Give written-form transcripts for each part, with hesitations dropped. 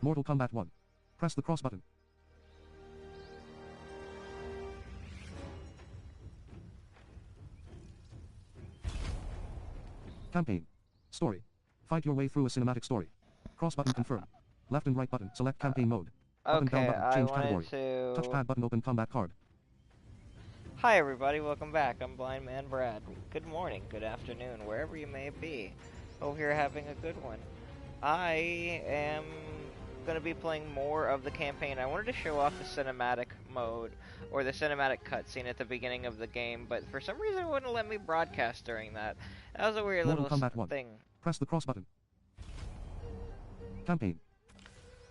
Mortal Kombat 1. Press the cross button. Campaign. Story. Fight your way through a cinematic story. Cross button confirm. Left and right button select campaign mode. Up and down Okay, button I change wanted category. to... Touchpad button open combat card. Hi everybody, welcome back. I'm Blind Man Brad. Good morning, good afternoon, wherever you may be. Hope you're having a good one. I am going to be playing more of the campaign. I wanted to show off the cinematic mode, or the cinematic cutscene at the beginning of the game, but for some reason it wouldn't let me broadcast during that. That was a weird Mortal little Kombat 1. thing. Press the cross button. Campaign.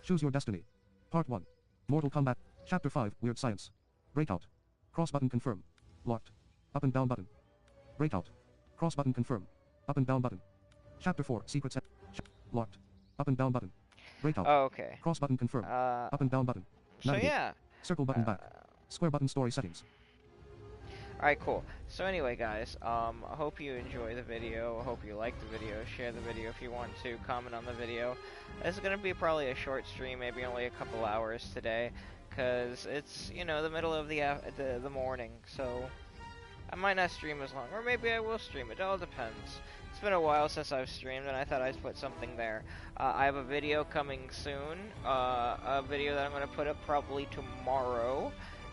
Choose your destiny. Part 1. Mortal Kombat. Chapter 5. Weird Science. Breakout. Cross button confirm. Locked. Up and down button. Breakout. Cross button confirm. Up and down button. Chapter 4. Secret set. Locked. Up and down button. Breakout. Oh, okay. Cross button confirm. Up and down button. So Navigate. yeah. Circle button back. Square button story settings. Alright, cool. So anyway, guys, I hope you enjoy the video. I hope you like the video. Share the video if you want to. Comment on the video. This is going to be probably a short stream, maybe only a couple hours today, because it's, you know, the middle of the morning, so I might not stream as long, or maybe I will stream. It all depends. It's been a while since I've streamed, and I thought I'd put something there. I have a video coming soon, a video that I'm going to put up probably tomorrow,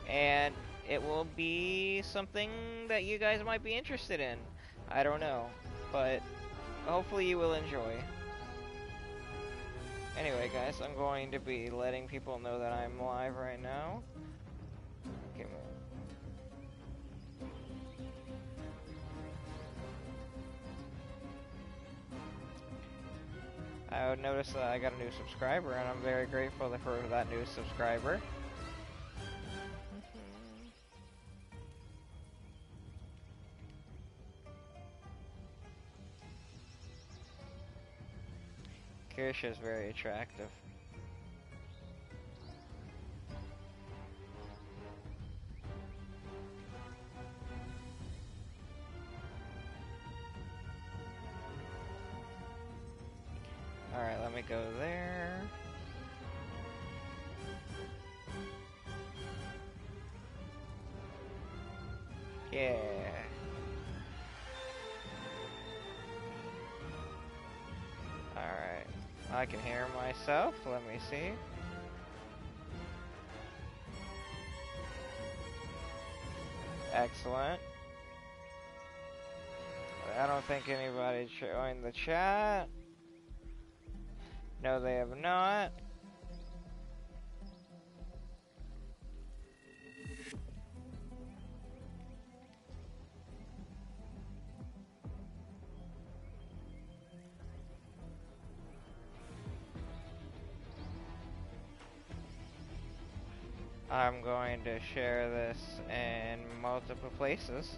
and it will be something that you guys might be interested in. I don't know, but hopefully you will enjoy. Anyway, guys, I'm going to be letting people know that I'm live right now. Okay. I would notice that I got a new subscriber, and I'm very grateful for that new subscriber. Kirsha is very attractive. Alright, let me go there. Yeah. Alright. I can hear myself. Let me see. Excellent. I don't think anybody joined the chat. No, they have not. I'm going to share this in multiple places.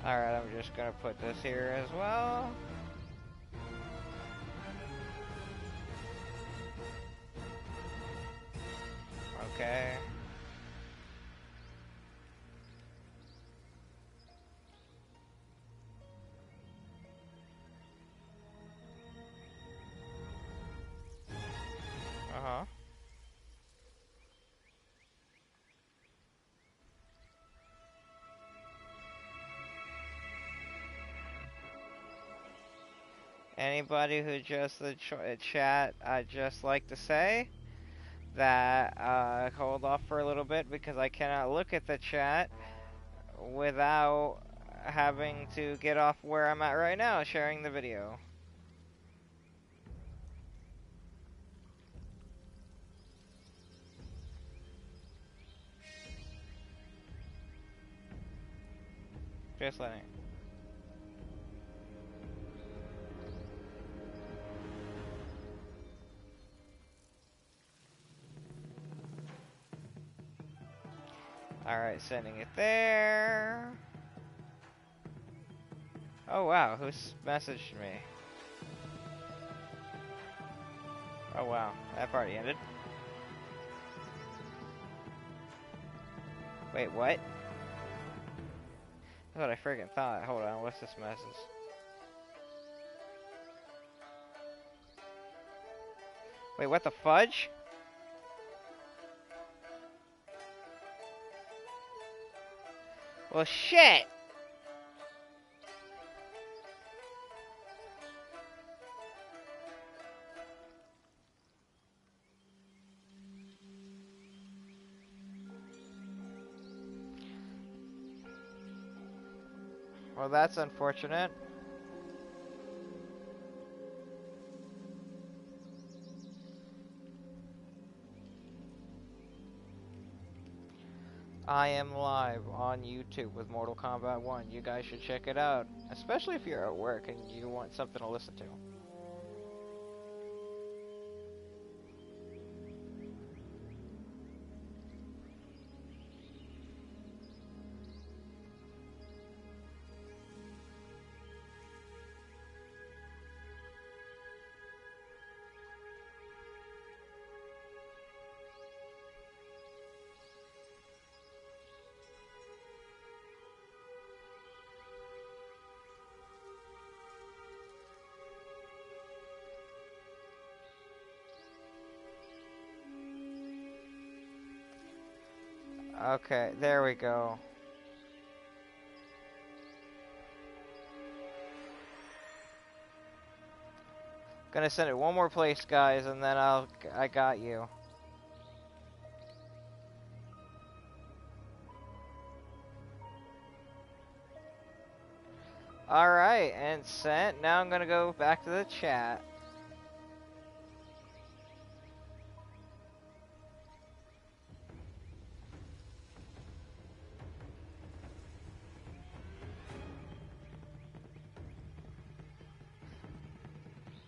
Alright, I'm just gonna put this here as well. Okay. Uh-huh. Anybody who just the chat, I'd just like to say that hold off for a little bit because I cannot look at the chat without having to get off where I'm at right now, sharing the video. Just letting. Alright, sending it there. Oh wow, who's messaged me? Oh wow, that party ended. Wait, what? That's what I freaking thought. Hold on, what's this message? Wait, what the fudge? Well, shit! Well, that's unfortunate. I am live on YouTube with Mortal Kombat 1. You guys should check it out. Especially if you're at work and you want something to listen to. Okay, there we go. Gonna send it one more place, guys, and then I got you. Alright, and sent. Now I'm gonna go back to the chat.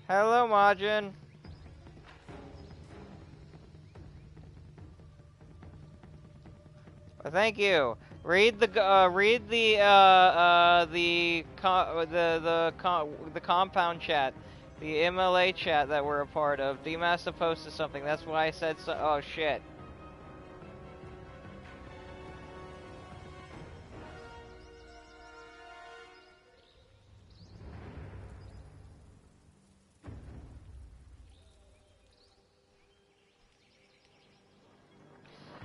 Hello, Majin. Thank you. Read the compound chat, the MLA chat that we're a part of. DMAS posted something. That's why I said so. Oh shit.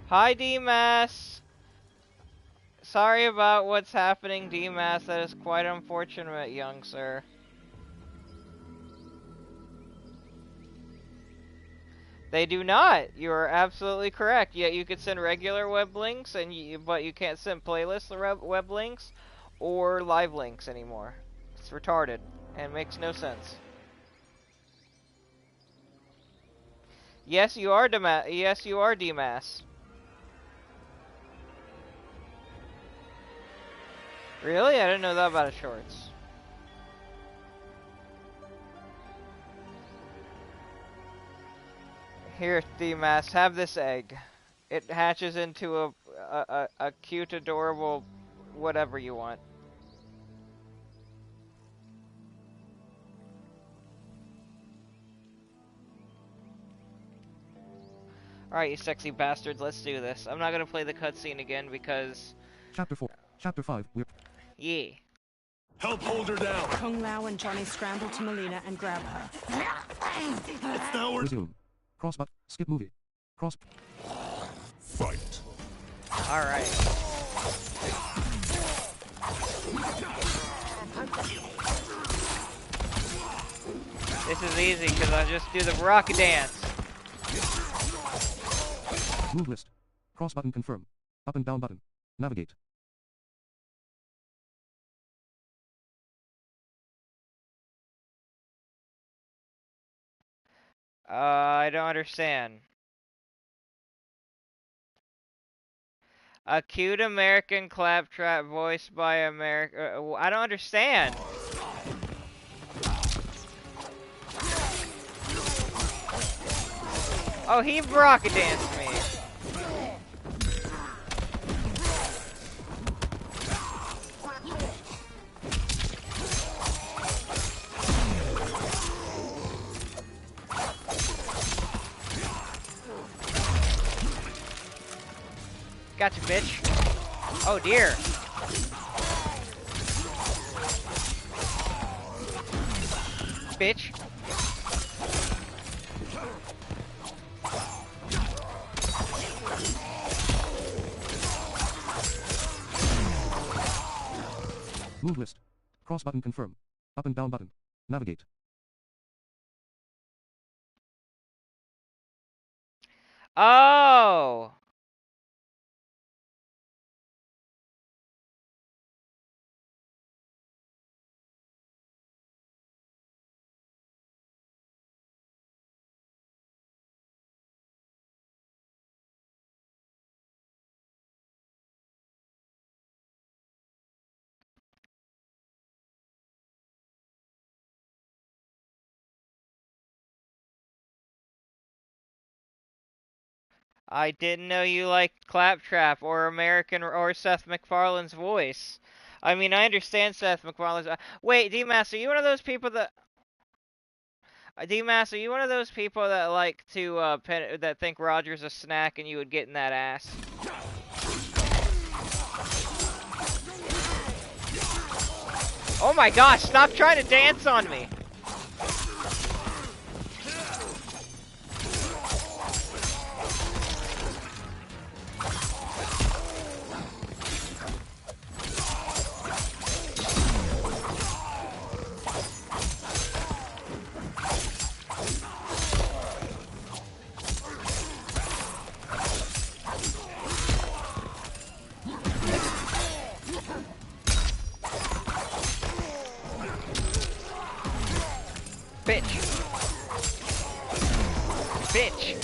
Hi, DMAS. Sorry about what's happening, DMAS. That is quite unfortunate, young sir. They do not. You are absolutely correct. Yet you could send regular web links, but you can't send playlist web links or live links anymore. It's retarded and makes no sense. Yes, you are Yes, you are DMAS. Really? I didn't know that about his shorts. Here, DMAS, have this egg. It hatches into a cute, adorable, whatever you want. Alright, you sexy bastards, let's do this. I'm not gonna play the cutscene again because... Chapter 4. Chapter 5. We're... Yeah. Help hold her down. Kung Lao and Johnny scramble to Melina and grab her. It's now or... Resume. Cross but skip movie. Cross... Fight. Alright. This is easy because I just do the rock dance. Move list. Cross button confirm. Up and down button. Navigate. I don't understand. A cute American claptrap voiced by America. I don't understand. Oh, he rocket danced me. Gotcha, bitch. Oh dear. Bitch. Move list. Cross button confirm. Up and down button. Navigate. Oh! I didn't know you liked Claptrap or American or Seth MacFarlane's voice. I mean, I understand Seth MacFarlane's. Wait, D-Mass, are you one of those people that? D-Mass, are you one of those people that like to that think Roger's a snack and you would get in that ass? Oh my gosh! Stop trying to dance on me. Bitch. Bitch.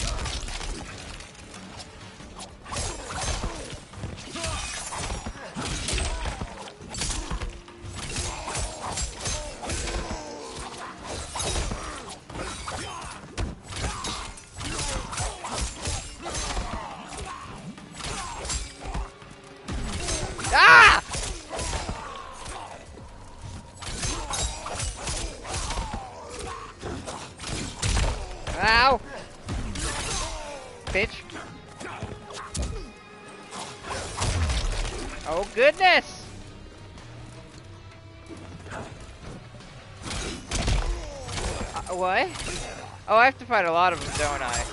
Ah! Ow! Bitch. Oh goodness! What? Oh, I have to fight a lot of them, don't I?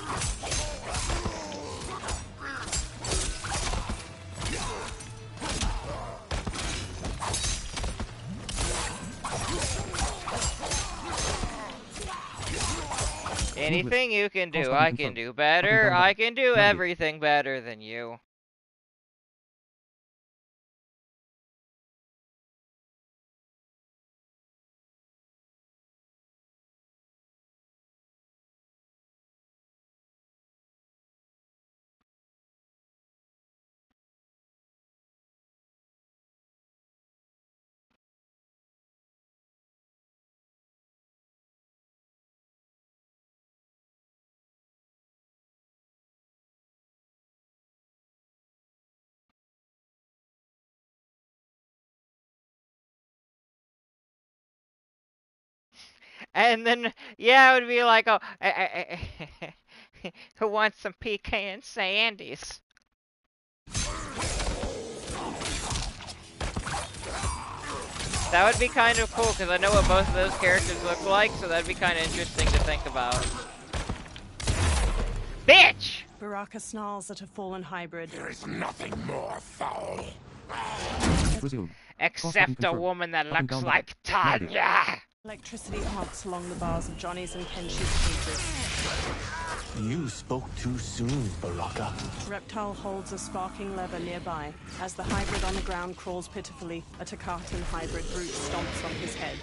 Anything you can do, I can do better. I can do everything better than you. And then, yeah, it would be like, oh, who wants some pecan sandies? That would be kind of cool, because I know what both of those characters look like, so that'd be kind of interesting to think about. Bitch! Baraka snarls at a fallen hybrid. There is nothing more foul. Resume. Except a woman that looks like Tanya! Electricity arcs along the bars of Johnny's and Kenshi's cages. You spoke too soon, Baraka. Reptile holds a sparking lever nearby. As the hybrid on the ground crawls pitifully, a Takatan hybrid brute stomps on his head.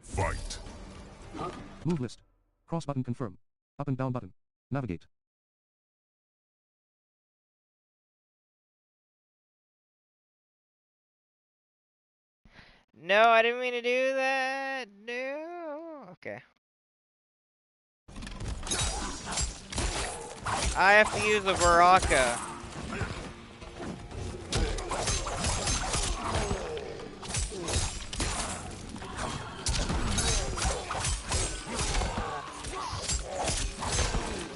Fight. Move list. Cross button confirm. Up and down button. Navigate. No, I didn't mean to do that. No. Okay. I have to use a Baraka.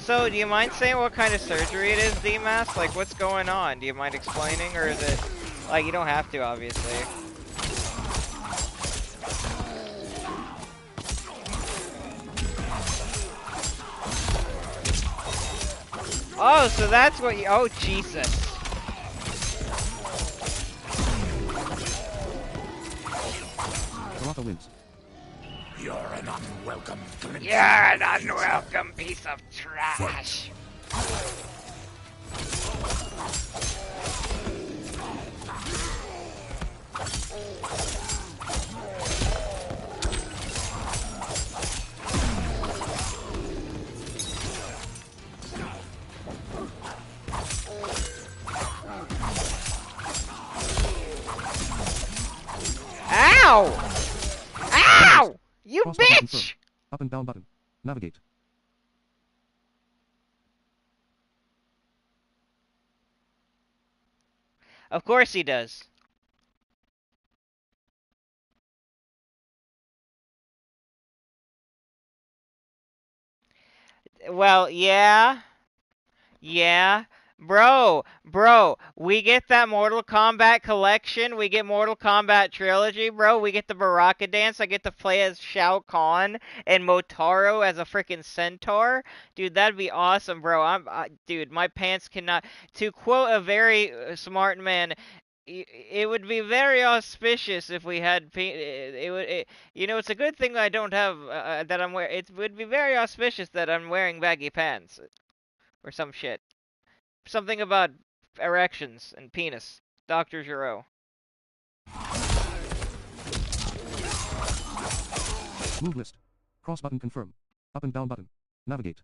So, do you mind saying what kind of surgery it is, DMAS? Like, what's going on? Do you mind explaining, or is it... Like, you don't have to, obviously. Oh, so that's what you... Oh, Jesus. Baraka wins. You're an unwelcome glimpse. You're an unwelcome piece of trash. Ow! Ow! You Cross button confirm. bitch! Up and down button. Navigate. Of course he does. Well, yeah. Yeah. Bro, we get that Mortal Kombat collection, we get Mortal Kombat trilogy, bro, we get the Baraka dance, I get to play as Shao Kahn and Motaro as a freaking centaur. Dude, that'd be awesome, bro. Dude, my pants cannot... To quote a very smart man, it would be very auspicious if we had... you know, it's a good thing I don't have... that I'm wearing... It would be very auspicious that I'm wearing baggy pants. Or some shit. Something about erections and penis. Dr. Giro. Move list. Cross button confirm. Up and down button. Navigate.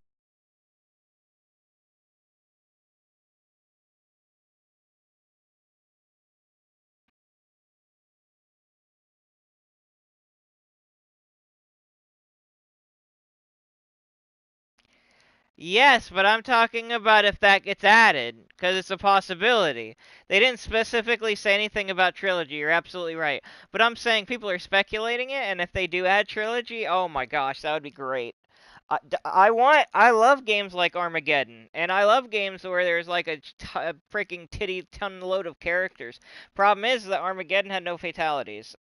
Yes, but I'm talking about if that gets added, because it's a possibility. They didn't specifically say anything about trilogy, you're absolutely right. But I'm saying people are speculating it, and if they do add trilogy, oh my gosh, that would be great. I love games like Armageddon, and I love games where there's like a freaking titty ton load of characters. Problem is that Armageddon had no fatalities.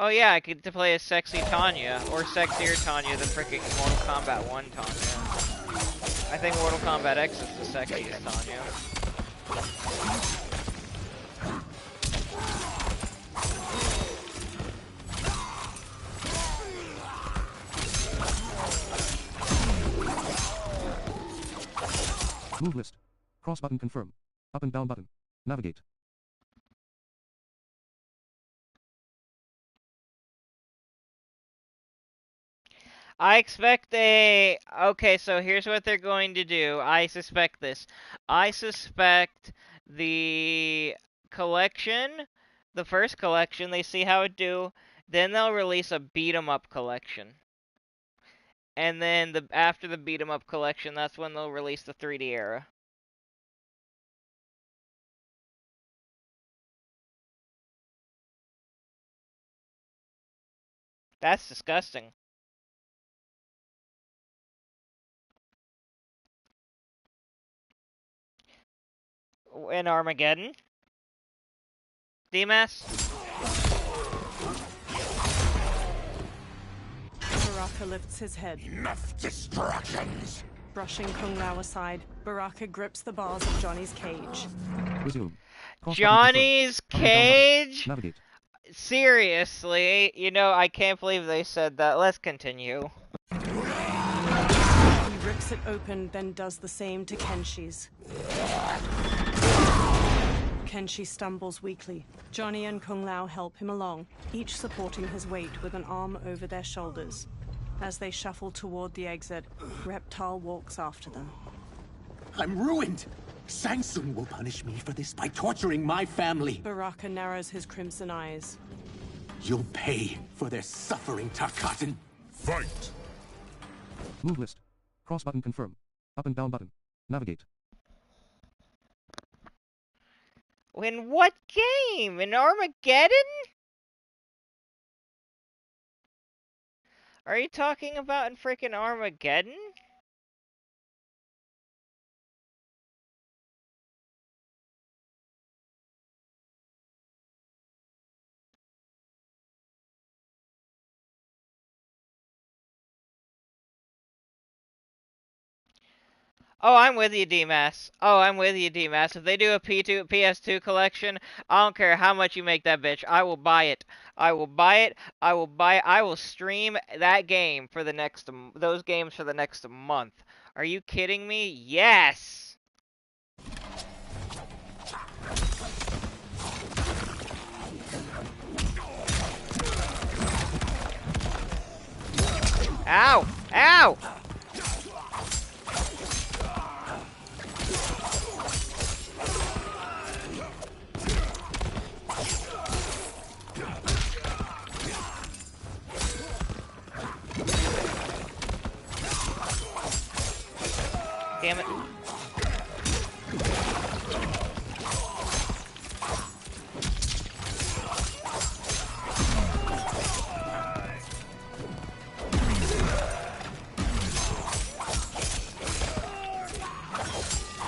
Oh yeah, I could play as sexy Tanya, or sexier Tanya than freaking Mortal Kombat 1 Tanya. I think Mortal Kombat X is the sexiest Tanya. Move list. Cross button confirm. Up and down button. Navigate. I expect okay, so here's what they're going to do. I suspect this. I suspect the collection, the first collection, they see how it do, then they'll release a beat 'em up collection. And then after the beat 'em up collection, that's when they'll release the 3D era. That's disgusting. In Armageddon? DMS? Baraka lifts his head. Enough distractions. Brushing Kung Lao aside, Baraka grips the bars of Johnny's cage. Resume. Cross button Johnny's confirm. Up and down button. cage? Navigate. Seriously? You know, I can't believe they said that. Let's continue. He rips it open, then does the same to Kenshi's. Kenshi stumbles weakly. Johnny and Kung Lao help him along, each supporting his weight with an arm over their shoulders. As they shuffle toward the exit, Reptile walks after them. I'm ruined! Shang Tsung will punish me for this by torturing my family. Baraka narrows his crimson eyes. You'll pay for their suffering, Tarkatan. Fight! Move list. Cross button confirm. Up and down button. Navigate. In what game? In Armageddon? Are you talking about in freaking Armageddon? Oh, I'm with you, D-Mass. Oh, I'm with you, D-Mass. If they do a PS2 collection, I don't care how much you make that bitch. I will buy it. I will buy it. I will buy it. I will stream that game for the next, those games for the next month. Are you kidding me? Yes! Ow! Ow! Damn it.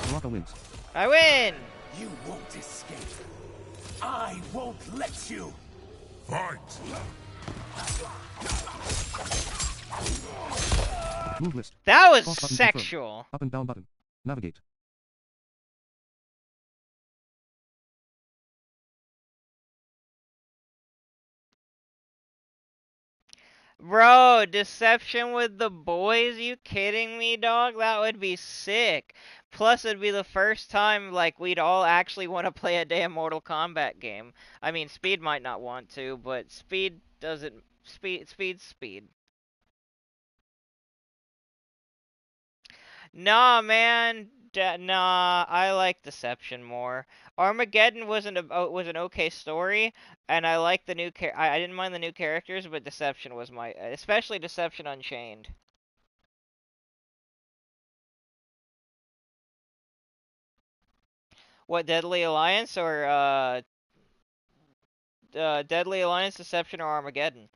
Baraka wins. I win! You won't escape. I won't let you. Fight! Move list. That was Cross button sexual. confirm. Up and down button. Navigate. Bro, deception with the boys? You kidding me, dog? That would be sick. Plus, it'd be the first time, like, we'd all actually want to play a damn Mortal Kombat game. I mean, Speed might not want to, but Speed doesn't... Speed. Nah, man. Nah, I like Deception more. Armageddon was an okay story, and I like the new I didn't mind the new characters, but Deception was my, especially Deception Unchained. What, Deadly Alliance or Deadly Alliance, Deception, or Armageddon?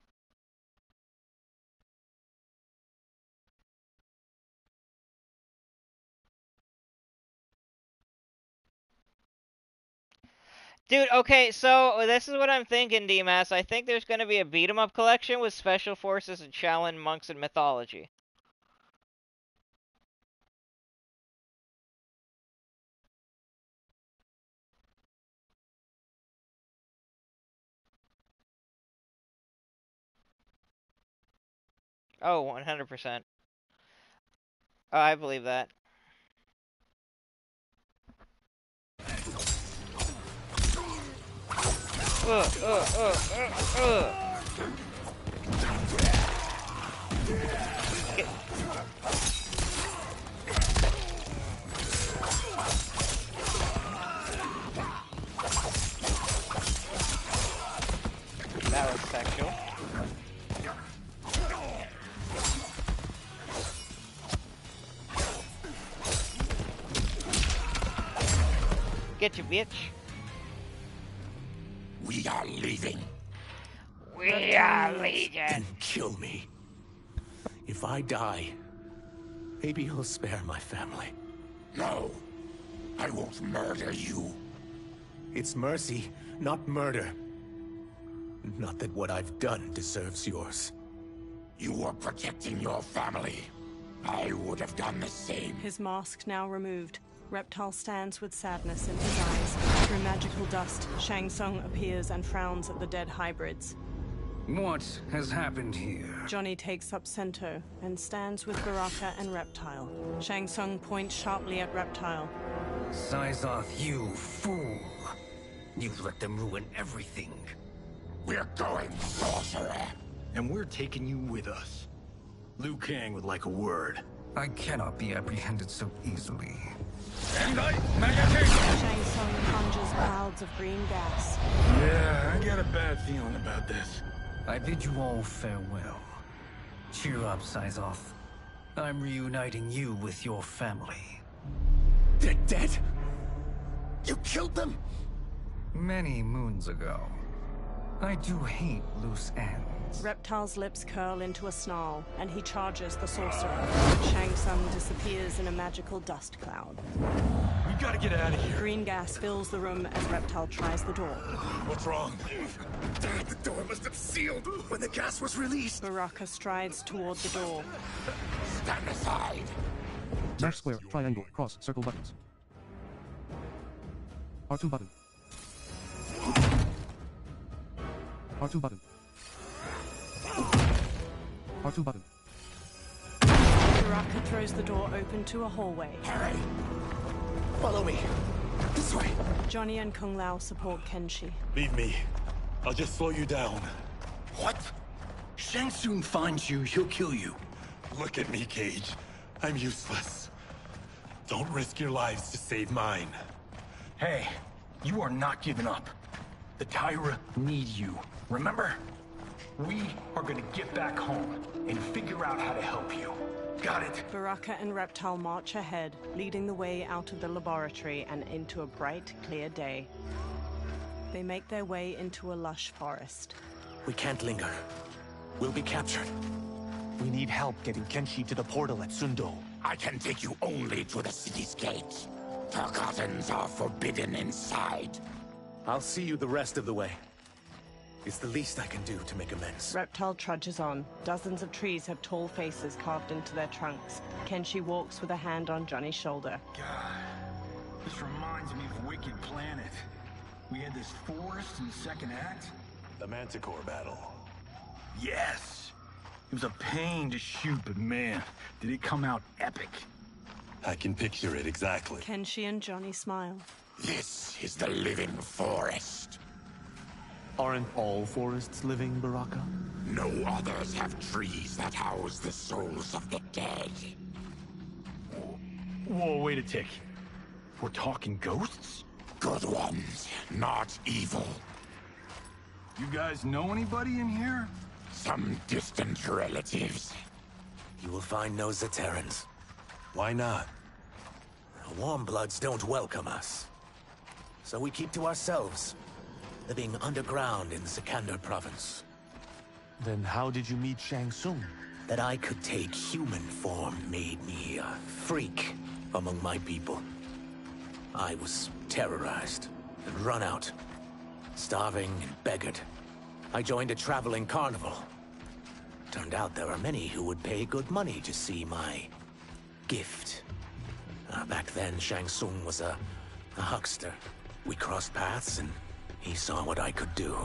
Dude, okay, so this is what I'm thinking, DMAS. I think there's going to be a beat-em-up collection with special forces and Shaolin monks and mythology. Oh, 100%. Oh, I believe that. That was sexual. Get you, bitch. We are leaving. We are legion. Then kill me. If I die, maybe you'll spare my family. No, I won't murder you. It's mercy, not murder. Not that what I've done deserves yours. You were protecting your family. I would have done the same. His mask now removed, Reptile stands with sadness in his eyes. Through magical dust, Shang Tsung appears and frowns at the dead hybrids. What has happened here? Johnny takes up Sento and stands with Baraka and Reptile. Shang Tsung points sharply at Reptile. Sizoth, you fool! You've let them ruin everything. We're going, sorcerer. And we're taking you with us. Liu Kang would like a word. I cannot be apprehended so easily. And Shang Tsung conjures clouds of green gas. yeah, I got a bad feeling about this. I bid you all farewell. Cheer up, Sizoth. I'm reuniting you with your family. They're dead? You killed them? Many moons ago. I do hate loose ends. Reptile's lips curl into a snarl, and he charges the sorcerer. Shang Tsung disappears in a magical dust cloud. We gotta get out of here. Green gas fills the room as Reptile tries the door. What's wrong? The door must have sealed when the gas was released. Baraka strides toward the door. Stand aside. Dash square, triangle, cross, circle buttons. R2 button. R2 button. R2 button. Baraka throws the door open to a hallway. Hurry! Follow me. This way. Johnny and Kung Lao support Kenshi. Leave me. I'll just slow you down. What? Shang Tsung finds you, he'll kill you. Look at me, Cage. I'm useless. Don't risk your lives to save mine. Hey, you are not giving up. The Tyra need you, remember? We are gonna get back home and figure out how to help you. Got it? Baraka and Reptile march ahead, leading the way out of the laboratory and into a bright, clear day. They make their way into a lush forest. We can't linger. We'll be captured. We need help getting Kenshi to the portal at Sundo. I can take you only to the city's gate. Tarkatans are forbidden inside. I'll see you the rest of the way. It's the least I can do to make amends. Reptile trudges on. Dozens of trees have tall faces carved into their trunks. Kenshi walks with a hand on Johnny's shoulder. God, this reminds me of Wicked Planet. We had this forest in the second act. The Manticore battle. Yes! It was a pain to shoot, but man, did it come out epic. I can picture it exactly. Kenshi and Johnny smile. This is the living forest. Aren't all forests living, Baraka? No others have trees that house the souls of the dead. Whoa, wait a tick. We're talking ghosts? Good ones, not evil. You guys know anybody in here? Some distant relatives. You will find no Zaterrans. Why not? The Warmbloods don't welcome us. So we keep to ourselves, living underground in Sikander province. Then how did you meet Shang Tsung? That I could take human form made me a freak among my people. I was terrorized and run out, starving and beggared. I joined a traveling carnival. Turned out there are many who would pay good money to see my gift. Back then, Shang Tsung was a huckster. We crossed paths and he saw what I could do.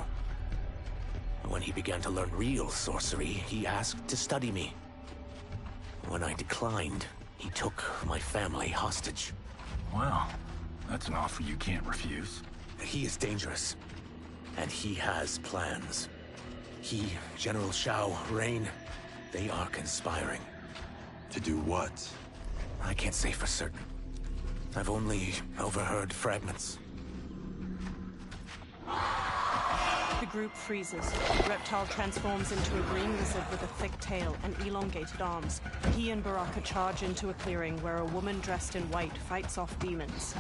When he began to learn real sorcery, he asked to study me. When I declined, he took my family hostage. Well, that's an offer you can't refuse. He is dangerous, and he has plans. He, General Shao, Rain, they are conspiring. To do what? I can't say for certain. I've only overheard fragments. The group freezes. Reptile transforms into a green lizard with a thick tail and elongated arms. He and Baraka charge into a clearing where a woman dressed in white fights off demons.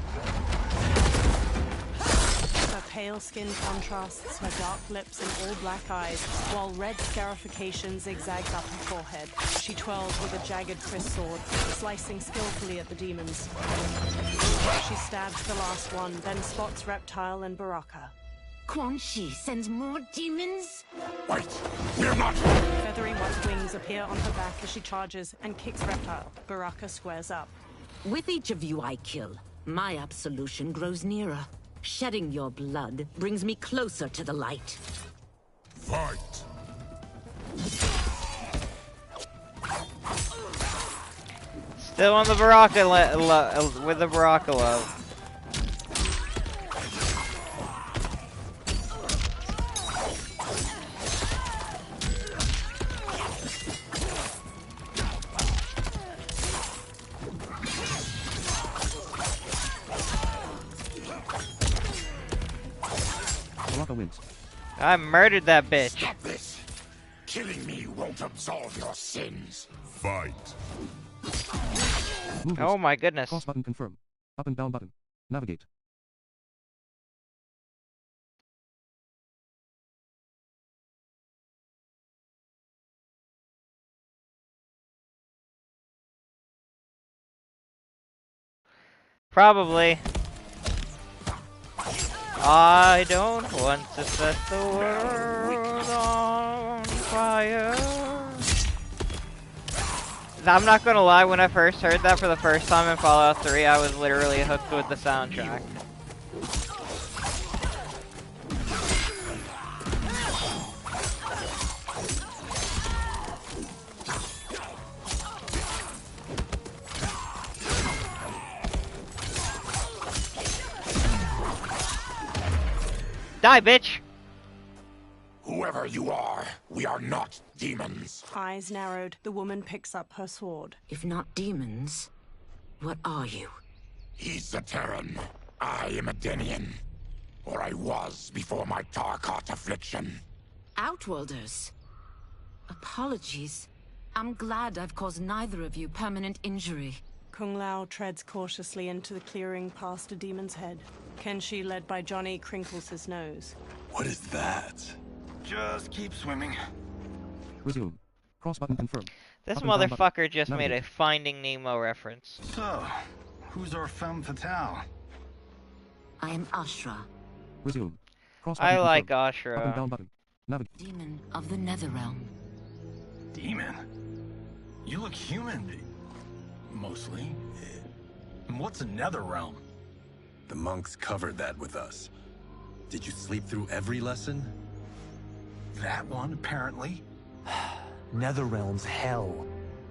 Her pale skin contrasts her dark lips and all-black eyes, while red scarification zigzags up her forehead. She twirls with a jagged Chris sword, slicing skillfully at the demons. She stabs the last one, then spots Reptile and Baraka. Quan Chi sends more demons? Wait, we're not. Feathery white wings appear on her back as she charges and kicks Reptile. Baraka squares up. With each of you I kill, my absolution grows nearer. Shedding your blood brings me closer to the light. Fight. Still on the Baraka with the Baraka love. Baraka wins. I murdered that bitch. Stop this. Killing me won't absolve your sins. Fight. Move Oh list. my goodness. Cross button confirm. Up and down button. Navigate. Probably. I don't want to set the world on fire. I'm not gonna lie, when I first heard that for the first time in Fallout 3, I was literally hooked with the soundtrack. Die, bitch! Whoever you are, we are not demons. Eyes narrowed, the woman picks up her sword. If not demons, what are you? He's a Terran. I am a Denian. Or I was before my Tarkat affliction. Outworlders. Apologies. I'm glad I've caused neither of you permanent injury. Kung Lao treads cautiously into the clearing past a demon's head. Kenshi, led by Johnny, crinkles his nose. What is that? Just keep swimming. Resume. Cross button confirm. This Up and down motherfucker button. just made a Navigate. Finding Nemo reference. So, who's our femme fatale? I am Ashra, Resume. Cross button I like confirm. Up and Ashra. down button. Navigate. demon of the Netherrealm. Demon? You look human. Mostly. And what's a Netherrealm? The monks covered that with us. Did you sleep through every lesson? That one, apparently. Netherrealm's hell.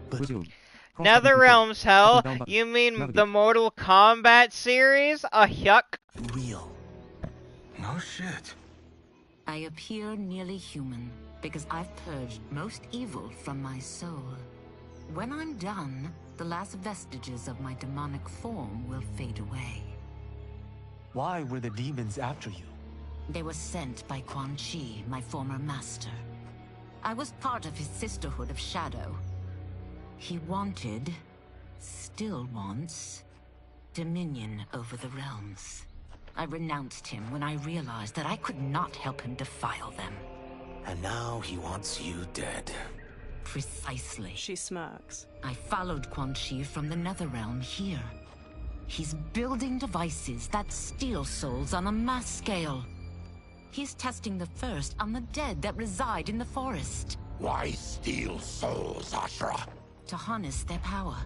But Resume. Cross button confirm. Netherrealm's hell? Up and down button. You mean Navigate. the Mortal Kombat series? Yuck. real. No shit. I appear nearly human because I've purged most evil from my soul. When I'm done, the last vestiges of my demonic form will fade away. Why were the demons after you? They were sent by Quan Chi, my former master. I was part of his Sisterhood of Shadow. He wanted, still wants, dominion over the realms. I renounced him when I realized that I could not help him defile them. And now he wants you dead. Precisely. She smirks. I followed Quan Chi from the Netherrealm here. He's building devices that steal souls on a mass scale. He's testing the first on the dead that reside in the forest. Why steal souls, Ashra? To harness their power.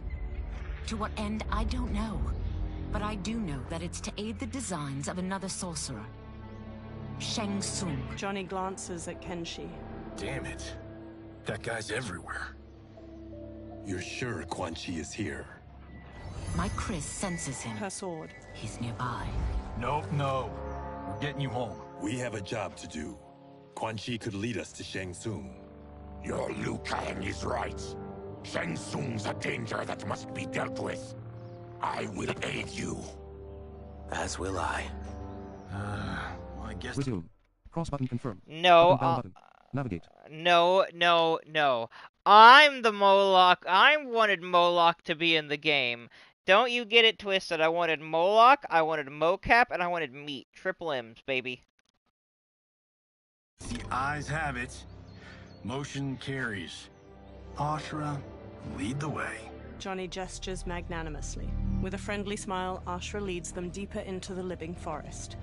To what end, I don't know. But I do know that it's to aid the designs of another sorcerer. Shang Tsung. Johnny glances at Kenshi. Damn it. That guy's everywhere. You're sure Quan Chi is here? My Chris senses him. Her sword. He's nearby. Nope, no. We're getting you home. We have a job to do. Quan Chi could lead us to Shang Tsung. Your Liu Kang is right. Shang Tsung's a danger that must be dealt with. I will aid you. As will I. Well, I guess... Resume. Cross button confirm. No, Up and down button. Navigate. no, no, no. I'm the Moloch. I wanted Moloch to be in the game. Don't you get it twisted. I wanted Moloch, I wanted mocap, and I wanted meat. Triple M's, baby. The eyes have it. Motion carries. Ashra, lead the way. Johnny gestures magnanimously. With a friendly smile, Ashra leads them deeper into the living forest.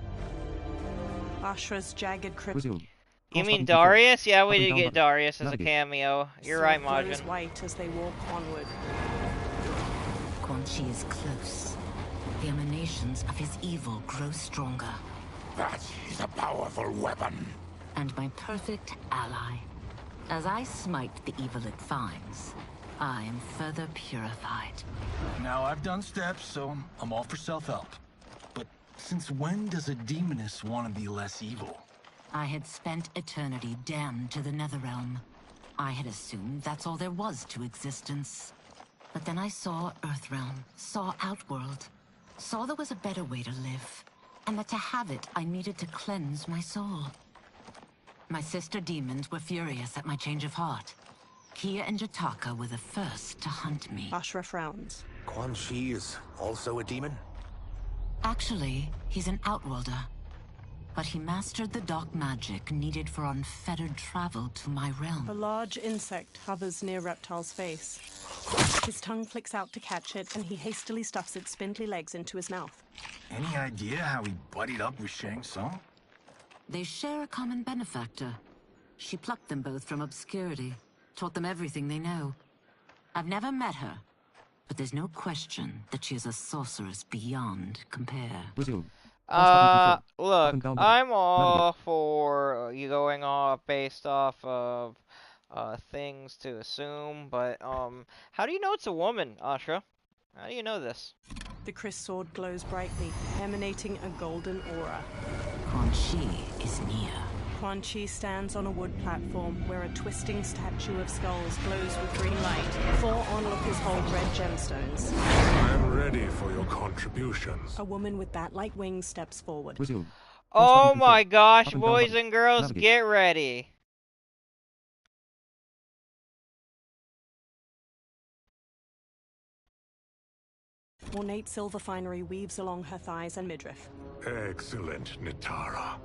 Ashra's jagged crypt Resume. You Cross mean button confirm. Darius? Yeah, Up we and did down get button. Darius as a Navigate. cameo. You're sword right, glows Majin. white as they walk onward. Quan Chi is close. The emanations of his evil grow stronger. That is a powerful weapon. And my perfect ally. As I smite the evil it finds, I am further purified. Now, I've done steps, so I'm all for self-help. But since when does a demoness want to be less evil? I had spent eternity damned to the Netherrealm. I had assumed that's all there was to existence. But then I saw Earthrealm, saw Outworld, saw there was a better way to live, and that to have it, I needed to cleanse my soul. My sister demons were furious at my change of heart. Kia and Jataka were the first to hunt me. Ashra frowns. Quan Chi is also a demon? Actually, he's an Outworlder. But he mastered the dark magic needed for unfettered travel to my A realm. large insect hovers near Reptile's face. His tongue flicks out to catch it, and he hastily stuffs its spindly legs into his mouth. Any idea how he buddied up with Shang Tsung? They share a common benefactor. She plucked them both from obscurity, taught them everything they know. I've never met her, but there's no question that she is a sorceress beyond compare. Resume. Look, I'm all for you going off based off of things to assume, but how do you know it's a woman, Ashra? How do you know this? The Chris sword glows brightly, emanating a golden aura. Quan Chi is near. Quan Chi stands on a wood platform where a twisting statue of skulls glows with green light. 4 onlookers hold red gemstones. I am ready for your contributions. A woman with bat-like wings steps forward. Resume. Oh my gosh, Up and down boys button. and girls, Navigate. get ready. Ornate silver finery weaves along her thighs and midriff. Excellent, Nitara.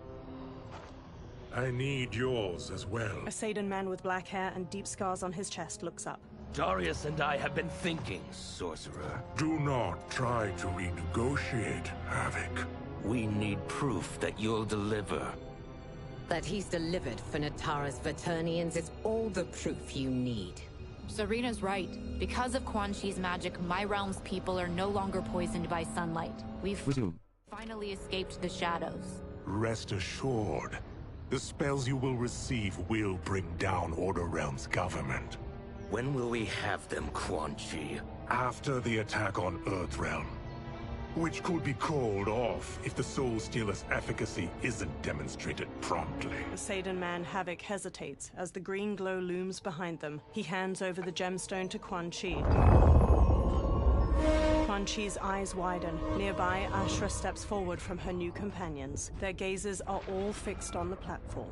I need yours as well. A Saidan man with black hair and deep scars on his chest looks up. Darius and I have been thinking, sorcerer. Do not try to renegotiate, Havoc. We need proof that you'll deliver. That he's delivered for Natara's Vaternians is all the proof you need. Serena's right. Because of Quan Chi's magic, my realm's people are no longer poisoned by sunlight. We've Resume. finally escaped the shadows. Rest assured, the spells you will receive will bring down Order Realm's government. When will we have them, Quan Chi? After the attack on Earthrealm, which could be called off if the Soul Stealer's efficacy isn't demonstrated promptly. The Saidan man Havoc hesitates as the green glow looms behind them. He hands over the gemstone to Quan Chi. Quan Chi's eyes widen. Nearby, Ashra steps forward from her new companions. Their gazes are all fixed on the platform.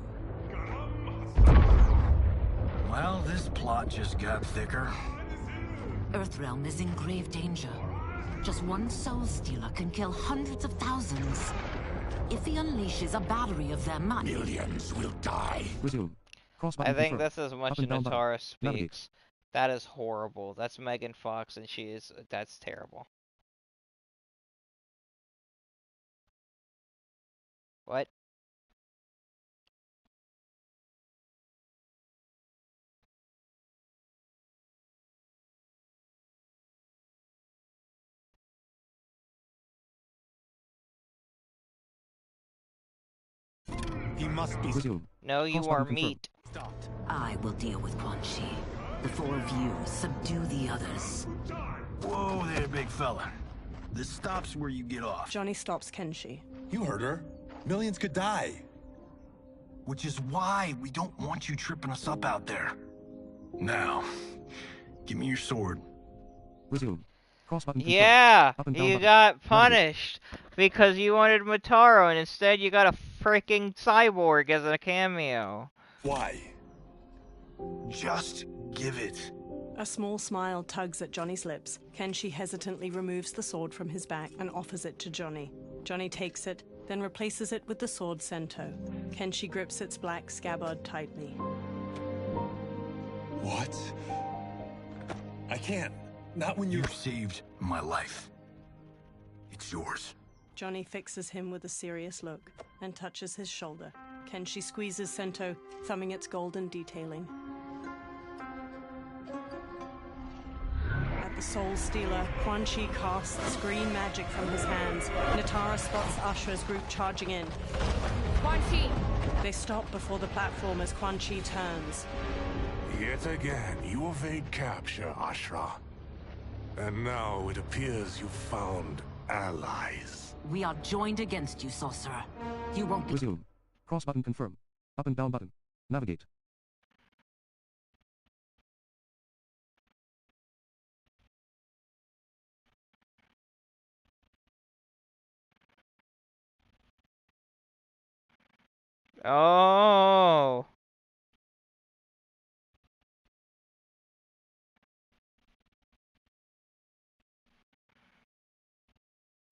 Well, this plot just got thicker. Earthrealm is in grave danger. Just one soul stealer can kill hundreds of thousands. If he unleashes a battery of them, Millions will die. Resume. Cross I button think confirm. that's as much Up and down button. Natara speaks. Navigate. That is horrible. That's Megan Fox, and that's terrible. What? He must be... Resume. No, you Cross are button confirm. meat. I will deal with Quan Chi. The 4 of you subdue the others. Whoa there, big fella. This stops where you get off. Johnny stops Kenshi. You heard her. Millions could die. Which is why we don't want you tripping us up out there. Now, give me your sword. Resume. Cross button confirm. Yeah, Up and down you button. got Navigate. punished because you wanted Motaro, and instead you got a freaking cyborg as a cameo. Why? Just give it. A small smile tugs at Johnny's lips. Kenshi hesitantly removes the sword from his back and offers it to Johnny. Johnny takes it, then replaces it with the sword Sento. Kenshi grips its black scabbard tightly. What? I can't. Not when you're... You've saved my life. It's yours. Johnny fixes him with a serious look and touches his shoulder. Kenshi squeezes Sento, thumbing its golden detailing. At the Soul Stealer, Quan Chi casts green magic from his hands. Natara spots Ashra's group charging in. Quan Chi! They stop before the platform as Quan Chi turns. Yet again, you evade capture, Ashra. And now it appears you've found allies. We are joined against you, sorcerer. You won't be... Resume. Cross button confirm. Up and down button. Navigate. Oh.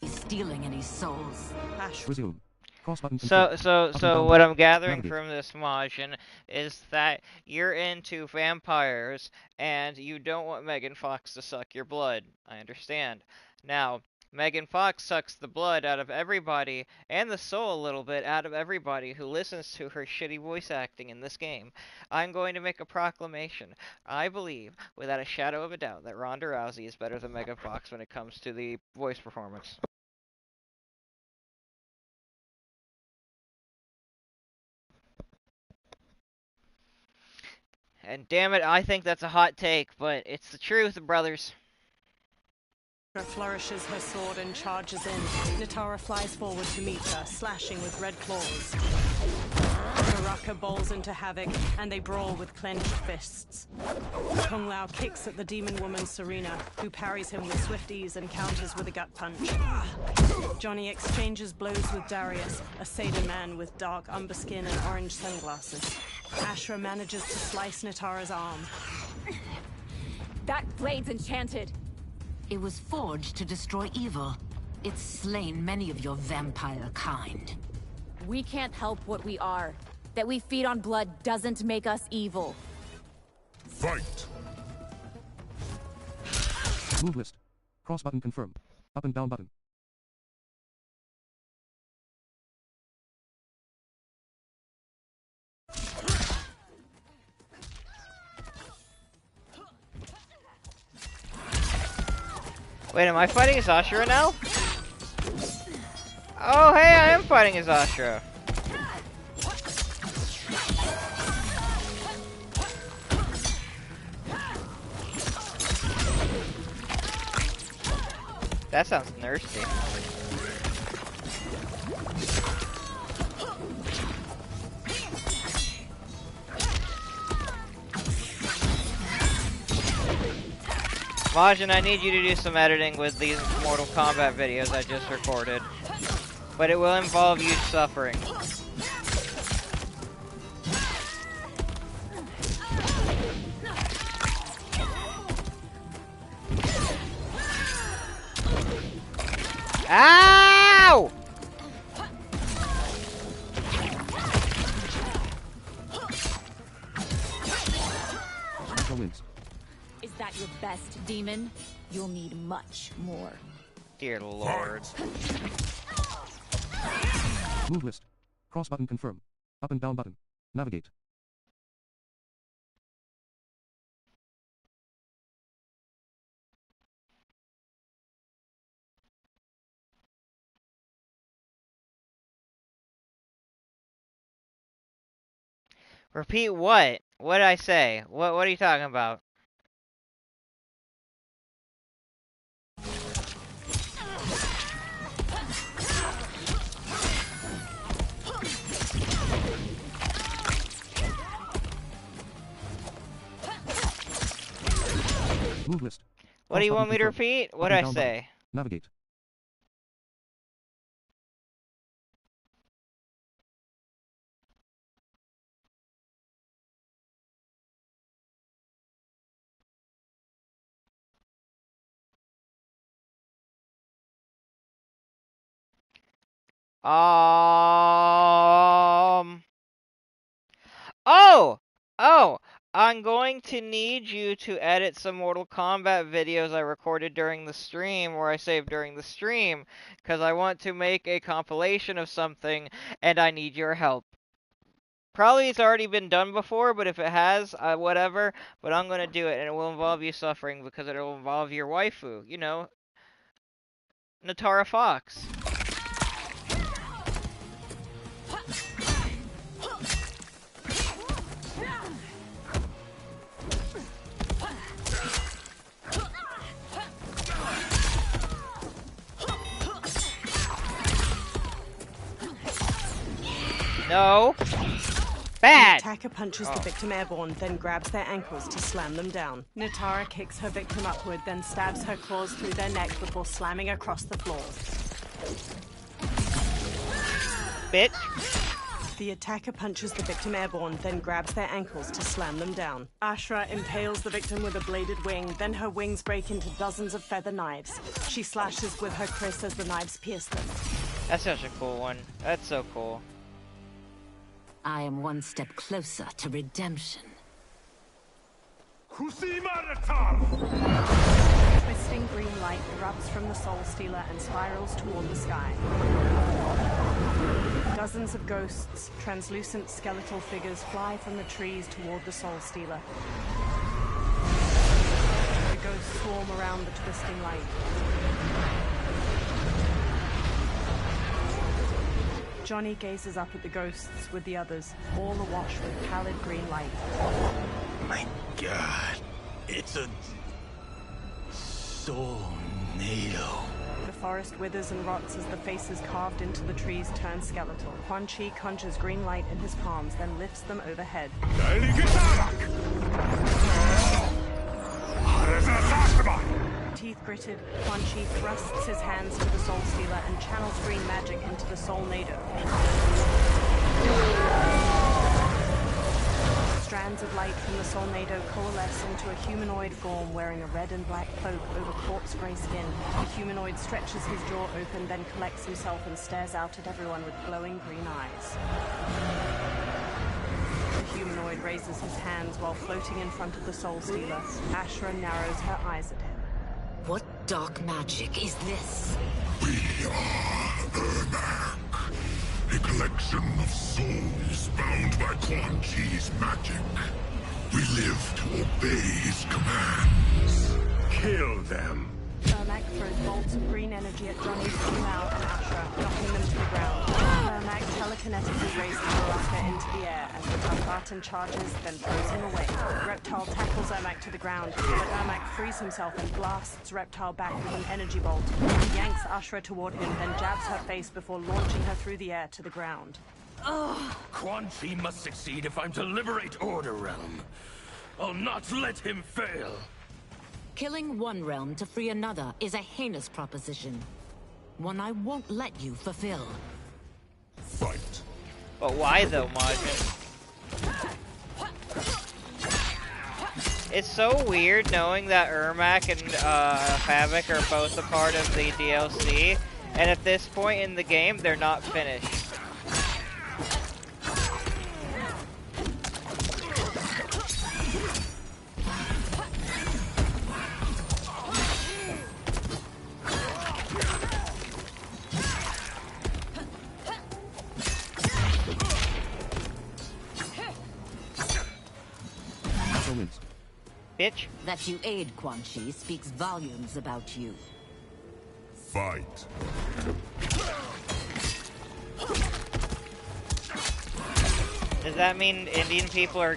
stealing any souls. Ash. Resume. Cross button So confirm. what I'm gathering Navigate. from this, Majin, is that you're into vampires and you don't want Megan Fox to suck your blood. I understand. Now, Megan Fox sucks the blood out of everybody and the soul a little bit out of everybody who listens to her shitty voice acting in this game. I'm going to make a proclamation. I believe, without a shadow of a doubt, that Ronda Rousey is better than Megan Fox when it comes to the voice performance. And damn it, I think that's a hot take, but it's the truth, brothers. Flourishes her sword and charges in. Natara flies forward to meet her, slashing with red claws. Baraka bowls into havoc, and they brawl with clenched fists. Kung Lao kicks at the demon woman Serena, who parries him with swift ease and counters with a gut punch. Johnny exchanges blows with Darius, a Seder man with dark umber skin and orange sunglasses. Ashra manages to slice Natara's arm. That blade's enchanted. It was forged to destroy evil. It's slain many of your vampire kind. We can't help what we are. That we feed on blood doesn't make us evil. Fight! Move list. Cross button confirm. Up and down button. Wait, am I fighting as Ashura now? Oh, hey, I am fighting as Ashura. That sounds thirsty. Majin, I need you to do some editing with these Mortal Kombat videos I just recorded. But it will involve you suffering. Ow! Wins. Is that your best, demon? You'll need much more. Dear Lord. Move list. Cross button confirm. Up and down button. Navigate. Repeat what? What did I say? What are you talking about? Move list. What do you want me to repeat? What did I say? Navigate. Oh! I'm going to need you to edit some Mortal Kombat videos I recorded during the stream, or I saved during the stream, because I want to make a compilation of something, and I need your help. Probably it's already been done before, but if it has, whatever, but I'm going to do it, and it will involve you suffering, because it will involve your waifu, you know, Natara Fox. No. Bad! The attacker punches the victim airborne, then grabs their ankles to slam them down. Natara kicks her victim upward, then stabs her claws through their neck before slamming across the floor. Bitch. The attacker punches the victim airborne, then grabs their ankles to slam them down. Ashra impales the victim with a bladed wing, then her wings break into dozens of feather knives. She slashes with her kris as the knives pierce them. That's such a cool one. That's so cool. I am one step closer to redemption. Twisting green light erupts from the Soul Stealer and spirals toward the sky. Dozens of ghosts, translucent skeletal figures, fly from the trees toward the Soul Stealer. The ghosts swarm around the twisting light. Johnny gazes up at the ghosts with the others, all awash with pallid green light. My God, it's a tornado. The forest withers and rots as the faces carved into the trees turn skeletal. Quan Chi conjures green light in his palms, then lifts them overhead. Teeth gritted, Quan Chi thrusts his hands to the Soul Stealer and channels green magic into the Soul Nado. Strands of light from the Soul Nado coalesce into a humanoid form wearing a red and black cloak over corpse gray skin. The humanoid stretches his jaw open, then collects himself and stares out at everyone with glowing green eyes. The humanoid raises his hands while floating in front of the Soul Stealer. Ashra narrows her eyes at him. What dark magic is this? We are Ermac, a collection of souls bound by Quan Chi's magic. We live to obey his commands. Kill them. Ermac throws bolts of green energy at Johnny, Lao, and Ashra, knocking them to the ground. Ermac telekinetically raises Baraka into the air as the Barton charges, then throws him away. Reptile tackles Ermac to the ground, but Ermac frees himself and blasts Reptile back with an energy bolt. He yanks Ashra toward him, then jabs her face before launching her through the air to the ground. Quan Chi must succeed if I'm to liberate Order Realm. I'll not let him fail. Killing one realm to free another is a heinous proposition. One I won't let you fulfill. Fight. But why though, Majin? It's so weird knowing that Ermac and Havoc are both a part of the DLC, and at this point in the game, they're not finished. Bitch. That you aid Quan Chi speaks volumes about you. Fight. Does that mean Indian people are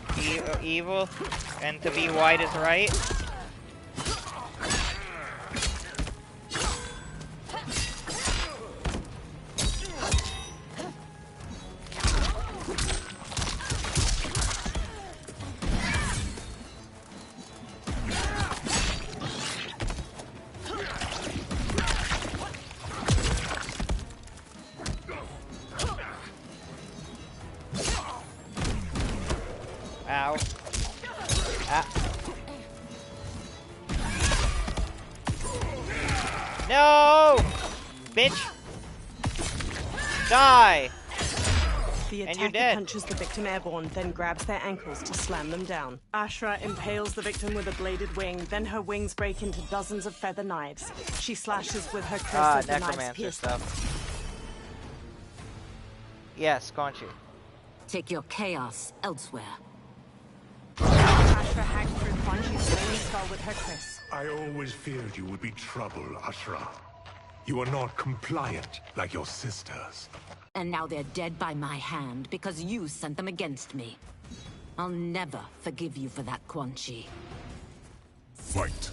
evil and to be white is right? Ow. Ah. No! Bitch! Die! The And you're attacker dead. punches the victim airborne, then grabs their ankles to slam them down. Ashra impales the victim with a bladed wing, then her wings break into dozens of feather knives. She slashes with her kris as the knives necromancer pierce stuff. Yes, Quan Chi. Take your chaos elsewhere. Ashra hacks through Quan Chi's flaming skull with her kris. I always feared you would be trouble, Ashra. You are not compliant like your sisters. And now they're dead by my hand because you sent them against me. I'll never forgive you for that, Quan Chi. Fight.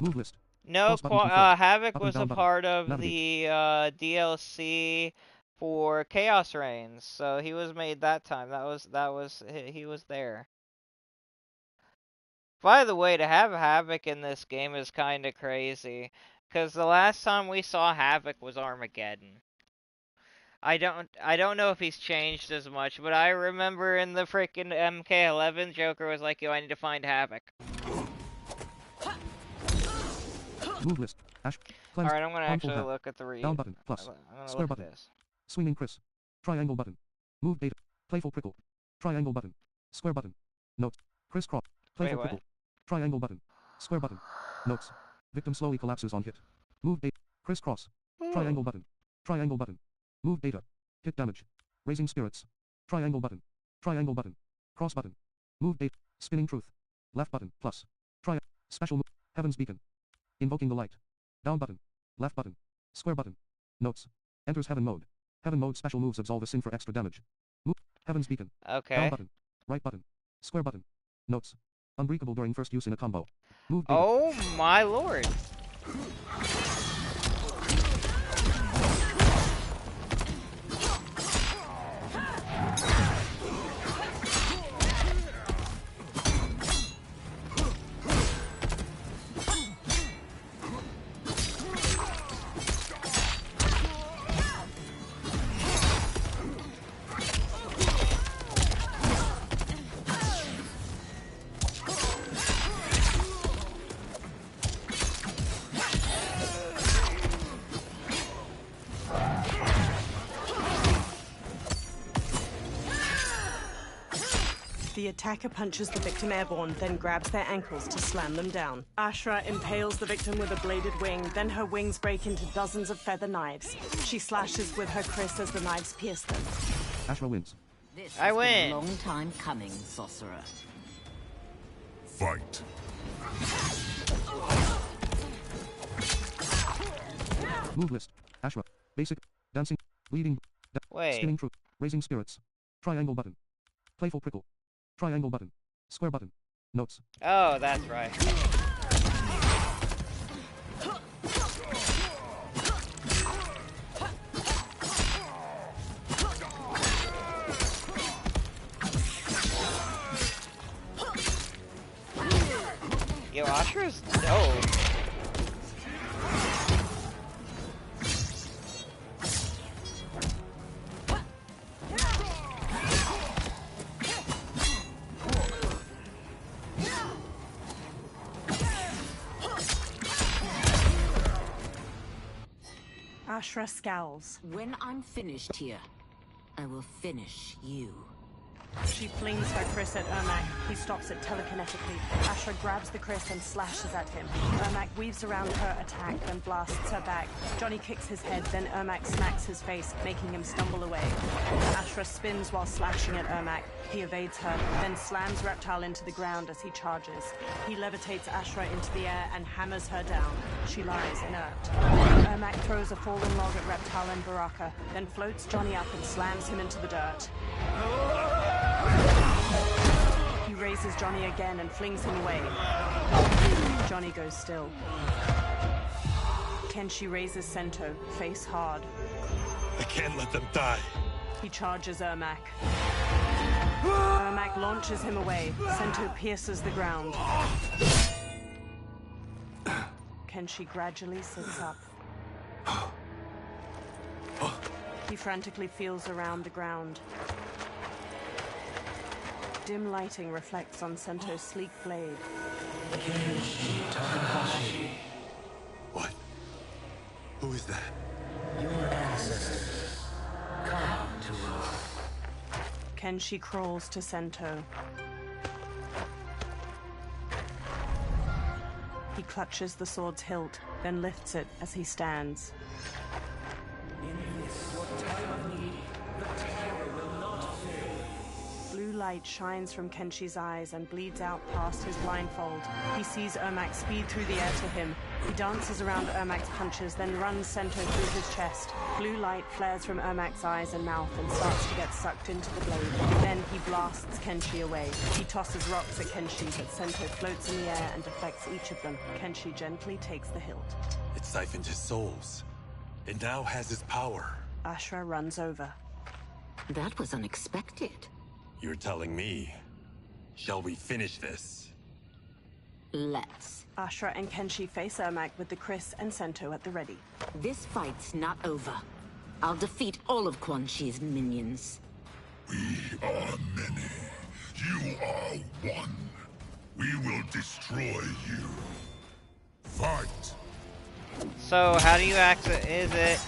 Move list. No, Cross button confirmed. Havoc Up and was down a button. part of Navigate. the DLC for Chaos Reigns, so he was made that time. He was there. By the way, to have Havoc in this game is kind of crazy, because the last time we saw Havoc was Armageddon. I don't know if he's changed as much, but I remember in the freaking MK11, Joker was like, yo, I need to find Havoc. Move list. Ash. Cleanse. Alright, I'm gonna harmful actually hat. look at the Down button. Plus. I'm gonna Square look button. at this. Swinging Chris. Triangle button. Move data. Playful prickle. Triangle button. Square button. Notes. Crisscross. Playful Wait, prickle. Triangle button. Square button. Notes. Victim slowly collapses on hit. Move data. Crisscross. Triangle button. Triangle button. Move data. Hit damage. Raising spirits. Triangle button. Triangle button. Cross button. Move data. Spinning truth. Left button. Plus. Special move. Heaven's beacon. Invoking the light. Down button. Left button. Square button. Notes. Enters heaven mode. Heaven mode special moves absolve a sin for extra damage. Move. Heaven's beacon. Okay. Down button. Right button. Square button. Notes. Unbreakable during first use in a combo. Move data. Oh my lord. The attacker punches the victim airborne, then grabs their ankles to slam them down. Ashra impales the victim with a bladed wing, then her wings break into dozens of feather knives. She slashes with her kris as the knives pierce them. Ashra wins. This I has been win. a long time coming, sorcerer. Fight. Move list. Ashra. Basic. Dancing. Bleeding. Wait. Spinning truth. Raising spirits. Triangle button. Playful prickle. Triangle button. Square button. Notes. Oh, that's right. Yo, Ashra's dope. Ashra scowls. When I'm finished here, I will finish you. She flings her kris at Ermac. He stops it telekinetically. Ashra grabs the kris and slashes at him. Ermac weaves around her attack, then blasts her back. Johnny kicks his head, then Ermac smacks his face, making him stumble away. Ashra spins while slashing at Ermac. He evades her, then slams Reptile into the ground as he charges. He levitates Ashra into the air and hammers her down. She lies inert. Ermac throws a fallen log at Reptile and Baraka, then floats Johnny up and slams him into the dirt. He raises Johnny again and flings him away. Johnny goes still. Kenshi raises Sento, face hard. I can't let them die. He charges Ermac. Ermac launches him away. Sento pierces the ground. Kenshi gradually sits up. He frantically feels around the ground. Dim lighting reflects on Sento's sleek blade. What? Who is that? Your ancestors. Come to us. Kenshi crawls to Sento. He clutches the sword's hilt, then lifts it as he stands. In this, your time of need, the terror will not fail. Blue light shines from Kenshi's eyes and bleeds out past his blindfold. He sees Ermac speed through the air to him. He dances around Ermac's punches, then runs Sento through his chest. Blue light flares from Ermac's eyes and mouth and starts to get sucked into the blade. Then he blasts Kenshi away. He tosses rocks at Kenshi, but Sento floats in the air and deflects each of them. Kenshi gently takes the hilt. It siphoned his souls. It now has his power. Ashra runs over. That was unexpected. You're telling me. Shall we finish this? Let's. Ashra and Kenshi face Ermac with the kris and Sento at the ready. This fight's not over. I'll defeat all of Quan Chi's minions. We are many. You are one. We will destroy you. Fight! So, how do you access? Is it?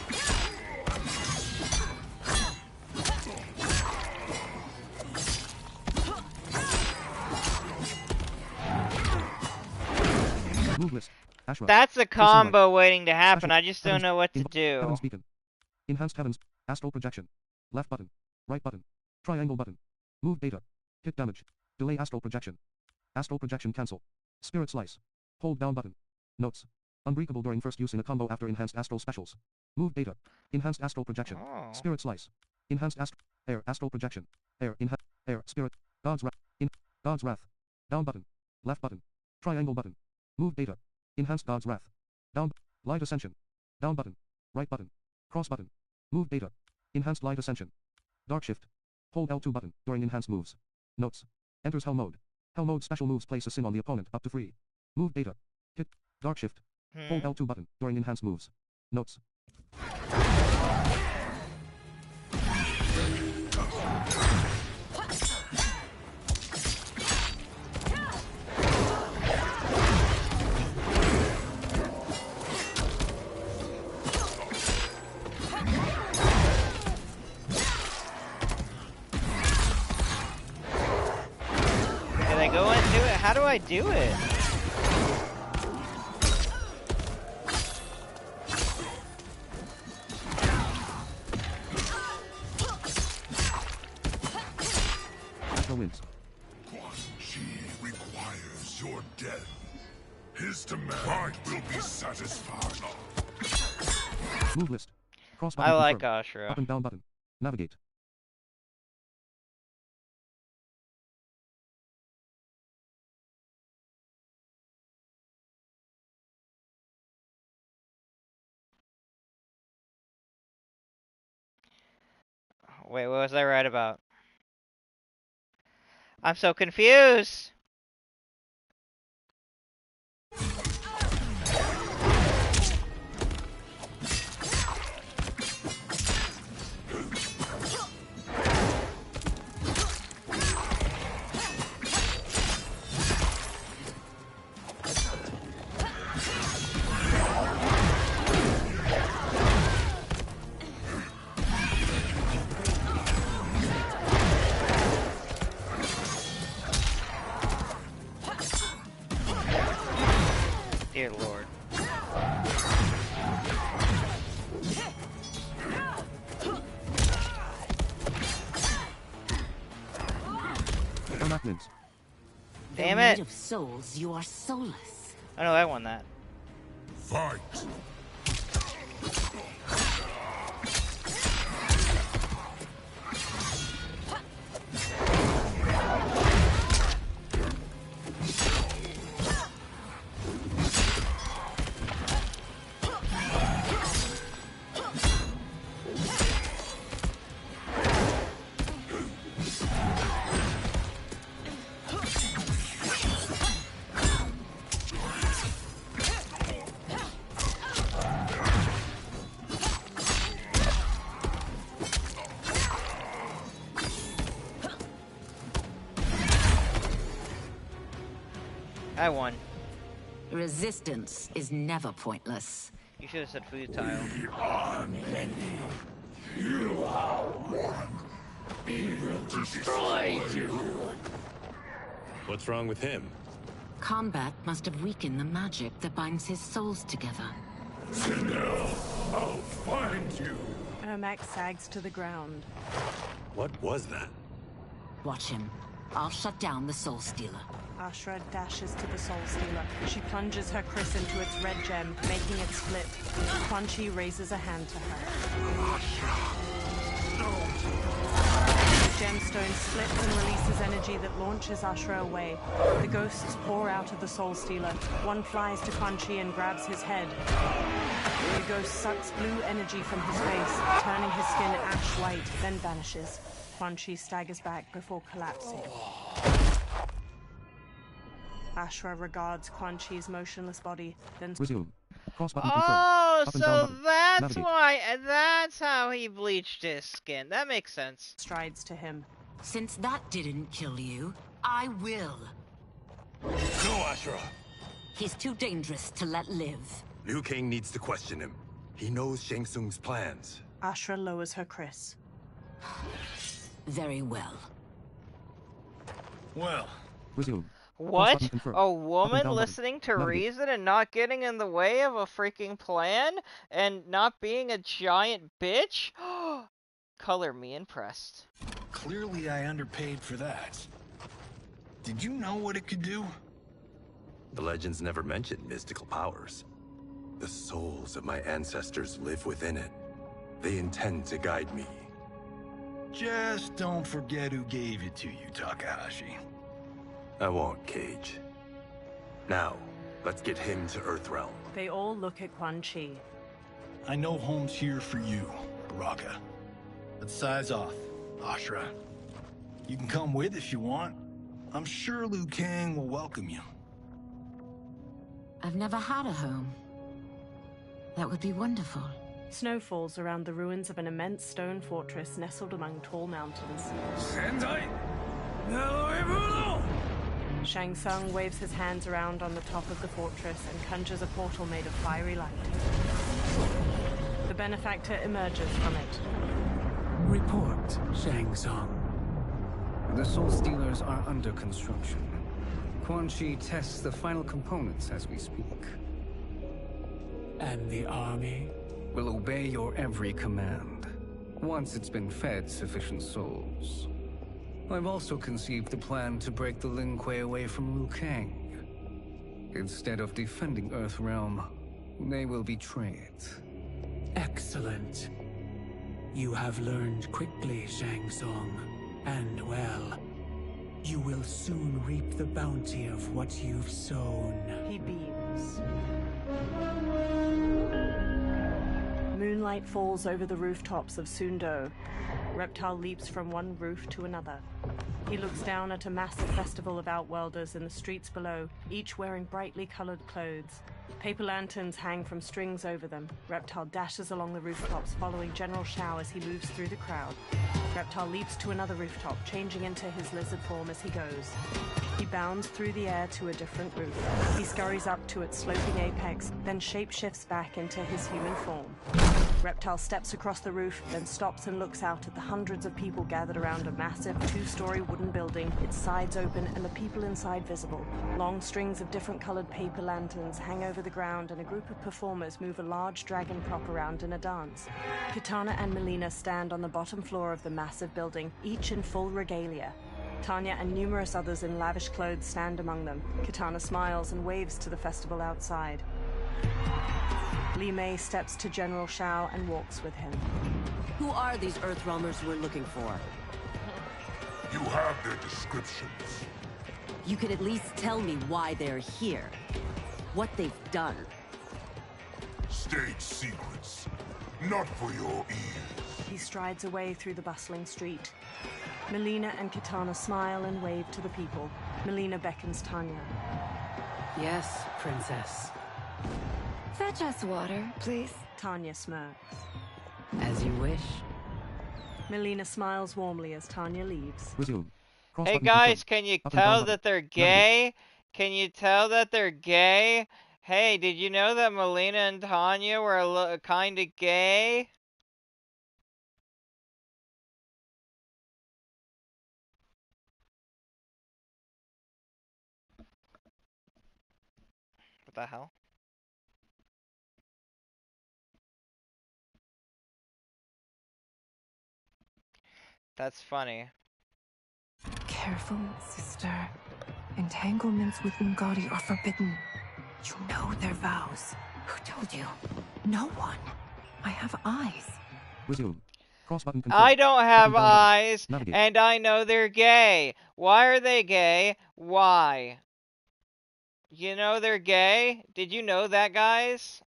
Move list. Ashra. That's a combo light. waiting to happen. Special. I just don't know what to do. Heavens beacon. Enhanced heavens. Astral projection. Left button. Right button. Triangle button. Move data. Hit damage. Delay astral projection. Astral projection cancel. Spirit slice. Hold down button. Notes. Unbreakable during first use in a combo after enhanced astral specials. Move data. Enhanced astral projection. Oh. Spirit slice. Enhanced air astral projection. Air spirit. God's wrath. God's wrath. Down button. Left button. Triangle button. Move data. Enhanced God's wrath. Down. Light ascension. Down button. Right button. Cross button. Move data. Enhanced light ascension. Dark shift. Hold L2 button during enhanced moves. Notes. Enters hell mode. Hell mode special moves place a sin on the opponent up to 3. Move data. Hit. Dark shift. Hold L2 button during enhanced moves. Notes. Can I go into it? How do I do it? Wins. Quan Chi requires your death. His demand will be satisfied. Move list. Cross button. I like confirm. Ashra. Up and down button. Navigate. Wait, what was I right about? I'm so confused. Dear Lord. Ermac wins. Damn Though it. made of souls, you are soulless. I know I won that. Fight! I won. Resistance is never pointless. You should have said futile. We are many. You are one. We will destroy you. What's wrong with him? Combat must have weakened the magic that binds his souls together. Sinner, I'll find you. Ermac sags to the ground. What was that? Watch him. I'll shut down the Soul Stealer. Ashra dashes to the Soul Stealer. She plunges her kris into its red gem, making it split. Quan Chi raises a hand to her. The gemstone splits and releases energy that launches Ashra away. The ghosts pour out of the Soul Stealer. One flies to Quan Chi and grabs his head. The ghost sucks blue energy from his face, turning his skin ash white, then vanishes. Quan Chi staggers back before collapsing. Ashra regards Quan Chi's motionless body, then Resume. Cross button Oh, confirm. Up and down so button. that's Navigate. why, that's how he bleached his skin. That makes sense. strides to him. Since that didn't kill you, I will. No, Ashra. He's too dangerous to let live. Liu Kang needs to question him. He knows Shang Tsung's plans. Ashra lowers her kris. Very well. Well. Resume. What? Confirm. A woman down listening to Navigate. reason and not getting in the way of a freaking plan? And not being a giant bitch? Color me impressed. Clearly I underpaid for that. Did you know what it could do? The legends never mentioned mystical powers. The souls of my ancestors live within it. They intend to guide me. Just don't forget who gave it to you, Takahashi. I won't, Cage. Now, let's get him to Earthrealm. They all look at Quan Chi. I know home's here for you, Baraka. Let's size off, Ashra. You can come with if you want. I'm sure Liu Kang will welcome you. I've never had a home. That would be wonderful. Snow falls around the ruins of an immense stone fortress nestled among tall mountains. Shang Tsung waves his hands around on the top of the fortress and conjures a portal made of fiery light. The benefactor emerges from it. Report, Shang Tsung. The Soul Stealers are under construction. Quan Chi tests the final components as we speak. And the army will obey your every command, once it's been fed sufficient souls. I've also conceived the plan to break the Lin Kuei away from Liu Kang. Instead of defending Earthrealm, they will betray it. Excellent. You have learned quickly, Shang Tsung, and well. You will soon reap the bounty of what you've sown. He beams. Moonlight falls over the rooftops of Sundo. Reptile leaps from one roof to another. He looks down at a massive festival of Outworlders in the streets below, each wearing brightly colored clothes. Paper lanterns hang from strings over them. Reptile dashes along the rooftops, following General Shao as he moves through the crowd. Reptile leaps to another rooftop, changing into his lizard form as he goes. He bounds through the air to a different roof. He scurries up to its sloping apex, then shapeshifts back into his human form. Reptile steps across the roof, then stops and looks out at the hundreds of people gathered around a massive two-story wooden building, its sides open and the people inside visible. Long strings of different colored paper lanterns hang over the ground, and a group of performers move a large dragon prop around in a dance. Kitana and Melina stand on the bottom floor of the massive building, each in full regalia. Tanya and numerous others in lavish clothes stand among them. Kitana smiles and waves to the festival outside. Li Mei steps to General Shao and walks with him. Who are these Earthrealmers we're looking for? You have their descriptions. You could at least tell me why they're here. What they've done. State secrets. Not for your ears. He strides away through the bustling street. Melina and Kitana smile and wave to the people. Melina beckons Tanya. Yes, Princess. Fetch us water, please. Tanya smirks. As you wish. Melina smiles warmly as Tanya leaves. Resume. Hey guys, can you tell that they're gay? Can you tell that they're gay? Hey, did you know that Melina and Tanya were kinda gay? What the hell? That's funny. Careful, sister. Entanglements with Ungadi are forbidden. You know their vows. Who told you? No one. I have eyes. Resume. Cross button confirm. I don't have Button down eyes, button. Navigate. and I know they're gay. Why are they gay? Why? You know they're gay? Did you know that, guys?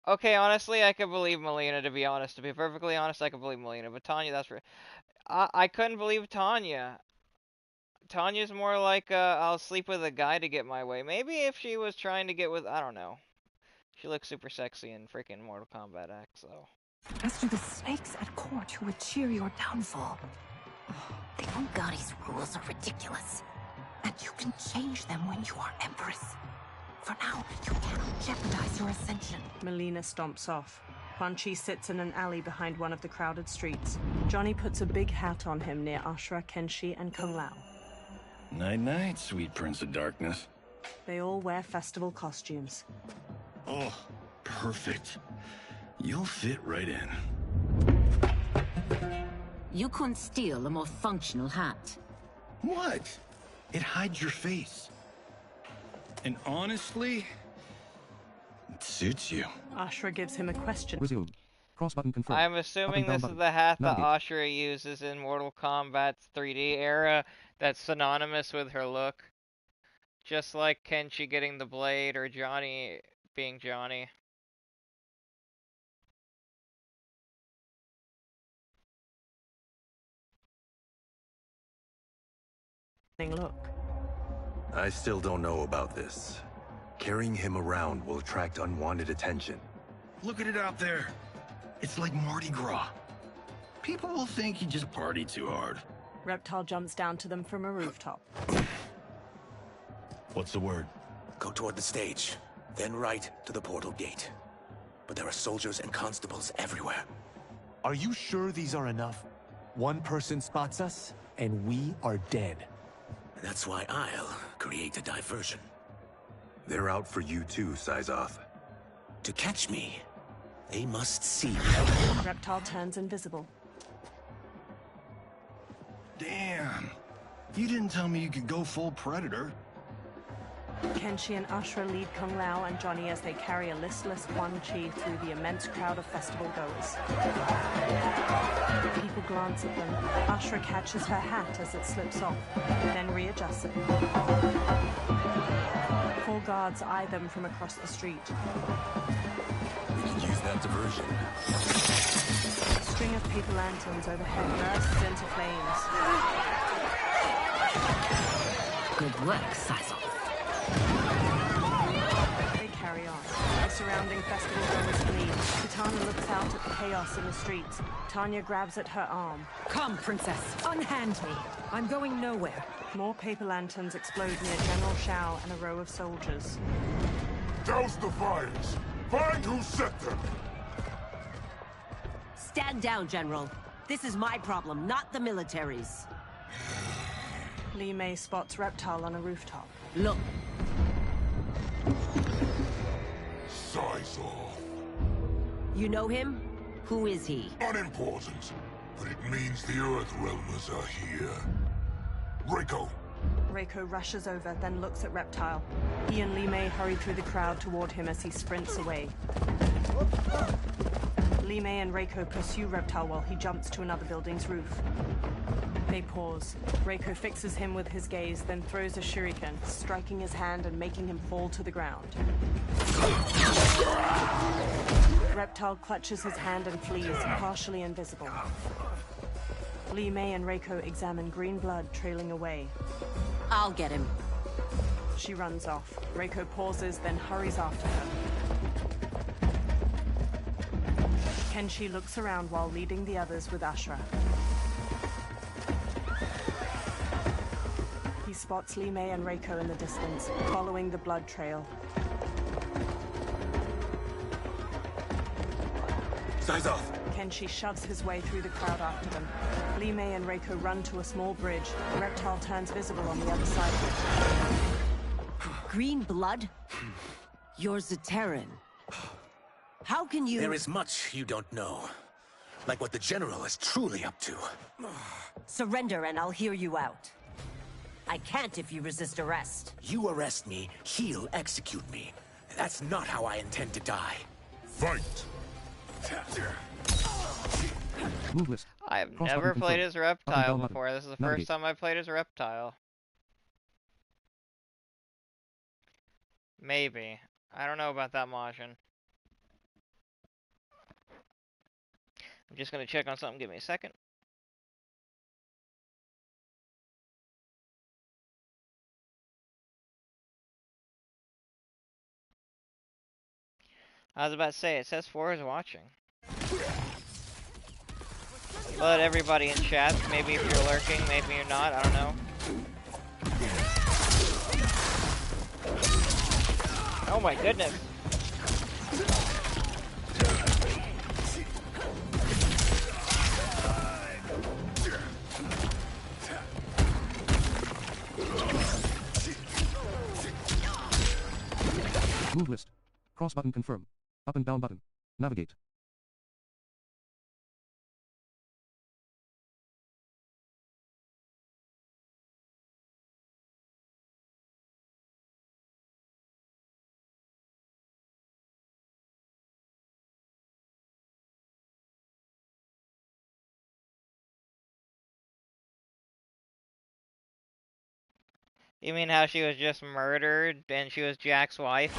Okay, honestly, I could believe Melina, to be honest. To be perfectly honest, I could believe Melina. But Tanya, that's... I couldn't believe Tanya. Tanya's more like, I'll sleep with a guy to get my way. Maybe if she was trying to get with... I don't know. She looks super sexy in freaking Mortal Kombat X, though. as do the snakes at court who would cheer your downfall. The Ungari's rules are ridiculous. And you can change them when you are Empress. For now, you cannot jeopardize your ascension. Melina stomps off. Quan Chi sits in an alley behind one of the crowded streets. Johnny puts a big hat on him near Ashura, Kenshi, and Kung Lao. Night-night, sweet Prince of Darkness. They all wear festival costumes. Oh, perfect. You'll fit right in. You couldn't steal a more functional hat. What? It hides your face. And honestly, it suits you. Ashura gives him a question. Resume. Cross button confirm. I'm assuming this is the hat that Ashura uses in Mortal Kombat's 3D era that's synonymous with her look. Just like Kenshi getting the blade or Johnny being Johnny. Look. I still don't know about this. Carrying him around will attract unwanted attention. Look at it out there. It's like Mardi Gras. People will think you just party too hard. Reptile jumps down to them from a rooftop. What's the word? Go toward the stage, then right to the portal gate. But there are soldiers and constables everywhere. Are you sure these are enough? One person spots us, and we are dead. That's why I'll create a diversion. They're out for you too, Syzoth. To catch me, they must see me. Reptile turns invisible. Damn. You didn't tell me you could go full Predator. Kenshi and Ashura lead Kung Lao and Johnny as they carry a listless Quan Chi through the immense crowd of festival goers. People glance at them. Ashura catches her hat as it slips off, then readjusts it. 4 guards eye them from across the street. We can use that diversion. A string of paper lanterns overhead bursts into flames. Good work, Syzoth. They carry on. The surrounding festival goers flee. Katana looks out at the chaos in the streets. Tanya grabs at her arm. Come, princess. Unhand me. I'm going nowhere. More paper lanterns explode near General Shao and a row of soldiers. Douse the fires! Find who set them! Stand down, General. This is my problem, not the military's. Li Mei spots Reptile on a rooftop. Look. Syzoth. You know him? Who is he? Unimportant, but it means the Earthrealmers are here. Reiko. Reiko rushes over, then looks at Reptile. He and Li Mei hurry through the crowd toward him as he sprints away. Li Mei and Reiko pursue Reptile while he jumps to another building's roof. They pause. Reiko fixes him with his gaze, then throws a shuriken, striking his hand and making him fall to the ground. Reptile clutches his hand and flees, partially invisible. Li Mei and Reiko examine green blood trailing away. I'll get him. She runs off. Reiko pauses, then hurries after her. Kenshi looks around while leading the others with Ashura. He spots Li Mei and Reiko in the distance, following the blood trail. Syzoth! Kenshi shoves his way through the crowd after them. Li Mei and Reiko run to a small bridge. Reptile turns visible on the other side of it. Green blood? You're Zaterran. How can you— There is much you don't know. Like what the General is truly up to. Surrender and I'll hear you out. I can't if you resist arrest. You arrest me, he'll execute me. That's not how I intend to die. Fight! Move list. I've Cross never button played confirm. as Reptile button. before. This is the Navigate. first time I played as Reptile. Maybe. I don't know about that, Majin. I'm just gonna check on something. Give me a second. I was about to say, it says 4 is watching. Let everybody in chat, maybe if you're lurking, maybe you're not, I don't know. Oh my goodness. Move list. Cross button confirm. Up and down button. Navigate. You mean how she was just murdered and she was Jack's wife?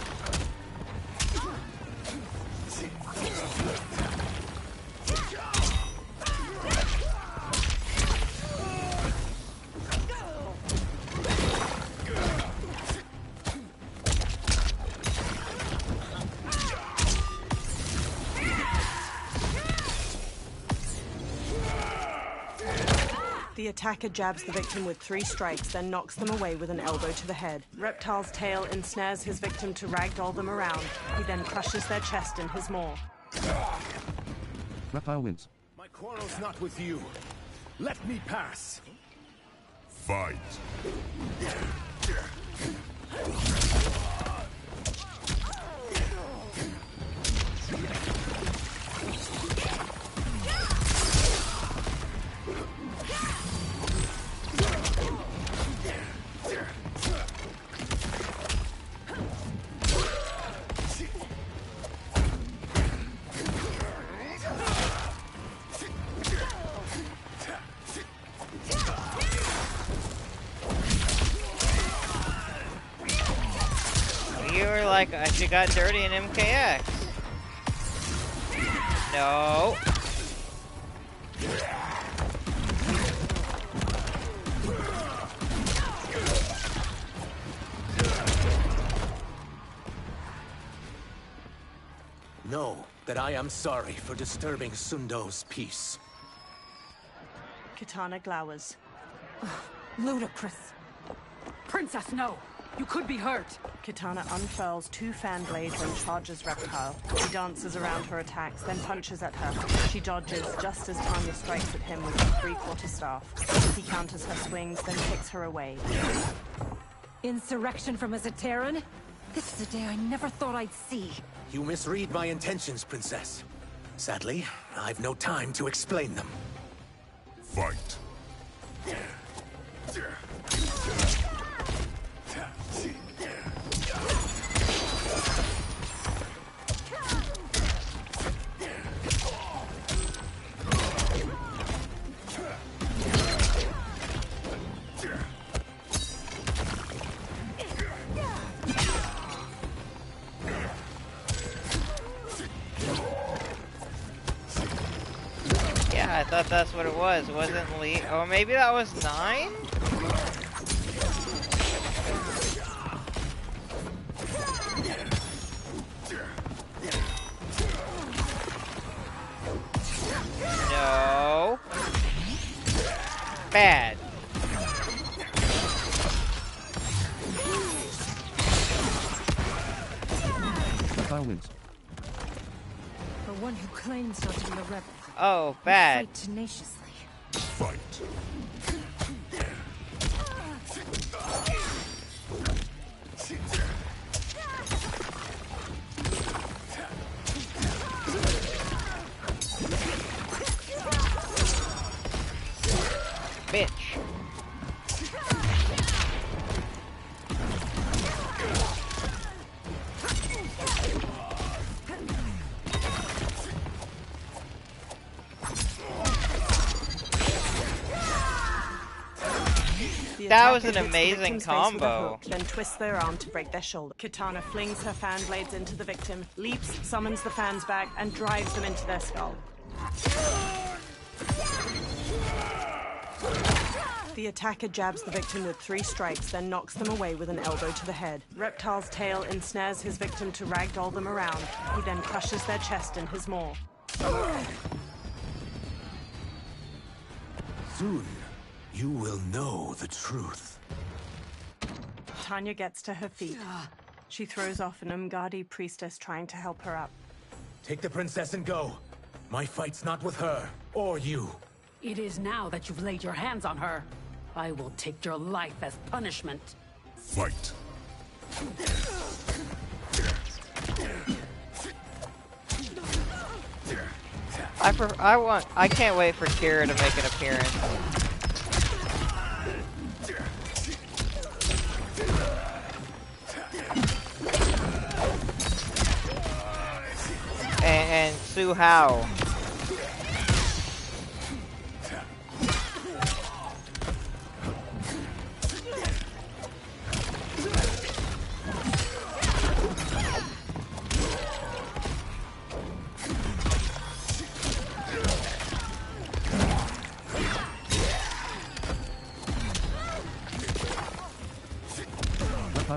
The attacker jabs the victim with 3 strikes, then knocks them away with an elbow to the head. Reptile's tail ensnares his victim to ragdoll them around. He then crushes their chest in his maw. Reptile wins. My quarrel's not with you. Let me pass. Fight. You were like, she got dirty in MKX. No. Know that I am sorry for disturbing Sundo's peace. Kitana glowers. Ludicrous. Princess, no! You could be hurt! Kitana unfurls 2 fan blades and charges Reptile. He dances around her attacks, then punches at her. She dodges just as Tanya strikes at him with a 3/4 staff. He counters her swings, then kicks her away. Insurrection from a Zaterran? This is a day I never thought I'd see. You misread my intentions, Princess. Sadly, I've no time to explain them. Fight. Yeah, I thought that's what it was. It wasn't Lee. Oh, maybe that was 9? No. Bad. Reptile wins. For one who claims not to be a rebel. Oh, bad. Fight tenaciously. Fight. Bitch. That was an amazing combo. Then twists their arm to break their shoulder. Kitana flings her fan blades into the victim, leaps, summons the fans back, and drives them into their skull. The attacker jabs the victim with 3 strikes, then knocks them away with an elbow to the head. Reptile's tail ensnares his victim to ragdoll them around. He then crushes their chest in his maw. Soon, you will know the truth. Tanya gets to her feet. She throws off an Umgadi priestess trying to help her up. Take the princess and go. My fight's not with her, or you. It is now that you've laid your hands on her. I will take your life as punishment. Fight. I can't wait for Kira to make an appearance. And Su Hao.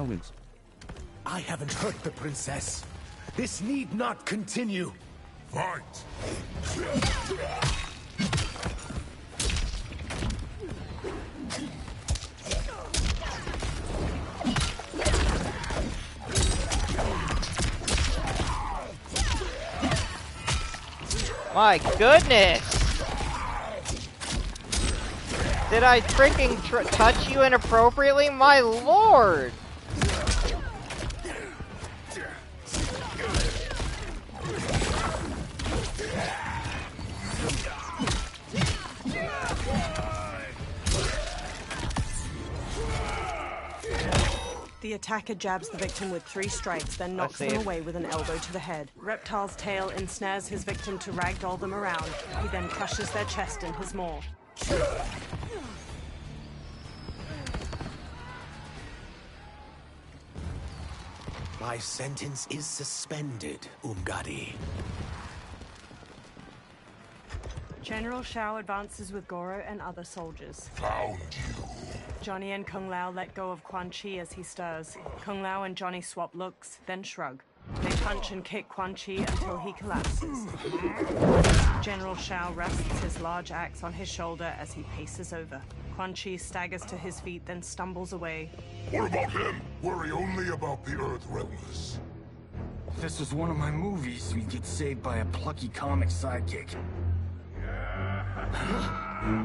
Wins. I haven't hurt the princess. This need not continue. Fight! My goodness! Did I freaking touch you inappropriately? My lord! The attacker jabs the victim with 3 strikes, then knocks them away with an elbow to the head. Reptile's tail ensnares his victim to ragdoll them around. He then crushes their chest in his maw. My sentence is suspended, Umgadi. General Shao advances with Goro and other soldiers. Found you. Johnny and Kung Lao let go of Quan Chi as he stirs. Kung Lao and Johnny swap looks, then shrug. They punch and kick Quan Chi until he collapses. General Shao rests his large axe on his shoulder as he paces over. Quan Chi staggers to his feet, then stumbles away. What about him? Worry only about the Earth Realmers. If this was one of my movies, we'd get saved by a plucky comic sidekick.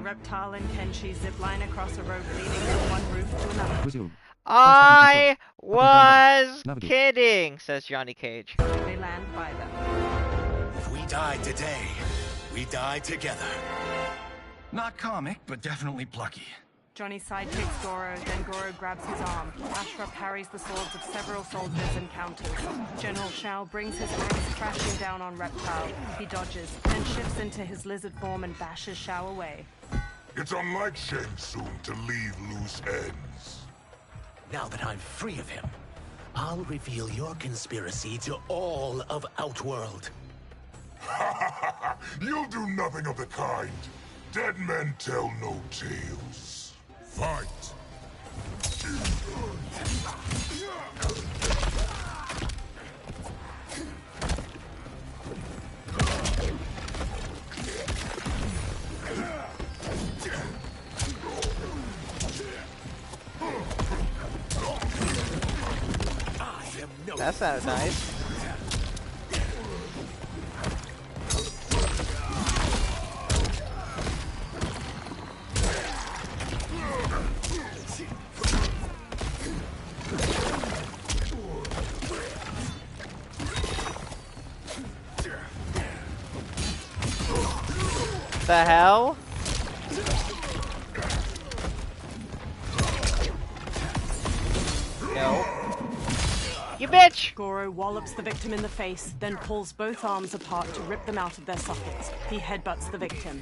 Reptile and Kenshi zipline across a rope leading from one roof to another. Resume. I was kidding, says Johnny Cage. They land by them. If we die today, we die together. Not comic, but definitely plucky. Johnny sidekicks Goro, then Goro grabs his arm. Ashra parries the swords of several soldiers and counters. General Shao brings his axe crashing down on Reptile. He dodges, then shifts into his lizard form and bashes Shao away. It's unlike Shang Tsung to leave loose ends. Now that I'm free of him, I'll reveal your conspiracy to all of Outworld. You'll do nothing of the kind. Dead men tell no tales. Fight! That sounded nice. The hell? No. You bitch! Goro wallops the victim in the face, then pulls both arms apart to rip them out of their sockets. He headbutts the victim.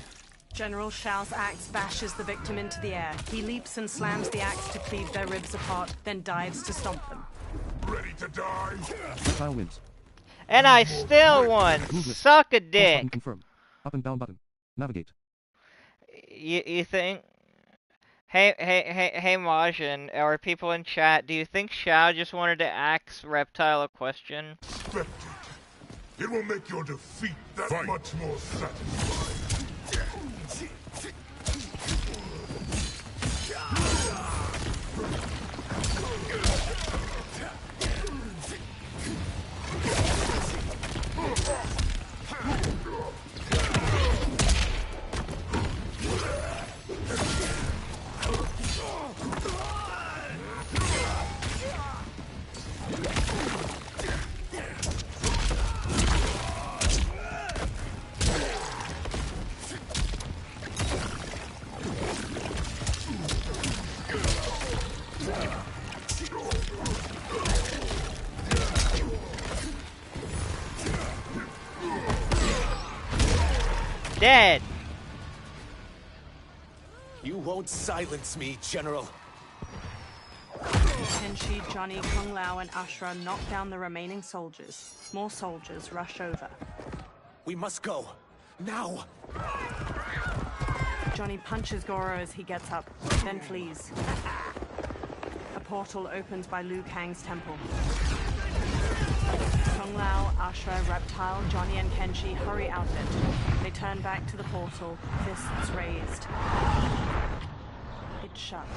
General Shao's axe bashes the victim into the air. He leaps and slams the axe to cleave their ribs apart, then dives to stomp them. Ready to die? Reptile wins. And I still won! Suck a dick! Confirm. Up and down button. Navigate. You think? Hey, Majin, or people in chat, do you think Shao just wanted to ask Reptile a question? Expected. It will make your defeat that much more satisfying. dead. You won't silence me, General. Kenshi, Johnny, Kung Lao, and Ashura knock down the remaining soldiers. More soldiers rush over. We must go. Now! Johnny punches Goro as he gets up, then flees. A portal opens by Liu Kang's temple. Kung Lao, Ashura, Reptile, Johnny, and Kenshi hurry out it. They turn back to the portal, fists raised. It shuts.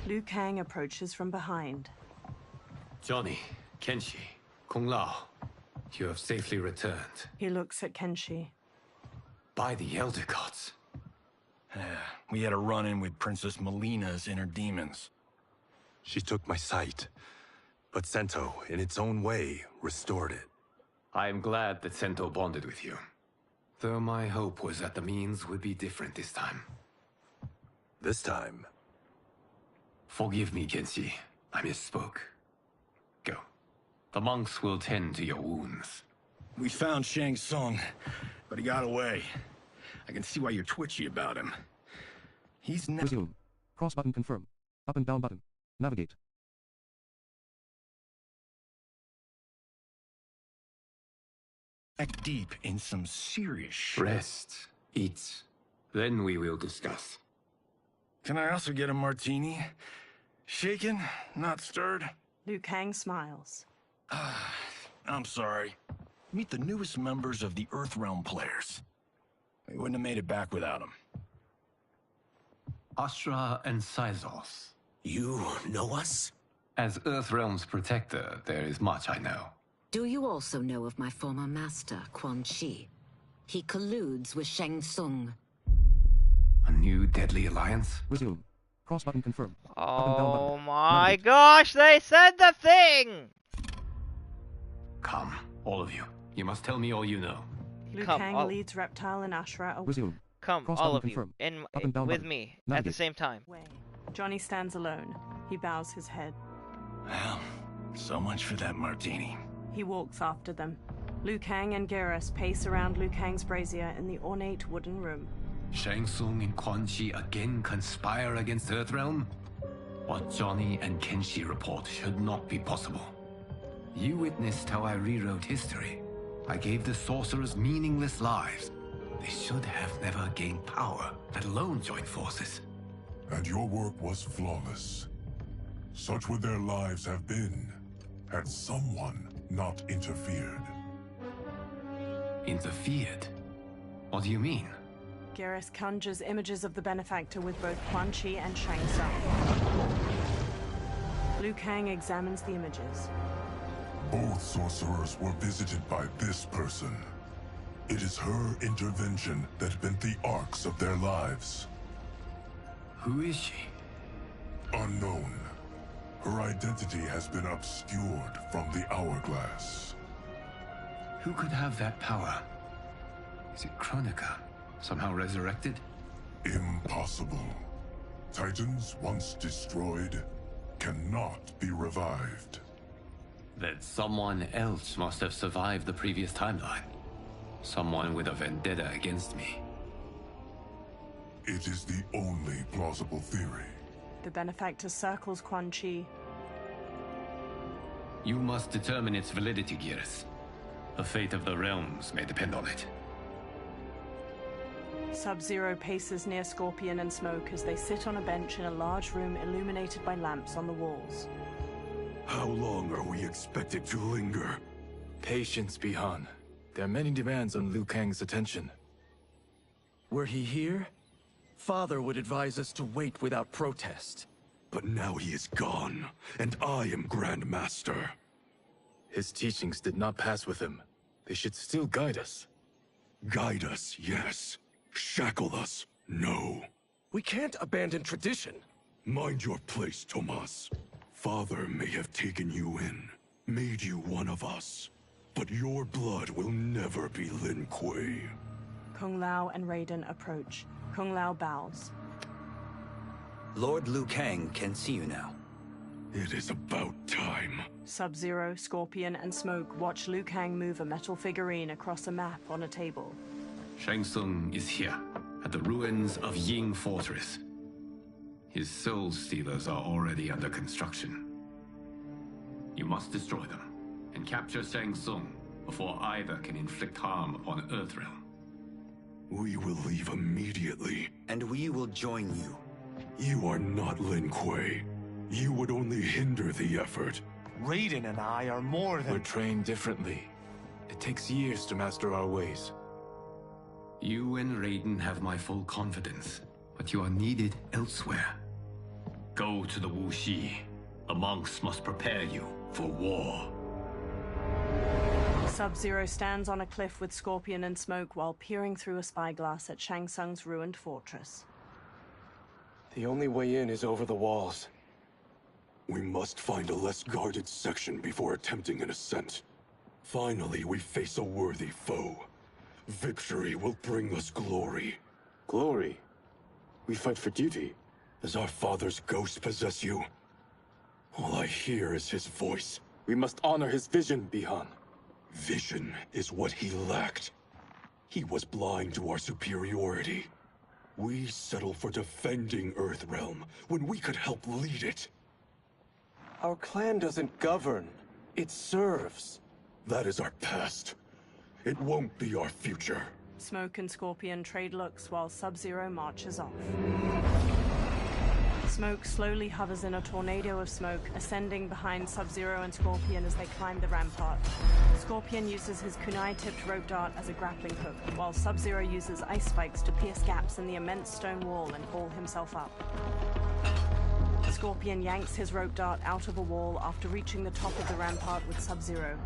Liu Kang approaches from behind. Johnny, Kenshi, Kung Lao, you have safely returned. He looks at Kenshi. By the Elder Gods. We had a run-in with Princess Melina's inner demons. She took my sight, but Sento, in its own way, restored it. I am glad that Sento bonded with you. Though my hope was that the means would be different this time. This time? Forgive me, Kenshi. I misspoke. Go. The monks will tend to your wounds. We found Shang Tsung, but he got away. I can see why you're twitchy about him. He's never... Resume. Cross button confirm. Up and down button. Navigate. neck deep in some serious shit. Rest. Eat. Then we will discuss. Can I also get a martini? Shaken, not stirred? Liu Kang smiles. I'm sorry. Meet the newest members of the Earthrealm players. We wouldn't have made it back without them. Astra and Syzoth. You know us? As Earthrealm's protector, there is much I know. Do you also know of my former master, Quan Chi? He colludes with Shang Tsung. A new deadly alliance? Resume. Cross button confirm. Oh my gosh, they said the thing! Come, all of you. You must tell me all you know. Liu Kang leads Reptile and Ashura away. Resume. Come, Cross all button of confirm. you, Up and down with button. me, at Navigate. the same time. Johnny stands alone. He bows his head. Well, so much for that martini. He walks after them. Liu Kang and Geras pace around Liu Kang's brazier in the ornate wooden room. Shang Tsung and Quan Chi again conspire against Earthrealm? What Johnny and Kenshi report should not be possible. You witnessed how I rewrote history. I gave the sorcerers meaningless lives. They should have never gained power, let alone join forces. And your work was flawless. Such would their lives have been, had someone not interfered. Interfered? What do you mean? Geras conjures images of the benefactor with both Quan Chi and Shang Tsung. Liu Kang examines the images. Both sorcerers were visited by this person. It is her intervention that bent the arcs of their lives. Who is she? Unknown. Her identity has been obscured from the hourglass. Who could have that power? Is it Kronika? Somehow resurrected? Impossible. Titans once destroyed cannot be revived. Then someone else must have survived the previous timeline. Someone with a vendetta against me. It is the only plausible theory. The benefactor circles Quan Chi. You must determine its validity, Geras. The fate of the realms may depend on it. Sub-Zero paces near Scorpion and Smoke as they sit on a bench in a large room illuminated by lamps on the walls. How long are we expected to linger? Patience, Bihan. There are many demands on Liu Kang's attention. Were he here, Father would advise us to wait without protest. But now he is gone, and I am Grand Master. His teachings did not pass with him. They should still guide us. Guide us, yes. Shackle us, no. We can't abandon tradition. Mind your place, Tomas. Father may have taken you in, made you one of us. But your blood will never be Lin Kuei. Kung Lao and Raiden approach. Kung Lao bows. Lord Liu Kang can see you now. It is about time. Sub-Zero, Scorpion, and Smoke watch Liu Kang move a metal figurine across a map on a table. Shang Tsung is here, at the ruins of Ying Fortress. His soul stealers are already under construction. You must destroy them, and capture Shang Tsung before either can inflict harm upon Earthrealm. We will leave immediately. And we will join you. You are not Lin Kuei. You would only hinder the effort. Raiden and I are more than... We're trained differently. It takes years to master our ways. You and Raiden have my full confidence, but you are needed elsewhere. Go to the Wuxi. The monks must prepare you for war. Sub-Zero stands on a cliff with Scorpion and Smoke while peering through a spyglass at Shang Tsung's ruined fortress. The only way in is over the walls. We must find a less guarded section before attempting an ascent. Finally, we face a worthy foe. Victory will bring us glory. Glory? We fight for duty. Does our father's ghost possess you? All I hear is his voice. We must honor his vision, Bihan. Vision is what he lacked. He was blind to our superiority. We settle for defending Earthrealm when we could help lead it. Our clan doesn't govern. It serves. That is our past. It won't be our future. Smoke and Scorpion trade looks while Sub-Zero marches off. Smoke slowly hovers in a tornado of smoke, ascending behind Sub-Zero and Scorpion as they climb the rampart. Scorpion uses his kunai-tipped rope dart as a grappling hook, while Sub-Zero uses ice spikes to pierce gaps in the immense stone wall and haul himself up. Scorpion yanks his rope dart out of a wall after reaching the top of the rampart with Sub-Zero.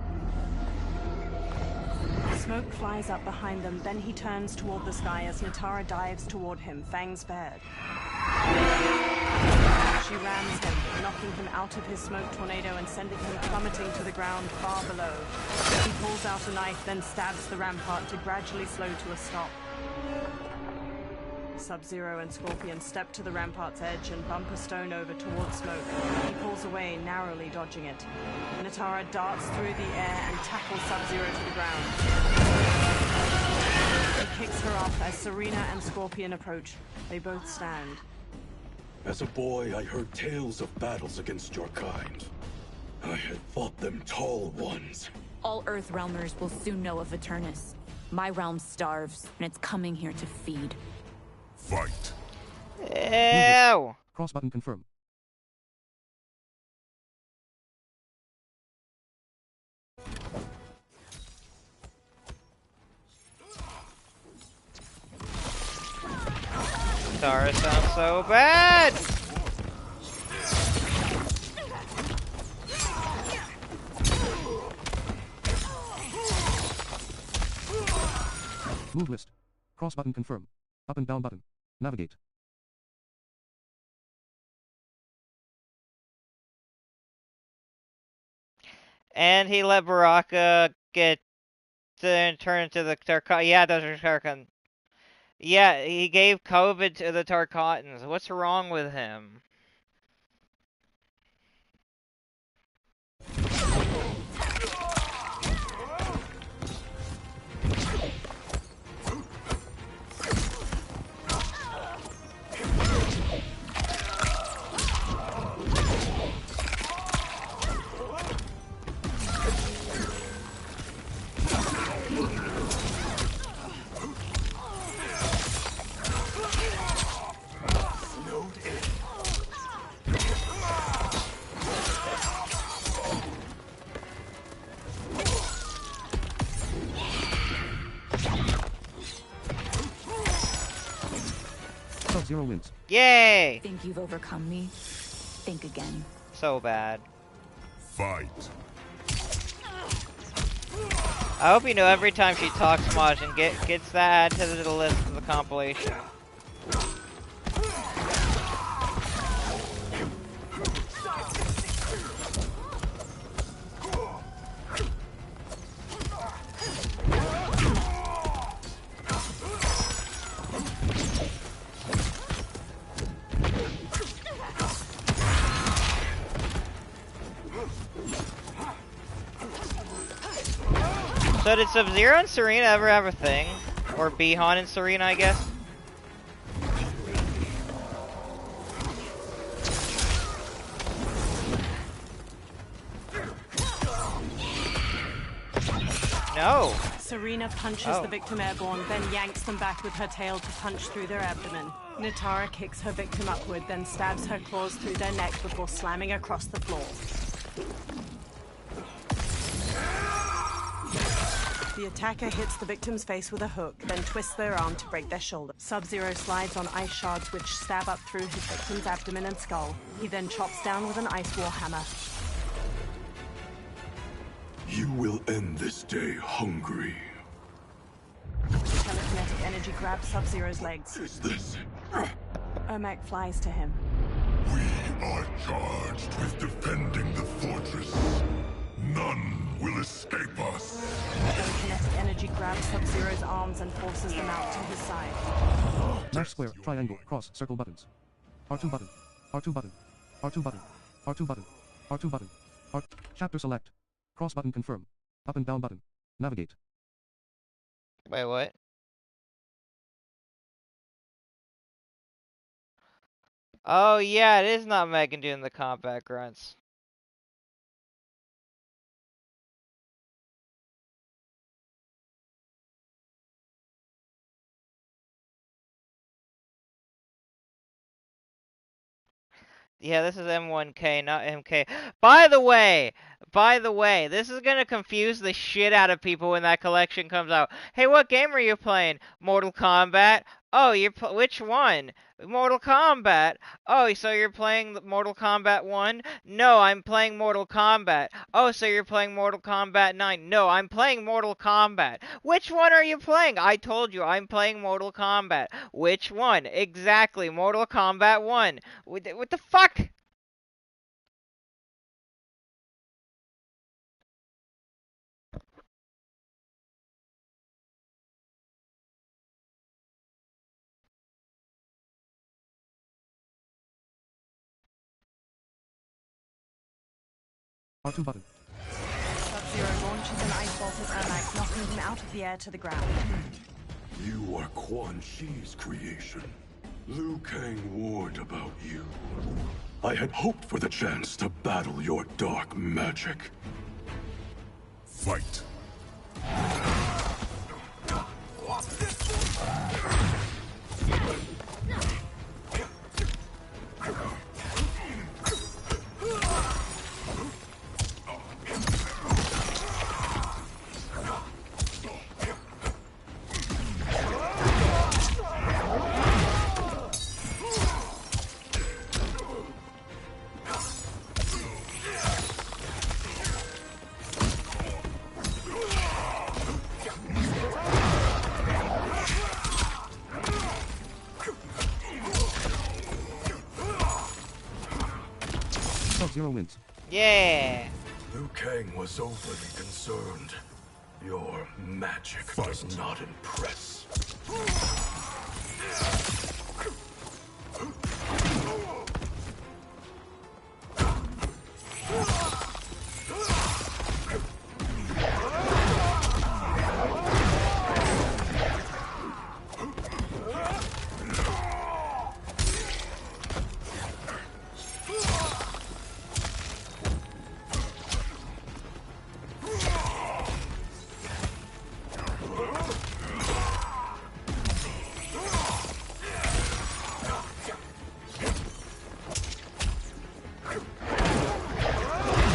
Smoke flies up behind them, then he turns toward the sky as Natara dives toward him, fangs bared. She rams him, knocking him out of his smoke tornado and sending him plummeting to the ground far below. He pulls out a knife, then stabs the rampart to gradually slow to a stop. Sub-Zero and Scorpion step to the rampart's edge and bump a stone over towards Smoke. He pulls away, narrowly dodging it. Natara darts through the air and tackles Sub-Zero to the ground. He kicks her off as Serena and Scorpion approach. They both stand. As a boy, I heard tales of battles against your kind. I had fought them tall ones. All Earthrealmers will soon know of Eternus. My realm starves, and it's coming here to feed. Fight. Ew! Cross button confirm. Tara sounds so bad! Move list. Cross button confirm. Up and down button. Navigate. And he let Baraka get turn into the Tarkatan. Yeah, those are Tarkatan. Yeah, he gave COVID to the Tarkatans. What's wrong with him? Sub-Zero wins. Yay! Think you've overcome me? Think again. So bad. Fight. I hope you know every time she talks Majin gets that added to the list of the compilation. So did Sub-Zero and Serena ever have a thing? Or Bihan and Serena, I guess? No! Serena punches the victim airborne, then yanks them back with her tail to punch through their abdomen. Natara kicks her victim upward, then stabs her claws through their neck before slamming across the floor. The attacker hits the victim's face with a hook, then twists their arm to break their shoulder. Sub-Zero slides on ice shards which stab up through his victim's abdomen and skull. He then chops down with an ice war hammer. You will end this day hungry. Telekinetic energy grabs Sub-Zero's legs. Is this? Ermac flies to him. We are charged with defending the fortress. None will escape us. Telekinetic energy grabs Sub-Zero's arms and forces them out to his side. Mash square, triangle, cross, circle buttons. R2 button. R2 button. R2 button. R2 button. R2 button. R. Chapter select. Cross button confirm. Up and down button. Navigate. Wait, what? Oh yeah, it is not Megan doing the combat grunts. Yeah, this is M1K, not MK. By the way, this is gonna confuse the shit out of people when that collection comes out. Hey, what game are you playing? Mortal Kombat? Oh, which one? Mortal Kombat. Oh, so you're playing Mortal Kombat 1? No, I'm playing Mortal Kombat. Oh, so you're playing Mortal Kombat 9? No, I'm playing Mortal Kombat. Which one are you playing? I told you, I'm playing Mortal Kombat. Which one? Exactly, Mortal Kombat 1. What the fuck? R2 button. Sub-Zero launches an ice bolt at Ermac, knocking him out of the air to the ground. You are Quan Chi's creation. Liu Kang warned about you. I had hoped for the chance to battle your dark magic. Fight. Sub-Zero wins. Yeah. Liu Kang was overly concerned. Your magic does not impress.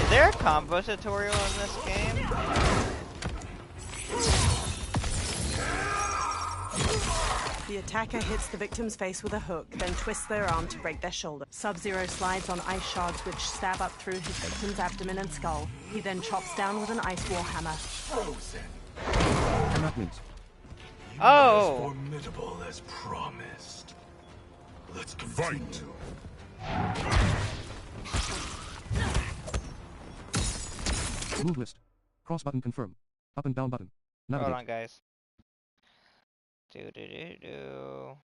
Is there a combo tutorial in this game? The attacker hits the victim's face with a hook, then twists their arm to break their shoulder. Sub-Zero slides on ice shards which stab up through his victim's abdomen and skull. He then chops down with an ice war hammer. Frozen. Ermac wins. Oh! As formidable as promised. Let's fight. Move list. Cross button confirm. Up and down button. Navigate. Hold on, guys. Do-do-do-do.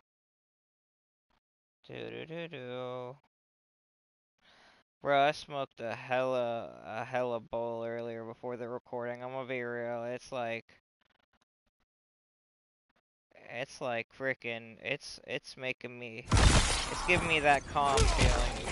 Do-do-do-do. Bro, I smoked a hella bowl earlier before the recording. I'm gonna be real. it's like freaking, it's making me, it's giving me that calm feeling.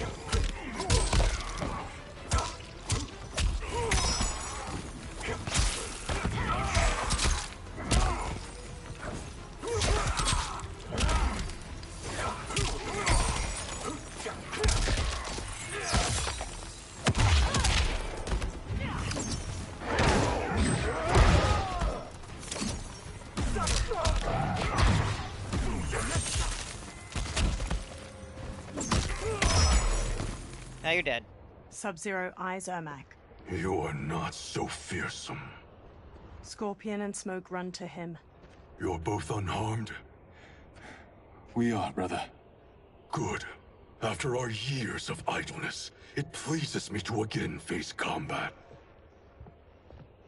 Now you're dead. Sub-Zero eyes Ermac. You are not so fearsome. Scorpion and Smoke run to him. You're both unharmed? We are, brother. Good. After our years of idleness, it pleases me to again face combat.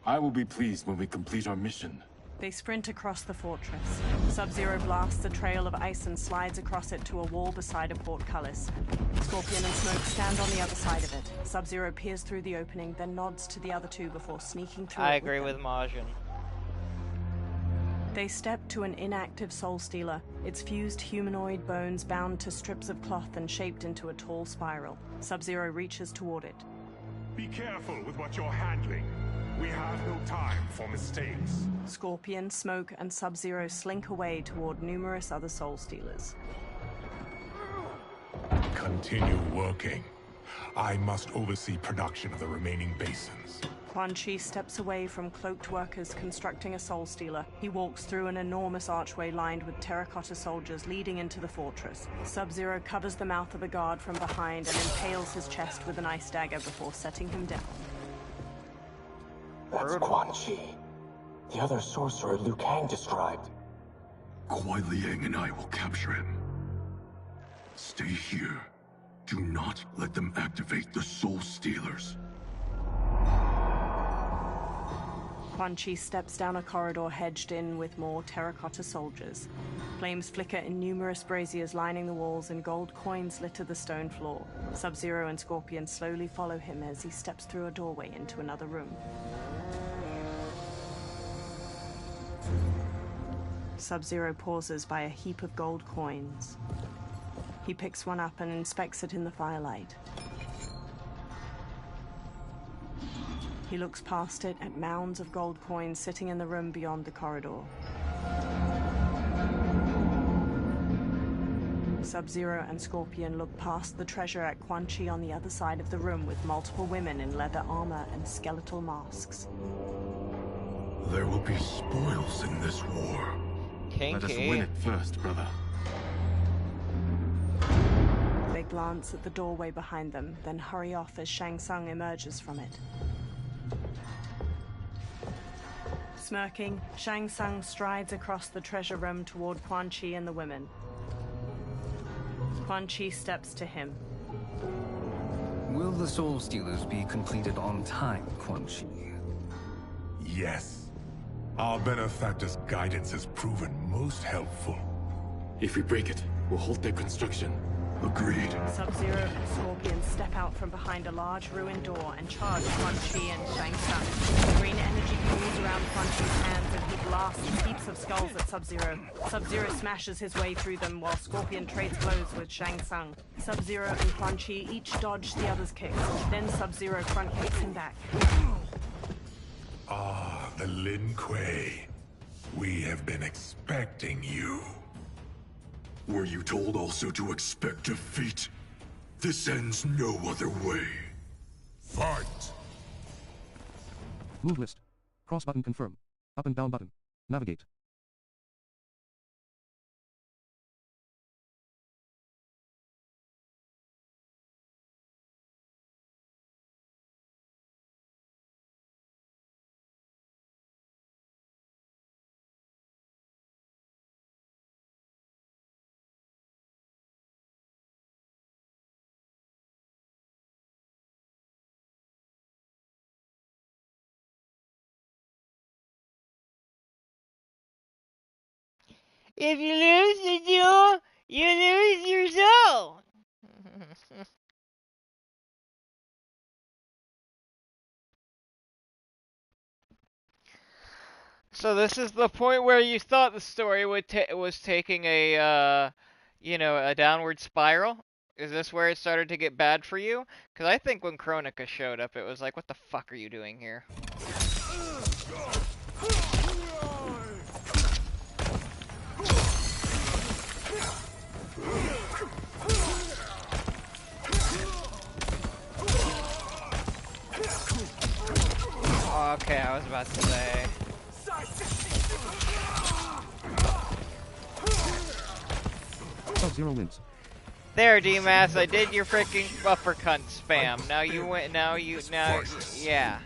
I will be pleased when we complete our mission. They sprint across the fortress. Sub-Zero blasts a trail of ice and slides across it to a wall beside a portcullis. Scorpion and Smoke stand on the other side of it. Sub-Zero peers through the opening, then nods to the other two before sneaking through I it agree with Majin. They step to an inactive soul stealer, its fused humanoid bones bound to strips of cloth and shaped into a tall spiral. Sub-Zero reaches toward it. Be careful with what you're handling. We have no time for mistakes. Scorpion, Smoke, and Sub-Zero slink away toward numerous other soul stealers. Continue working. I must oversee production of the remaining basins. Quan Chi steps away from cloaked workers constructing a soul stealer. He walks through an enormous archway lined with terracotta soldiers leading into the fortress. Sub-Zero covers the mouth of a guard from behind and impales his chest with an ice dagger before setting him down. That's Quan Chi. The other sorcerer Liu Kang described. Kuai Liang and I will capture him. Stay here. Do not let them activate the Soul Stealers. Quan Chi steps down a corridor hedged in with more terracotta soldiers. Flames flicker in numerous braziers lining the walls and gold coins litter the stone floor. Sub-Zero and Scorpion slowly follow him as he steps through a doorway into another room. Sub-Zero pauses by a heap of gold coins. He picks one up and inspects it in the firelight. He looks past it at mounds of gold coins sitting in the room beyond the corridor. Sub-Zero and Scorpion look past the treasure at Quan Chi on the other side of the room with multiple women in leather armor and skeletal masks. There will be spoils in this war. Let us win it first, brother. They glance at the doorway behind them, then hurry off as Shang Tsung emerges from it. Smirking, Shang Tsung strides across the treasure room toward Quan Chi and the women. Quan Chi steps to him. Will the Soul Stealers be completed on time, Quan Chi? Yes. Our benefactor's guidance has proven most helpful. If we break it, we'll halt their construction. Agreed. Sub-Zero and Scorpion step out from behind a large ruined door and charge Quan Chi and Shang Tsung. Green energy pools around Quan Chi's hands and he blasts heaps of skulls at Sub-Zero. Sub-Zero smashes his way through them while Scorpion trades blows with Shang Tsung. Sub-Zero and Quan Chi each dodge the other's kicks. Then Sub-Zero front kicks him back. Ah, the Lin Kuei. We have been expecting you. Were you told also to expect defeat? This ends no other way. Fight! Move list. Cross button confirm. Up and down button. Navigate. If you lose the duel, you lose your soul. So this is the point where you thought the story was taking a, you know, a downward spiral? Is this where it started to get bad for you? Because I think when Kronika showed up, it was like, what the fuck are you doing here? Okay, I was about to say. Sub-Zero wins. There, D-Mass, I did your freaking uppercut spam. Now, yeah.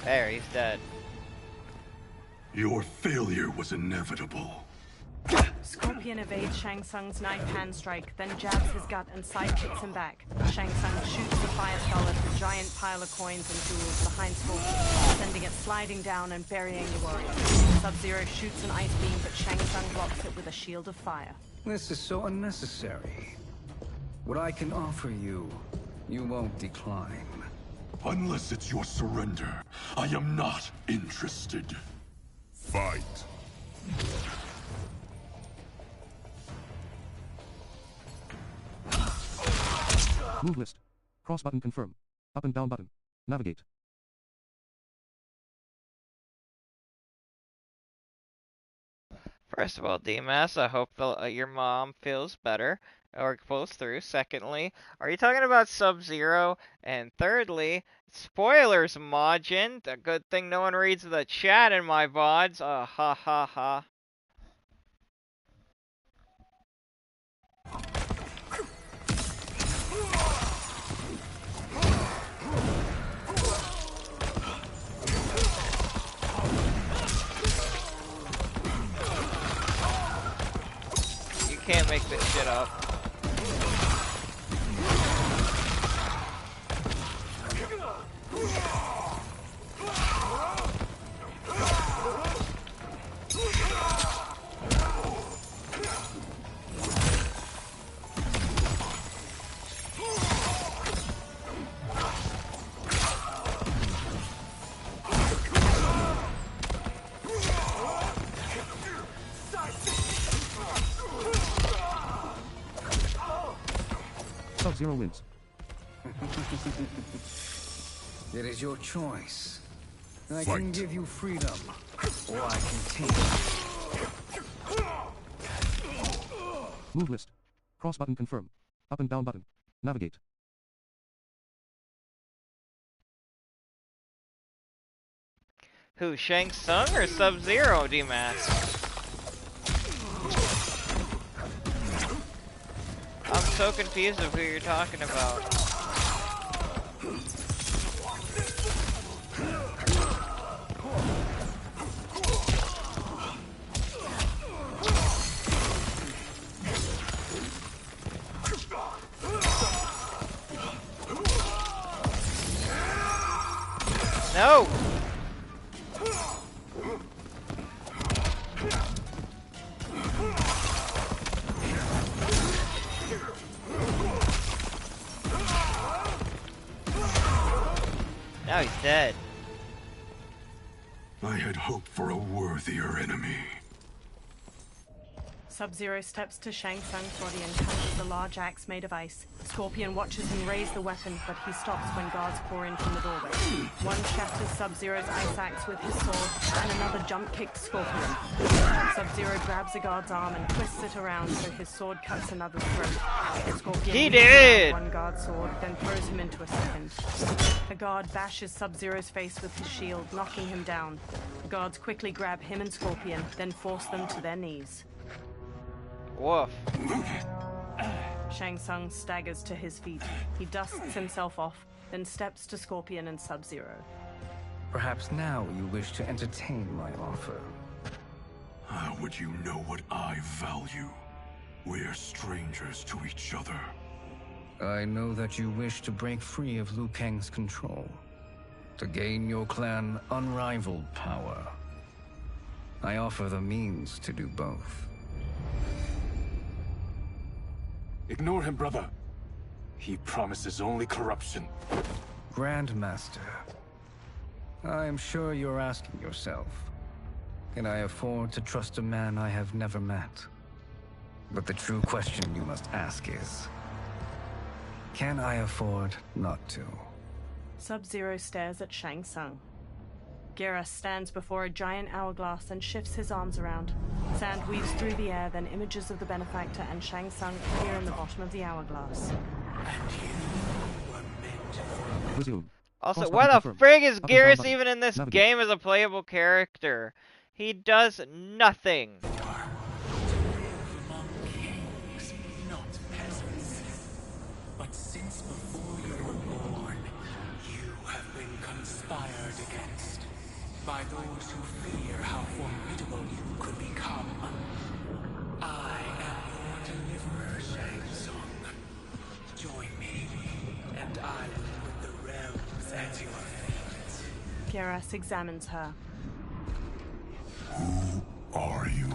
There, he's dead. Your failure was inevitable. Scorpion evades Shang Tsung's knife hand strike, then jabs his gut and sidekicks him back. Shang Tsung shoots the fire skull at the giant pile of coins and jewels behind Scorpion, sending it sliding down and burying the warrior. Sub-Zero shoots an ice beam, but Shang Tsung blocks it with a shield of fire. This is so unnecessary. What I can offer you, you won't decline. Unless it's your surrender, I am not interested. Fight. Move list. Cross button confirm. Up and down button. Navigate. First of all, D-Mass, I hope your mom feels better or pulls through. Secondly, are you talking about Sub-Zero? And thirdly, spoilers, Majin. A good thing no one reads the chat in my VODs. Ha ha ha. You can't make this shit up. Sub-Zero wins. It is your choice. I can give you freedom, or I can take it. Move list. Cross button confirm. Up and down button. Navigate. Who, Shang Tsung or Sub-Zero, D-Mass? I'm so confused of who you're talking about. No! Now he's dead. I had hoped for a worthier enemy. Sub-Zero steps to Shang Tsung's body and touches a large axe made of ice. Scorpion watches him raise the weapon, but he stops when guards pour in from the doorway. One shatters Sub-Zero's ice axe with his sword, and another jump kicks Scorpion. Sub-Zero grabs a guard's arm and twists it around so his sword cuts another's throat. Scorpion He did! one guard's sword, then throws him into a second. A guard bashes Sub-Zero's face with his shield, knocking him down. The guards quickly grab him and Scorpion, then force them to their knees. Woof. Shang Tsung staggers to his feet. He dusts himself off, then steps to Scorpion and Sub-Zero. Perhaps now you wish to entertain my offer. How would you know what I value? We're strangers to each other. I know that you wish to break free of Liu Kang's control, to gain your clan unrivaled power. I offer the means to do both. Ignore him, brother. He promises only corruption. Grandmaster, I am sure you're asking yourself, can I afford to trust a man I have never met? But the true question you must ask is, can I afford not to? Sub-Zero stares at Shang Tsung. Geras stands before a giant hourglass and shifts his arms around. Sand weaves through the air, then images of the benefactor and Shang Tsung appear in the bottom of the hourglass. Resume. Also, Cross why button the confirm. frig is Up and down Geras button. even in this Navigate. game as a playable character? He does nothing. Not peasants. But since before you were born, you have been conspired against by those who fear how formidable you could become. I am your deliverer, Shang Tsung. Join me, and I will put the realms at your feet. Geras examines her. Who are you?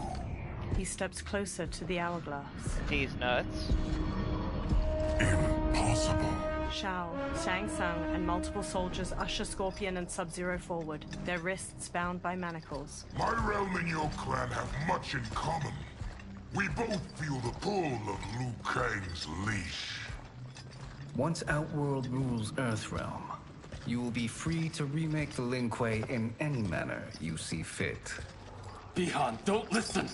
He steps closer to the hourglass. He's nuts. Impossible. Shao, Shang Tsung, and multiple soldiers usher Scorpion and Sub-Zero forward, their wrists bound by manacles. My realm and your clan have much in common. We both feel the pull of Liu Kang's leash. Once Outworld rules Earthrealm, you will be free to remake the Lin Kuei in any manner you see fit. Bihan, don't listen!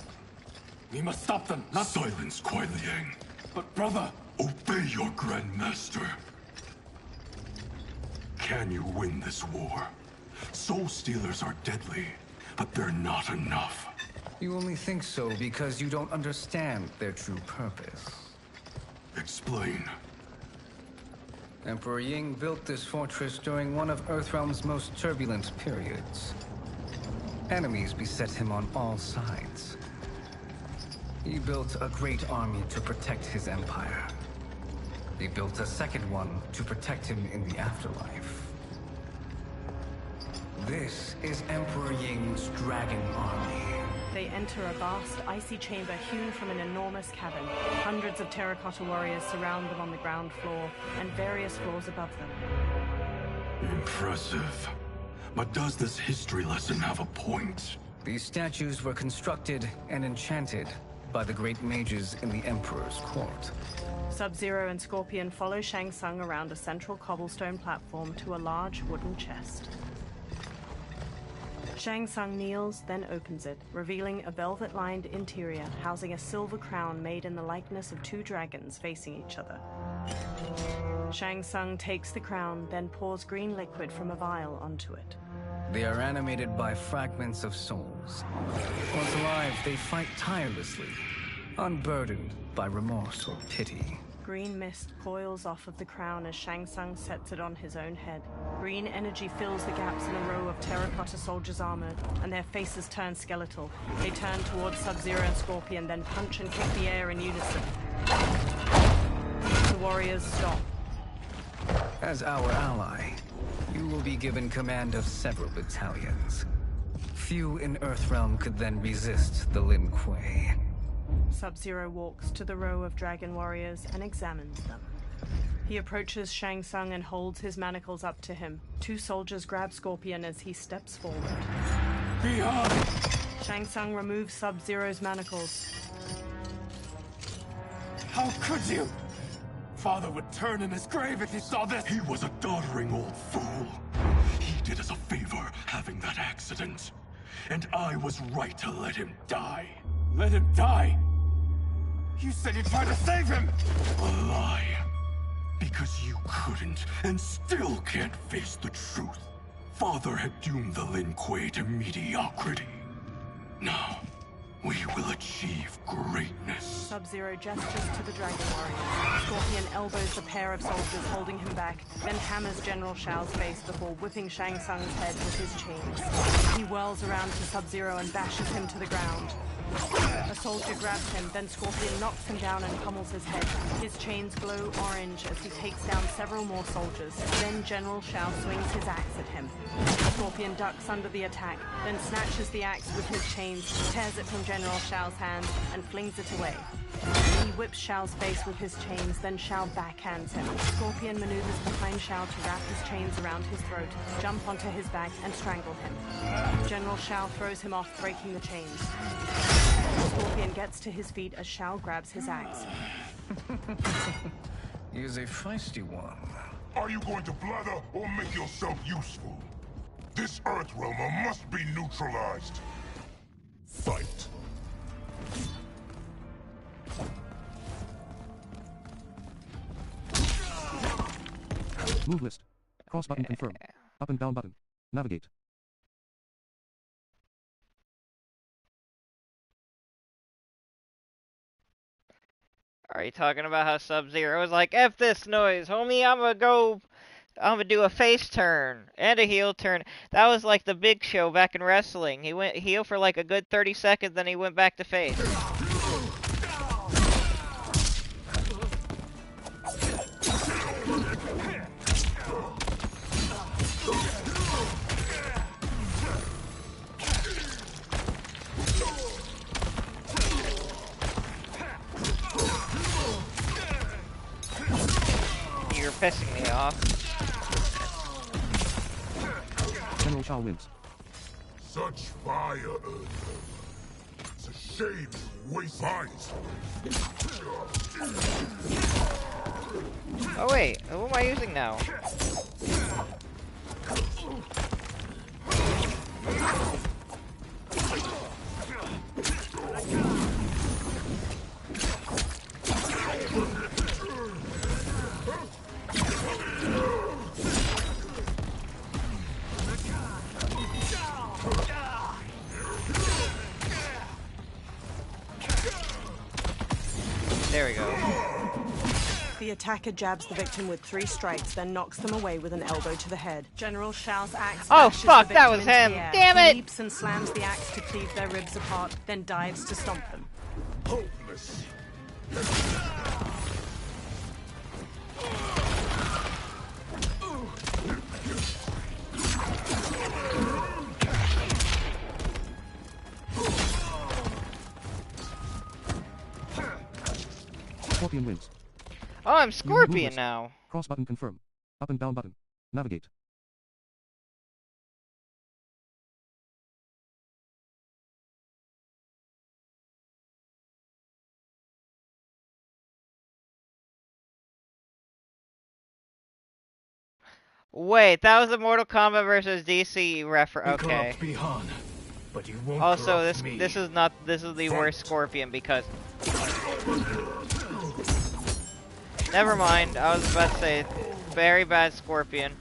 We must stop them, not— Silence, Kuai Liang. But brother— Obey your Grandmaster. Can you win this war? Soul Stealers are deadly, but they're not enough. You only think so because you don't understand their true purpose. Explain. Emperor Ying built this fortress during one of Earthrealm's most turbulent periods. Enemies beset him on all sides. He built a great army to protect his empire. He built a second one to protect him in the afterlife. This is Emperor Ying's Dragon Army. They enter a vast, icy chamber hewn from an enormous cavern. Hundreds of terracotta warriors surround them on the ground floor and various floors above them. Impressive. But does this history lesson have a point? These statues were constructed and enchanted by the great mages in the Emperor's court. Sub-Zero and Scorpion follow Shang Tsung around a central cobblestone platform to a large wooden chest. Shang Tsung kneels, then opens it, revealing a velvet-lined interior housing a silver crown made in the likeness of two dragons facing each other. Shang Tsung takes the crown, then pours green liquid from a vial onto it. They are animated by fragments of souls. Once alive, they fight tirelessly, unburdened by remorse or pity. Green mist coils off of the crown as Shang Tsung sets it on his own head. Green energy fills the gaps in a row of terracotta soldiers armored, and their faces turn skeletal. They turn towards Sub-Zero and Scorpion, then punch and kick the air in unison. The warriors stop. As our ally, you will be given command of several battalions. Few in Earthrealm could then resist the Lin Kuei. Sub-Zero walks to the row of dragon warriors and examines them. He approaches Shang Tsung and holds his manacles up to him. Two soldiers grab Scorpion as he steps forward. Behind! Shang Tsung removes Sub-Zero's manacles. How could you? Father would turn in his grave if he saw this! He was a doddering old fool. He did us a favor having that accident. And I was right to let him die. Let him die? You said you tried to save him! A lie. Because you couldn't, and still can't face the truth. Father had doomed the Lin Kuei to mediocrity. Now, We will achieve greatness. Sub-Zero gestures to the Dragon Warrior. Scorpion elbows the pair of soldiers holding him back, then hammers General Shao's face before whipping Shang Tsung's head with his chains. He whirls around to Sub-Zero and bashes him to the ground. A soldier grabs him, then Scorpion knocks him down and pummels his head. His chains glow orange as he takes down several more soldiers. Then General Shao swings his axe at him. Scorpion ducks under the attack, then snatches the axe with his chains, tears it from General Shao's hand, and flings it away. He whips Shao's face with his chains, then Shao backhands him. Scorpion maneuvers behind Shao to wrap his chains around his throat, jump onto his back, and strangle him. General Shao throws him off, breaking the chains. Scorpion gets to his feet as Shao grabs his axe. He's a feisty one. Are you going to blather or make yourself useful? This Earthrealmer must be neutralized. Fight. Move list. Cross button confirm. Up and down button. Navigate. Are you talking about how Sub-Zero was like, F this noise, homie, I'm gonna do a face turn and a heel turn. That was like the Big Show back in wrestling. He went heel for like a good 30 seconds, then he went back to face. You're pissing me off. General Shao wins. Such fire, Earth. It's a shame you waste mines. Oh wait, who am I using now? There we go. The attacker jabs the victim with 3 strikes, then knocks them away with an elbow to the head. General Shao's axe bashes fuck, the that victim was into him. the air. Damn He it! leaps and slams the axe to cleave their ribs apart, then dives to stomp them. Hopeless. Scorpion wins. Oh, I'm Scorpion now. Cross button confirm. Up and down button. Navigate. Wait, that was a Mortal Kombat versus DC reference. Okay. But you won't Also, corrupt me. this is the worst Scorpion because. Never mind. I was about to say, very bad Scorpion.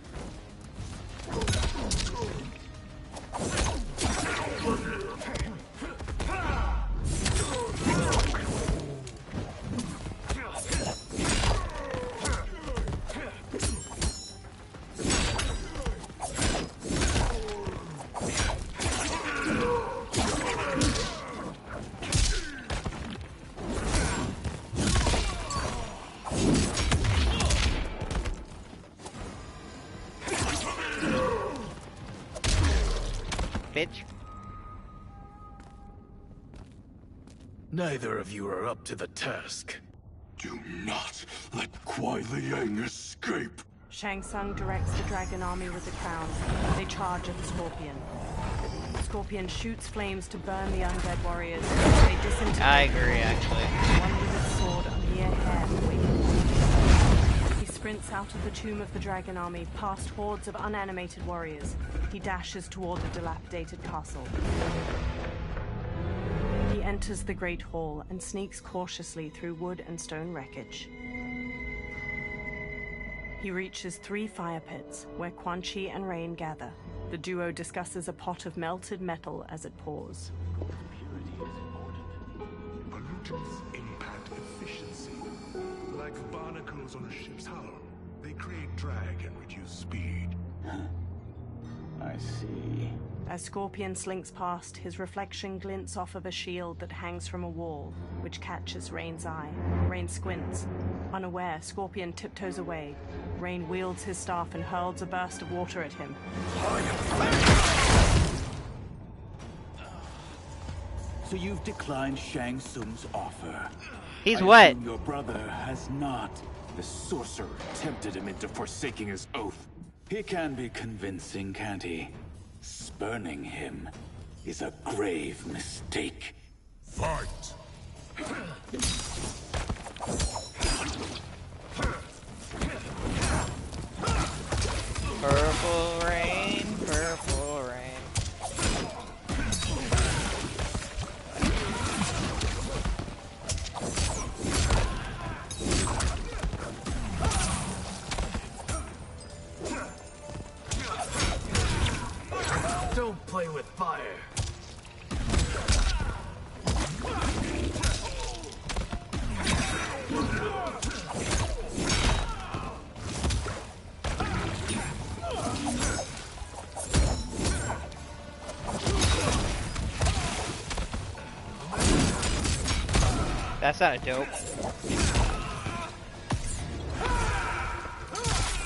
Bitch. Neither of you are up to the task. Do not let Kuai Liang escape. Shang Tsung directs the dragon army with the crown. They charge at the Scorpion. Scorpion shoots flames to burn the undead warriors. They disintegrate. I agree, actually. One with its sword a mere hair away from him. He sprints out of the tomb of the dragon army, past hordes of unanimated warriors. He dashes toward the dilapidated castle. He enters the Great Hall and sneaks cautiously through wood and stone wreckage. He reaches 3 fire pits, where Quan Chi and Rain gather. The duo discusses a pot of melted metal as it pours. Purity is important. They create drag and reduce speed. I see. As Scorpion slinks past, his reflection glints off of a shield that hangs from a wall, which catches Rain's eye. Rain squints. Unaware, Scorpion tiptoes away. Rain wields his staff and hurls a burst of water at him. So you've declined Shang Tsung's offer. He's I wet. assume your brother has not. The sorcerer tempted him into forsaking his oath. He can be convincing, can't he? Spurning him is a grave mistake. Fight! Purple rain, purple rain. Don't play with fire. That sounded dope.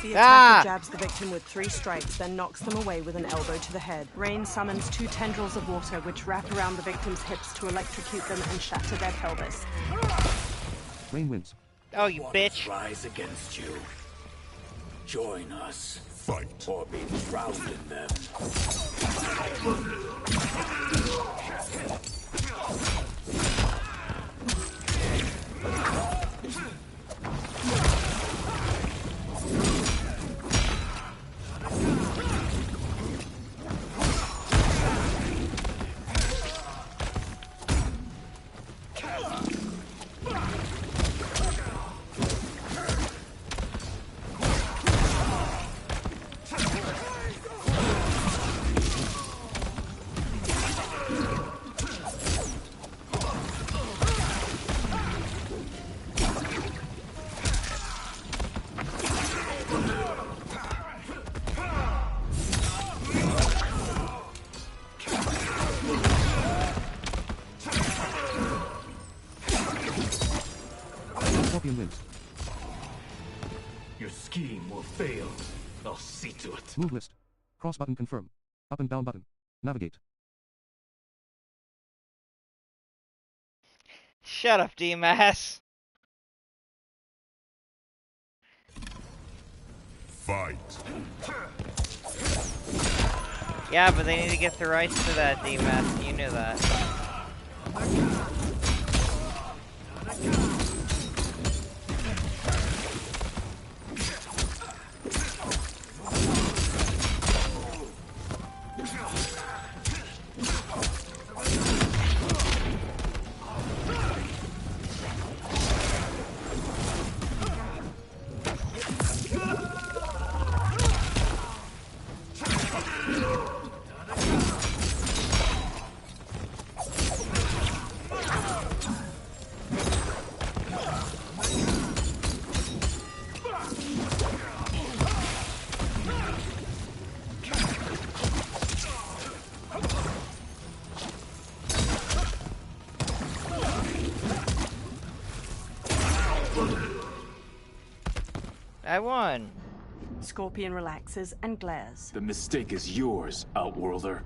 The attacker jabs the victim with 3 strikes, then knocks them away with an elbow to the head. Rain summons 2 tendrils of water, which wrap around the victim's hips to electrocute them and shatter their pelvis. Rain wins. Oh, you bitch. Rise against you. Join us. Fight. Or be drowned in them. Scorpion wins. Your scheme will fail. I'll see to it. Move list. Cross button confirm. Up and down button. Navigate. Shut up, D-Mass. Fight. Yeah, but they need to get the rights to that, D-Mass. You knew that. I won. Scorpion relaxes and glares. The mistake is yours, Outworlder.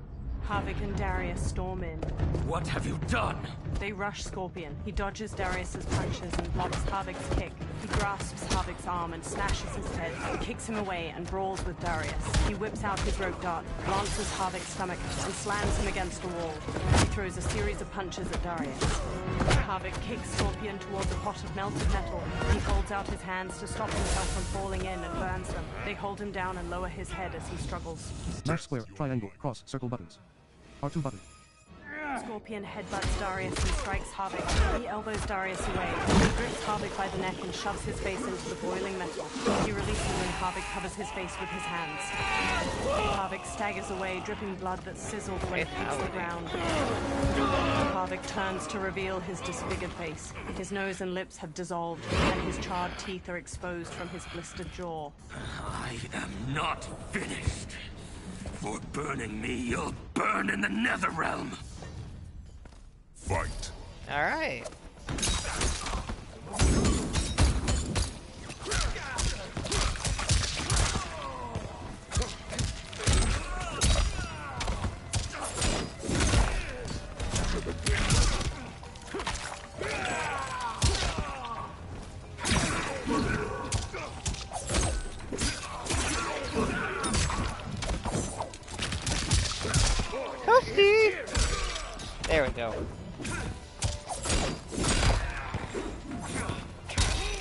Havik and Darius storm in. What have you done? They rush Scorpion. He dodges Darius's punches and blocks Havik's kick. He grasps Havik's arm and slashes his head. He kicks him away and brawls with Darius. He whips out his rope dart, lances Havik's stomach, and slams him against a wall. He throws a series of punches at Darius. Havik kicks Scorpion towards a pot of melted metal. He holds out his hands to stop himself from falling in and burns them. They hold him down and lower his head as he struggles. Mash square, triangle, cross, circle buttons. R2 button. Scorpion headbutts Darius and strikes Havik. He elbows Darius away. He grips Havik by the neck and shoves his face into the boiling metal. He releases and Harvick covers his face with his hands. Harvick staggers away, dripping blood that sizzled when it hits the ground. Harvick turns to reveal his disfigured face. His nose and lips have dissolved, and his charred teeth are exposed from his blistered jaw. I am not finished. For burning me, you'll burn in the Netherrealm. Fight. All right. There we go.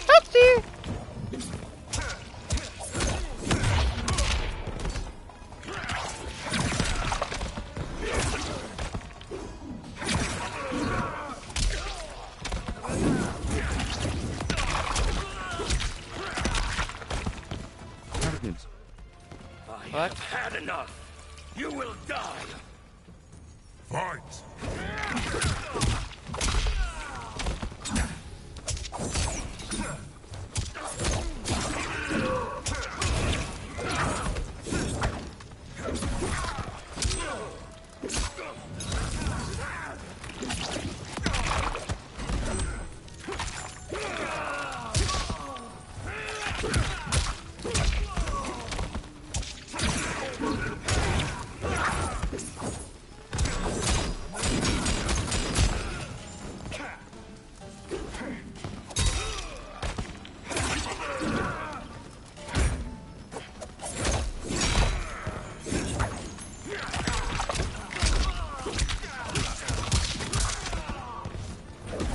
Tootsie! I have had enough. You will die. Fight.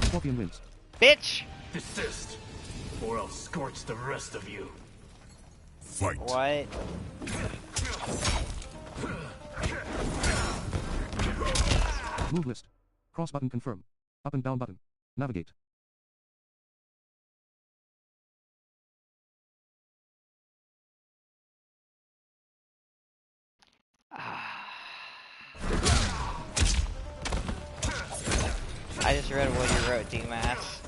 Scorpion wins. Bitch! Desist, or I'll scorch the rest of you. Fight. What? Move list. Cross button confirm. Up and down button. Navigate. I just read what you wrote, D-Mass.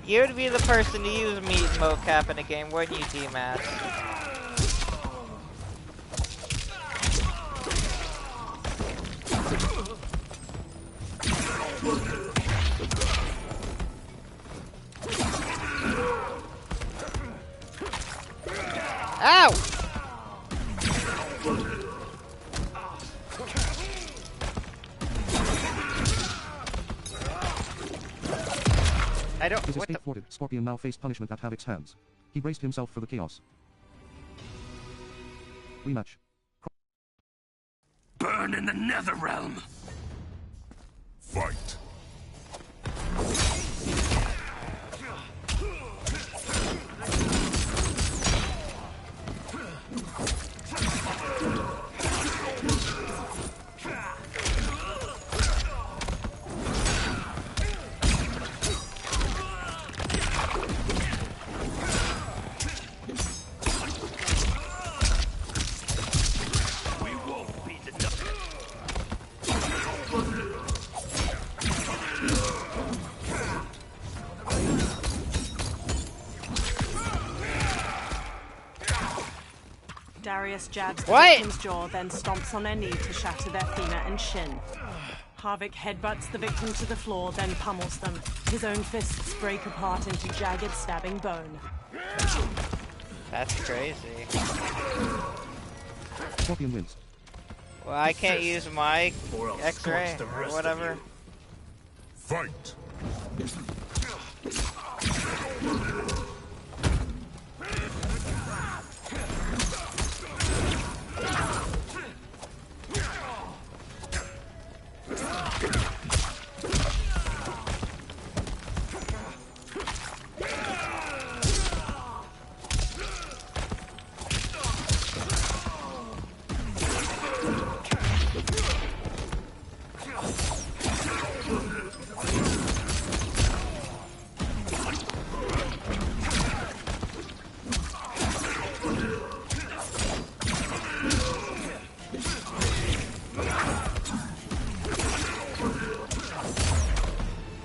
You'd be the person to use meat mocap in a game, wouldn't you, D-Mass? Ow! I don't. His escape thwarted. Scorpion now faced punishment at Havoc's hands. He braced himself for the chaos. Rematch. Burn in the Netherrealm. Fight. Darius jabs the What? victim's jaw, then stomps on their knee to shatter their femur and shin. Harvick headbutts the victim to the floor, then pummels them. His own fists break apart into jagged, stabbing bone. That's crazy. Scorpion wins. Well, I can't use my X-ray or whatever. Fight.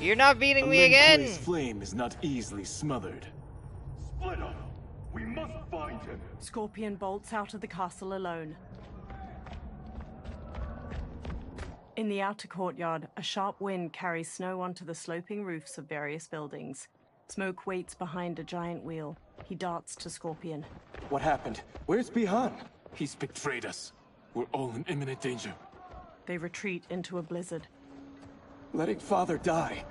You're not beating me again! Lin Kuei's flame is not easily smothered. Split up! We must find him! Scorpion bolts out of the castle alone. In the outer courtyard, a sharp wind carries snow onto the sloping roofs of various buildings. Smoke waits behind a giant wheel. He darts to Scorpion. What happened? Where's Bihan? He's betrayed us. We're all in imminent danger. They retreat into a blizzard. Letting Father die.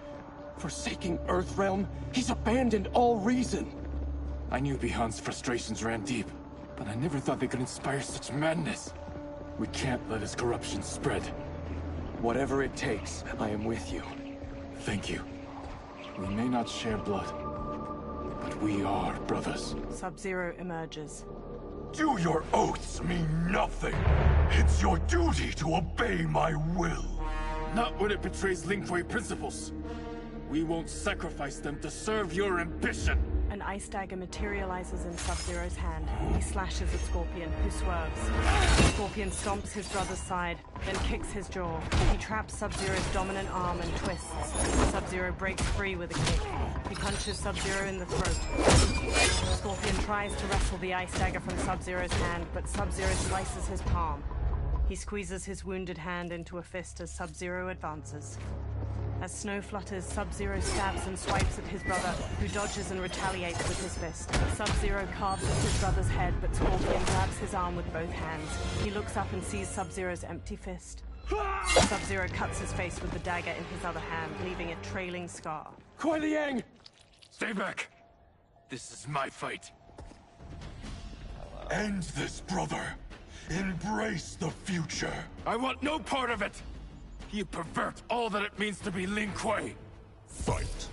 Forsaking Earthrealm. He's abandoned all reason. I knew Bihan's frustrations ran deep, but I never thought they could inspire such madness. We can't let his corruption spread. Whatever it takes, I am with you. Thank you. We may not share blood, but we are brothers. Sub-Zero emerges. Do your oaths mean nothing? It's your duty to obey my will. Not when it betrays Lin Kuei principles. We won't sacrifice them to serve your ambition. An ice dagger materializes in Sub-Zero's hand. He slashes at Scorpion, who swerves. Scorpion stomps his brother's side, then kicks his jaw. He traps Sub-Zero's dominant arm and twists. Sub-Zero breaks free with a kick. He punches Sub-Zero in the throat. Scorpion tries to wrestle the ice dagger from Sub-Zero's hand, but Sub-Zero slices his palm. He squeezes his wounded hand into a fist as Sub-Zero advances. As snow flutters, Sub-Zero stabs and swipes at his brother, who dodges and retaliates with his fist. Sub-Zero carves at his brother's head, but Scorpion grabs his arm with both hands. He looks up and sees Sub-Zero's empty fist. Sub-Zero cuts his face with the dagger in his other hand, leaving a trailing scar. Kuei Liang! Stay back! This is my fight. End this, brother. Embrace the future. I want no part of it! You pervert all that it means to be Lin Kuei. Fight.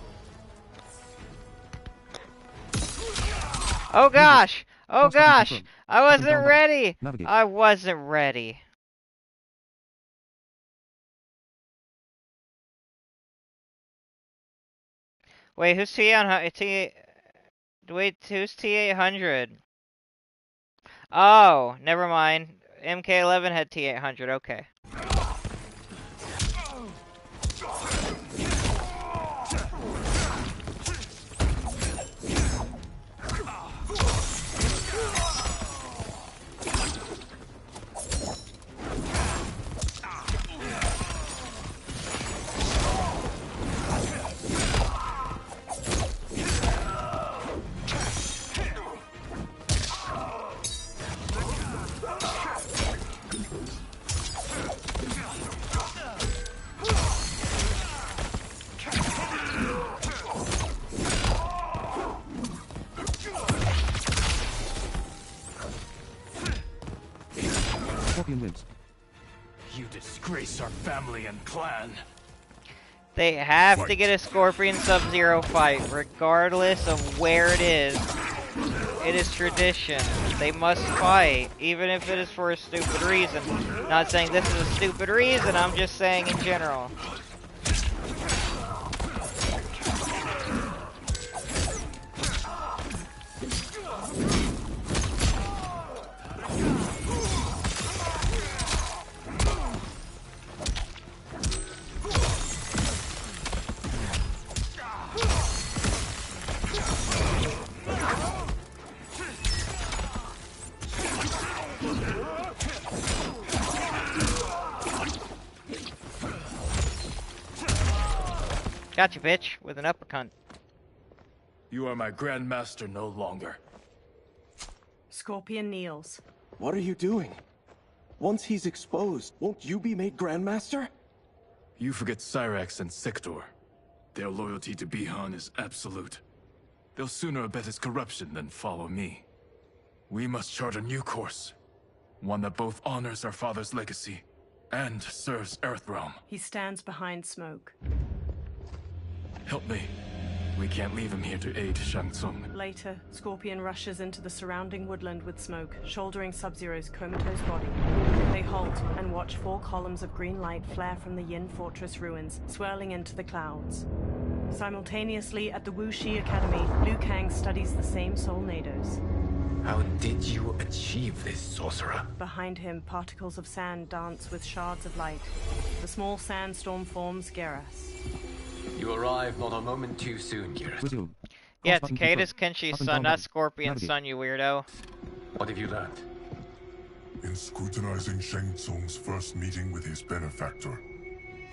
Oh gosh! Oh gosh! I wasn't Down, ready! navigate. I wasn't ready. Wait, who's Wait, who's T800? Oh, never mind. MK11 had T800, okay. Scorpion wins. You disgrace our family and clan. They have to get a Scorpion Sub-Zero fight, regardless of where it is. It is tradition. They must fight, even if it is for a stupid reason. Not saying this is a stupid reason, I'm just saying in general. Gotcha, bitch, with an uppercut. You are my Grandmaster no longer. Scorpion kneels. What are you doing? Once he's exposed, won't you be made Grandmaster? You forget Cyrax and Sector. Their loyalty to Bihan is absolute. They'll sooner abet his corruption than follow me. We must chart a new course. One that both honors our father's legacy and serves Earthrealm. He stands behind Smoke. Help me. We can't leave him here to aid Shang Tsung. Later, Scorpion rushes into the surrounding woodland with Smoke, shouldering Sub-Zero's comatose body. They halt and watch 4 columns of green light flare from the Yin Fortress ruins, swirling into the clouds. Simultaneously, at the Wuxi Academy, Liu Kang studies the same Soul Nados. How did you achieve this, sorcerer? Behind him, particles of sand dance with shards of light. The small sandstorm forms Geras. You arrived not a moment too soon, Geras. Resume. Yeah, Cross button Takeda's confirm. Kenshi's Up and son, down not button. Scorpion's Navigate. son, you weirdo. What have you learned? In scrutinizing Shang Tsung's first meeting with his benefactor,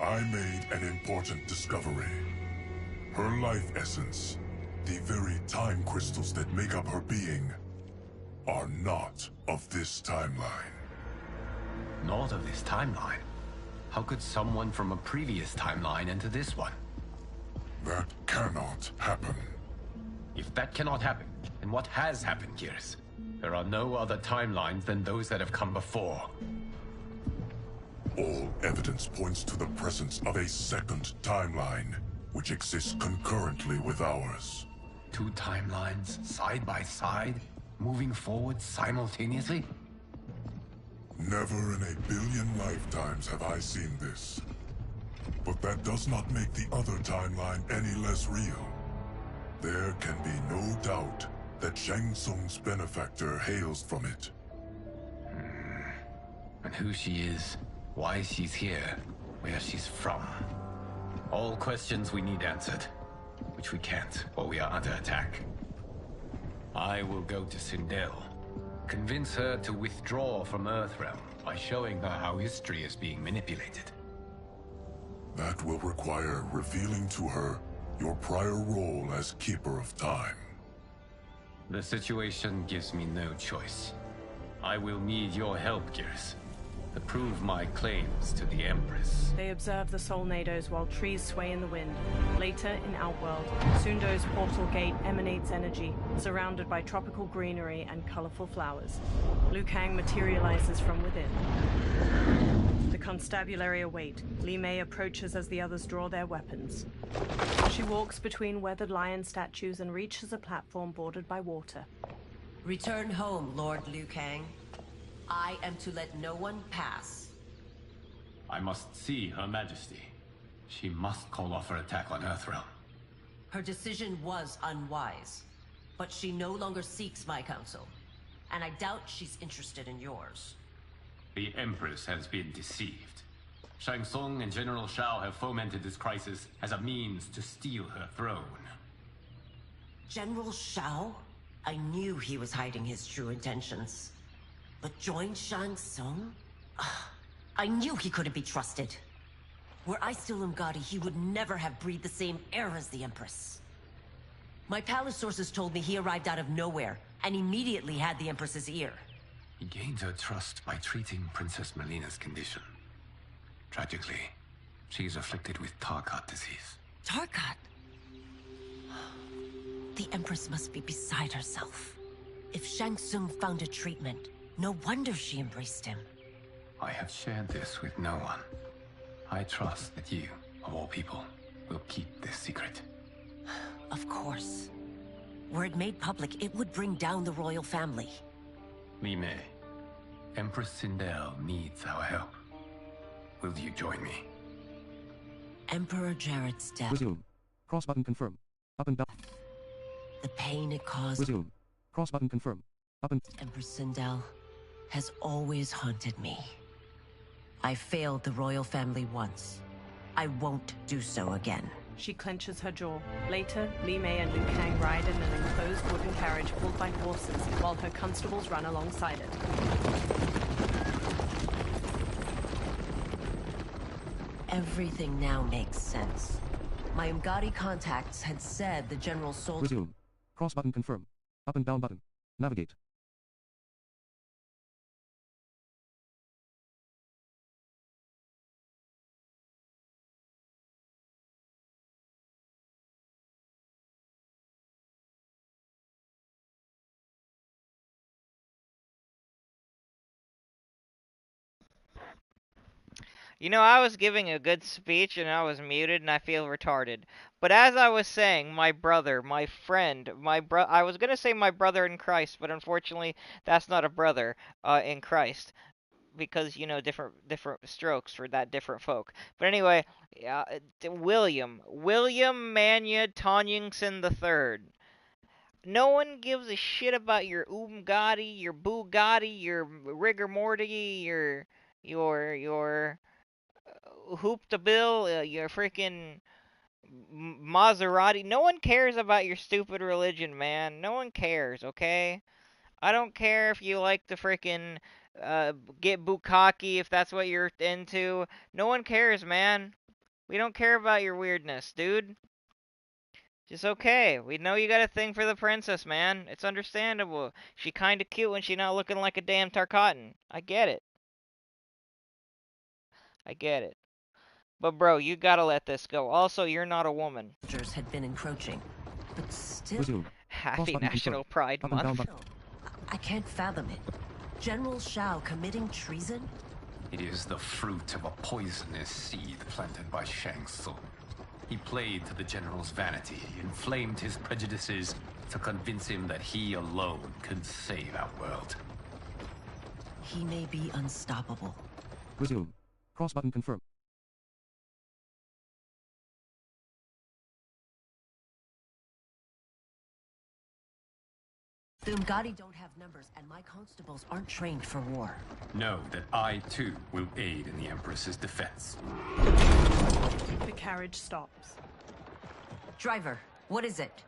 I made an important discovery. Her life essence, the very time crystals that make up her being, are not of this timeline. Not of this timeline? How could someone from a previous timeline enter this one? That cannot happen. If that cannot happen, then what has happened, Geras? There are no other timelines than those that have come before. All evidence points to the presence of a second timeline, which exists concurrently with ours. Two timelines, side by side, moving forward simultaneously? Never in a billion lifetimes have I seen this. But that does not make the other timeline any less real. There can be no doubt that Shang Tsung's benefactor hails from it. And who she is, why she's here, where she's from. All questions we need answered, which we can't, or we are under attack. I will go to Sindel, convince her to withdraw from Earthrealm by showing her how history is being manipulated. That will require revealing to her your prior role as Keeper of Time. The situation gives me no choice. I will need your help, Geras, to prove my claims to the Empress. They observe the Solnados while trees sway in the wind. Later, in Outworld, Sundo's portal gate emanates energy, surrounded by tropical greenery and colorful flowers. Liu Kang materializes from within. The constabulary await. Li Mei approaches as the others draw their weapons. She walks between weathered lion statues and reaches a platform bordered by water. Return home, Lord Liu Kang. I am to let no one pass. I must see Her Majesty. She must call off her attack on Earthrealm. Her decision was unwise, but she no longer seeks my counsel, and I doubt she's interested in yours. The Empress has been deceived. Shang Tsung and General Shao have fomented this crisis as a means to steal her throne. General Shao? I knew he was hiding his true intentions. But join Shang Tsung? I knew he couldn't be trusted. Were I still Umgadi, he would never have breathed the same air as the Empress. My palace sources told me he arrived out of nowhere, and immediately had the Empress's ear. He gained her trust by treating Princess Melina's condition. Tragically, she's afflicted with Tarkat disease. Tarkat? The Empress must be beside herself. If Shang Tsung found a treatment, no wonder she embraced him. I have shared this with no one. I trust that you, of all people, will keep this secret. Of course. Were it made public, it would bring down the royal family. Li Mei, Empress Sindel needs our help. Will you join me? Emperor Jarrett's death. Resume. Cross button confirm. Up and down. The pain it caused. Resume. Cross button confirm. Up and... Empress Sindel has always haunted me. I failed the royal family once. I won't do so again. She clenches her jaw. Later, Li Mei and Liu Kang ride in an enclosed wooden carriage pulled by horses, while her constables run alongside it. Everything now makes sense. My Umgadi contacts had said the General Sol... Resume. Cross button confirm. Up and down button. Navigate. You know, I was giving a good speech and I was muted and I feel retarded. But as I was saying, my brother, my friend, I was going to say my brother in Christ, but unfortunately that's not a brother in Christ. Because, you know, different strokes for that different folk. But anyway, William Manya Tonyingson III. No one gives a shit about your Umgadi, your Bugatti, your rigor morty, your hoop to bill, your freaking Maserati. No one cares about your stupid religion, man. No one cares, okay? I don't care if you like to freaking get bukkake, if that's what you're into. No one cares, man. We don't care about your weirdness, dude. Just okay. We know you got a thing for the princess, man. It's understandable. She kinda cute when she not looking like a damn Tarkatan. I get it. I get it. But bro, you gotta let this go. Also, you're not a woman. Had been encroaching, but still. Resume. Happy National Pride Month. I can't fathom it. General Shao committing treason? It is the fruit of a poisonous seed planted by Shang Tsung. He played to the general's vanity, inflamed his prejudices to convince him that he alone could save our world. He may be unstoppable. Resume. Cross button confirm. The Umgadi don't have numbers, and my constables aren't trained for war. Know that I, too, will aid in the Empress's defense. The carriage stops. Driver, what is it?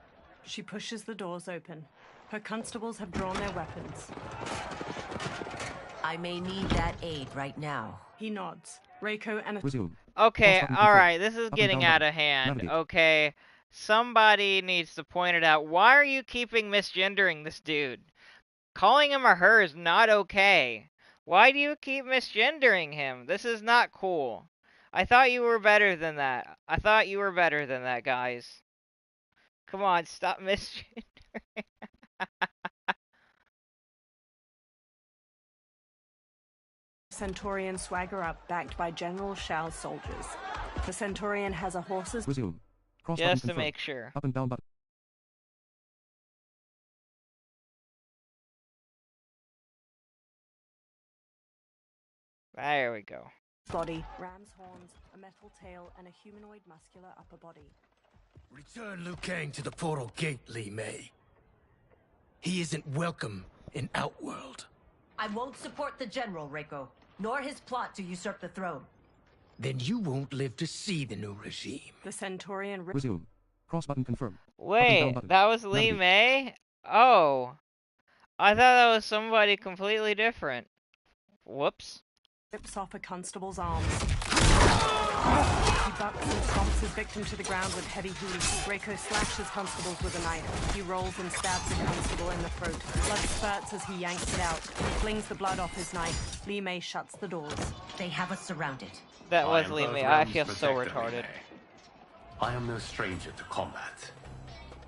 She pushes the doors open. Her constables have drawn their weapons. I may need that aid right now. He nods. Reiko and... Resume. Okay, alright, this is getting out of hand. Navigate. Okay, somebody needs to point it out. Why are you keeping misgendering this dude? Calling him a her is not okay. Why do you keep misgendering him? This is not cool. I thought you were better than that. I thought you were better than that, guys. Come on, stop misgendering. Centaurian swagger up, backed by General Shao's soldiers. The Centaurian has a horse's... Resume. Cross Just button to confirm. make sure. Up and down button. There we go. Body, ram's horns, a metal tail, and a humanoid muscular upper body. Return Liu Kang to the portal gate, Li Mei. He isn't welcome in Outworld. I won't support the General, Reiko, nor his plot to usurp the throne. Then you won't live to see the new regime. The Centaurian... Resume. Cross button confirm. Wait, that was Li Mei? Oh. I thought that was somebody completely different. Whoops. Rips off a constable's arms. He bucks and stomps his victim to the ground with heavy hooves. Reiko slashes constables with a knife. He rolls and stabs a constable in the throat. Blood spurts as he yanks it out. He flings the blood off his knife. Li Mei shuts the doors. They have us surrounded. That was Li Mei. I feel so retarded. I am no stranger to combat.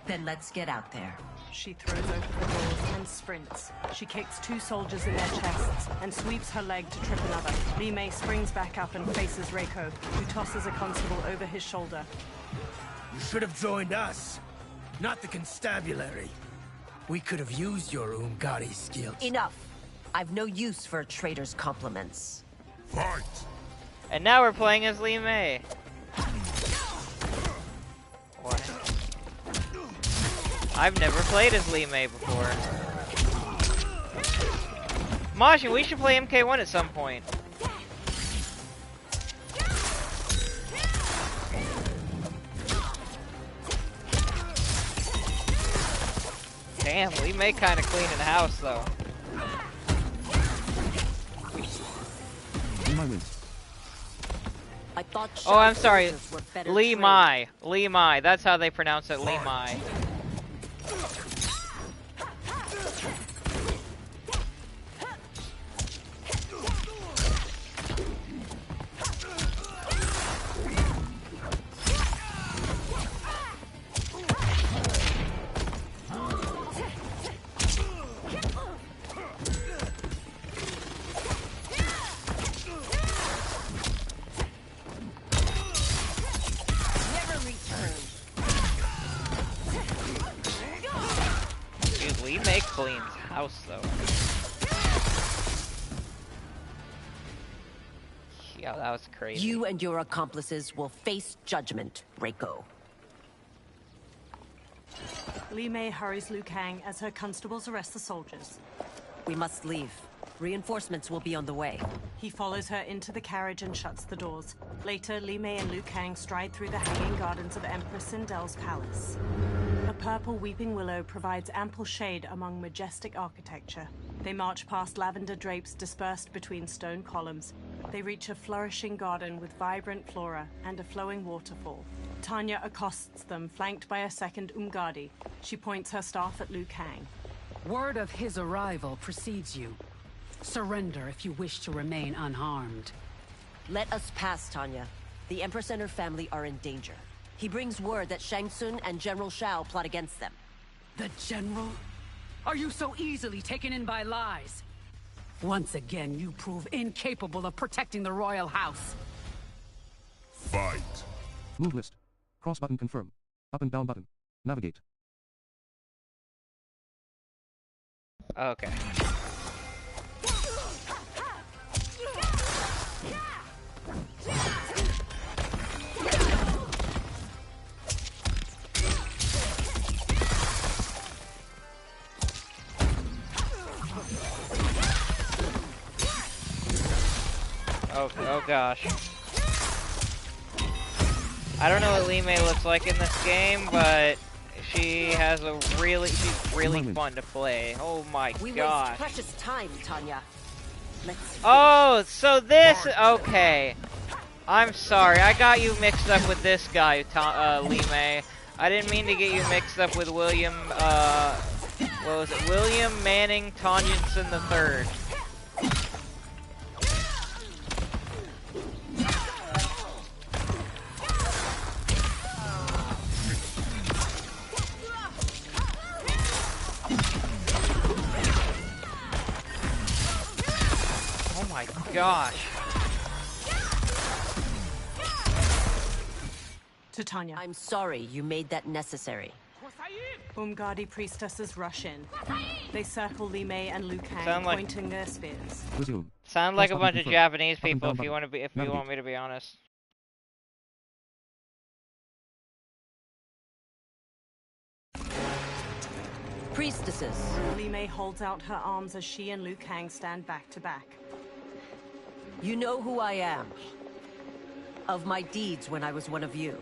Then let's get out there. She throws open the doors and sprints. She kicks two soldiers in their chests and sweeps her leg to trip another. Li Mei springs back up and faces Reiko, who tosses a constable over his shoulder. You should have joined us, not the constabulary. We could have used your Umgadi skills. Enough. I've no use for a traitor's compliments. Fight! And now we're playing as Li Mei. What? I've never played as Li Mei before. Masha, we should play MK1 at some point. Damn, Li Mei kinda cleaning the house though. Li Mei wins. I thought Oh, I'm sorry. Li Mei. Li Mei. That's how they pronounce it. Li Mei. Dude, Li Mei cleans house though. Yeah, that was crazy. You and your accomplices will face judgment, Reiko. Li Mei hurries Liu Kang as her constables arrest the soldiers. We must leave. Reinforcements will be on the way. He follows her into the carriage and shuts the doors. Later, Li Mei and Liu Kang stride through the hanging gardens of Empress Sindel's palace. A purple weeping willow provides ample shade among majestic architecture. They march past lavender drapes dispersed between stone columns. They reach a flourishing garden with vibrant flora and a flowing waterfall. Tanya accosts them, flanked by a second Umgadi. She points her staff at Liu Kang. Word of his arrival precedes you. Surrender if you wish to remain unharmed. Let us pass, Tanya. The Empress and her family are in danger. He brings word that Shang Tsung and General Shao plot against them. The General? Are you so easily taken in by lies? Once again, you prove incapable of protecting the royal house. Fight. Move list. Cross button confirm. Up and down button. Navigate. Okay. Oh gosh. I don't know what Li Mei looks like in this game, but she's really fun to play. Oh my We gosh. waste precious time, Tanya. Let's Oh, so this, okay. I'm sorry, I got you mixed up with this guy, Li Mei. I didn't mean to get you mixed up with William, what was it? William Manning Tomlinson III. Oh my gosh. To Tanya. I'm sorry you made that necessary. Umgadi priestesses rush in. They circle Li Mei and Liu Kang, Sound like- pointing their spears. Resume. Sound like a Cross bunch button of confirm. Japanese Up and people down if you button. want me to be honest. Priestesses. Li Mei holds out her arms as she and Liu Kang stand back to back. You know who I am. Of my deeds when I was one of you.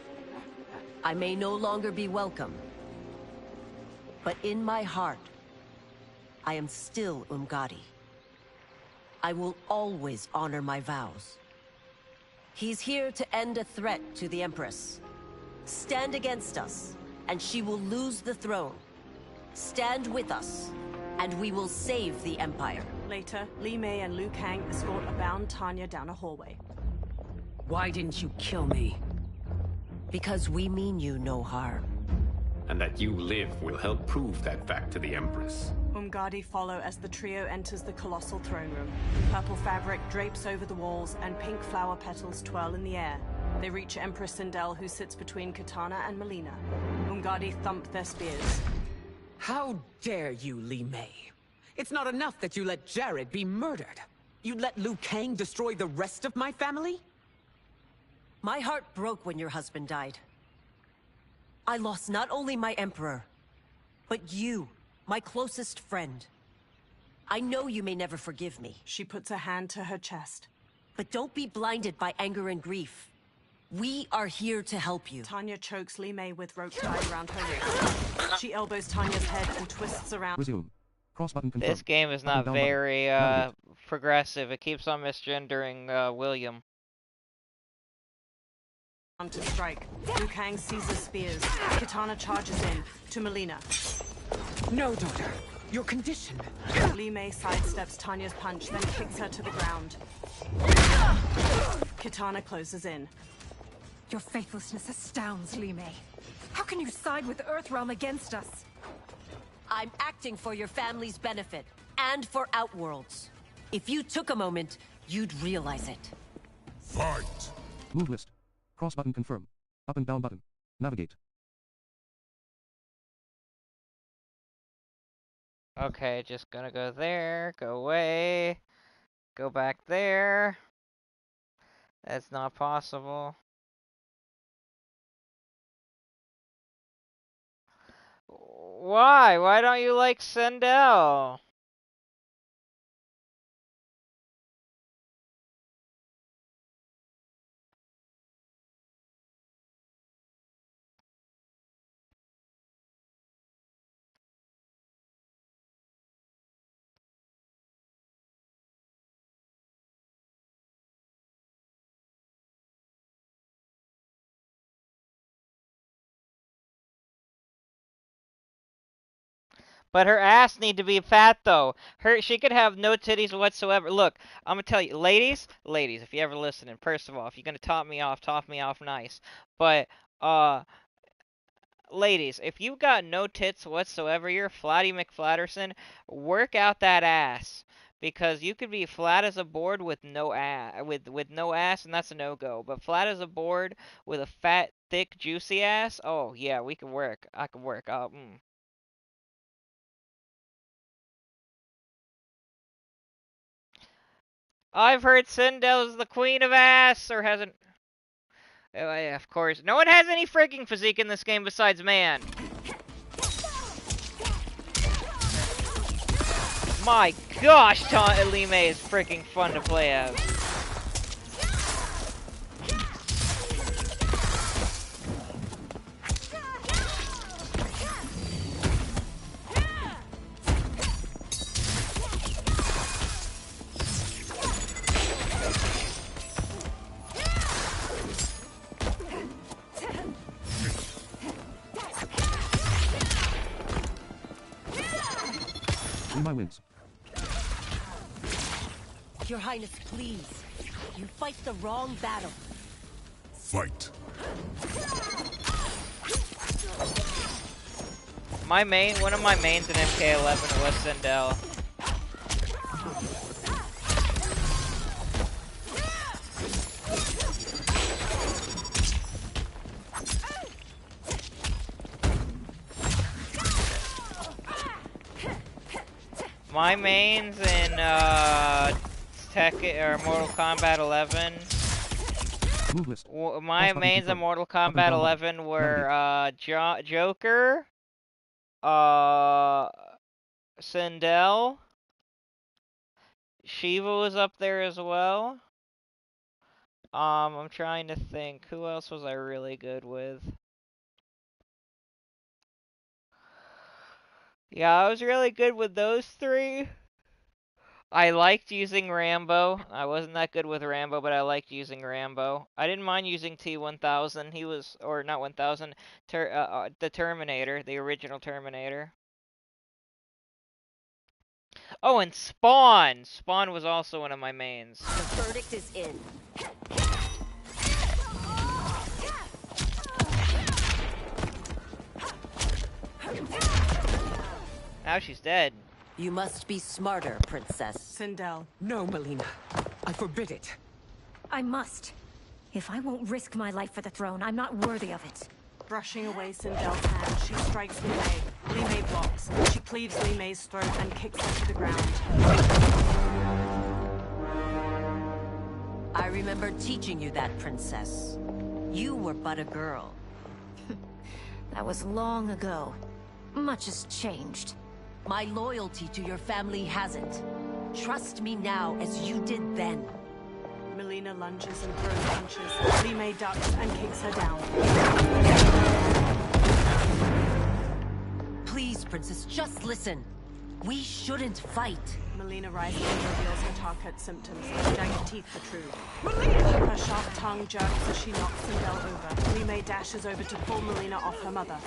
I may no longer be welcome. But in my heart, I am still Umgadi. I will always honor my vows. He's here to end a threat to the Empress. Stand against us, and she will lose the throne. Stand with us, and we will save the Empire. Later, Li Mei and Liu Kang escort a bound Tanya down a hallway. Why didn't you kill me? Because we mean you no harm. And that you live will help prove that fact to the Empress. Umgadi follow as the trio enters the colossal throne room. Purple fabric drapes over the walls, and pink flower petals twirl in the air. They reach Empress Sindel, who sits between Katana and Melina. Umgadi thump their spears. How dare you, Li Mei? It's not enough that you let Jared be murdered. You'd let Liu Kang destroy the rest of my family? My heart broke when your husband died. I lost not only my emperor, but you, my closest friend. I know you may never forgive me. She puts a hand to her chest. But don't be blinded by anger and grief. We are here to help you. Tanya chokes Li Mei with rope tied around her wrist. She elbows Tanya's head and twists around. Resume. Cross button confirm. This game is Up and not down very button. progressive. It keeps on misgendering William. To strike. Liu Kang seizes spears. Katana charges in. To Melina. No, daughter. Your condition. Li Mei sidesteps Tanya's punch, then kicks her to the ground. Katana closes in. Your faithlessness astounds, Li Mei. How can you side with Earthrealm against us? I'm acting for your family's benefit, and for Outworld's. If you took a moment, you'd realize it. Fight! Move list. Cross button confirm. Up and down button. Navigate. Okay, just gonna go there, go away, go back there. That's not possible. Why? Why don't you like Sindel? But her ass need to be fat though. She could have no titties whatsoever. Look, I'm gonna tell you, ladies, if you ever listening, first of all, if you're gonna top me off nice. But ladies, if you've got no tits whatsoever, you're Flatty McFlatterson, work out that ass. Because you could be flat as a board with no ass, with no ass, and that's a no-go. But flat as a board with a fat, thick, juicy ass, oh yeah, we could work. I could work. I've heard Sindel's the queen of ass, or hasn't. Oh, yeah, of course. No one has any freaking physique in this game besides man. My gosh, Lee May is freaking fun to play as. My wins. Your Highness, please. You fight the wrong battle. Fight. One of my mains in MK11 was Sindel. My mains in Mortal Kombat 11. My mains in Mortal Kombat 11 were Joker, Sindel, Shiva was up there as well. I'm trying to think, who else was I really good with? Yeah, I was really good with those three. I liked using Rambo. I wasn't that good with Rambo, but I liked using Rambo. I didn't mind using T-1000. He was, or not 1000, the Terminator, the original Terminator. Oh, and Spawn! Spawn was also one of my mains. The verdict is in. Now she's dead. You must be smarter, Princess. Sindel. No, Melina. I forbid it. I must. If I won't risk my life for the throne, I'm not worthy of it. Brushing away Sindel's hand, she strikes Li Mei. Li Mei blocks. She cleaves Li Mei's throat and kicks her to the ground. I remember teaching you that, Princess. You were but a girl. That was long ago. Much has changed. My loyalty to your family hasn't. Trust me now as you did then. Melina lunges and throws punches. Li Mei ducks and kicks her down. Please, Princess, just listen. We shouldn't fight. Melina rises and reveals her Tarkat symptoms. Jagged teeth protrude. Her sharp tongue jerks as she knocks Sindel over. Li Mei dashes over to pull Melina off her mother.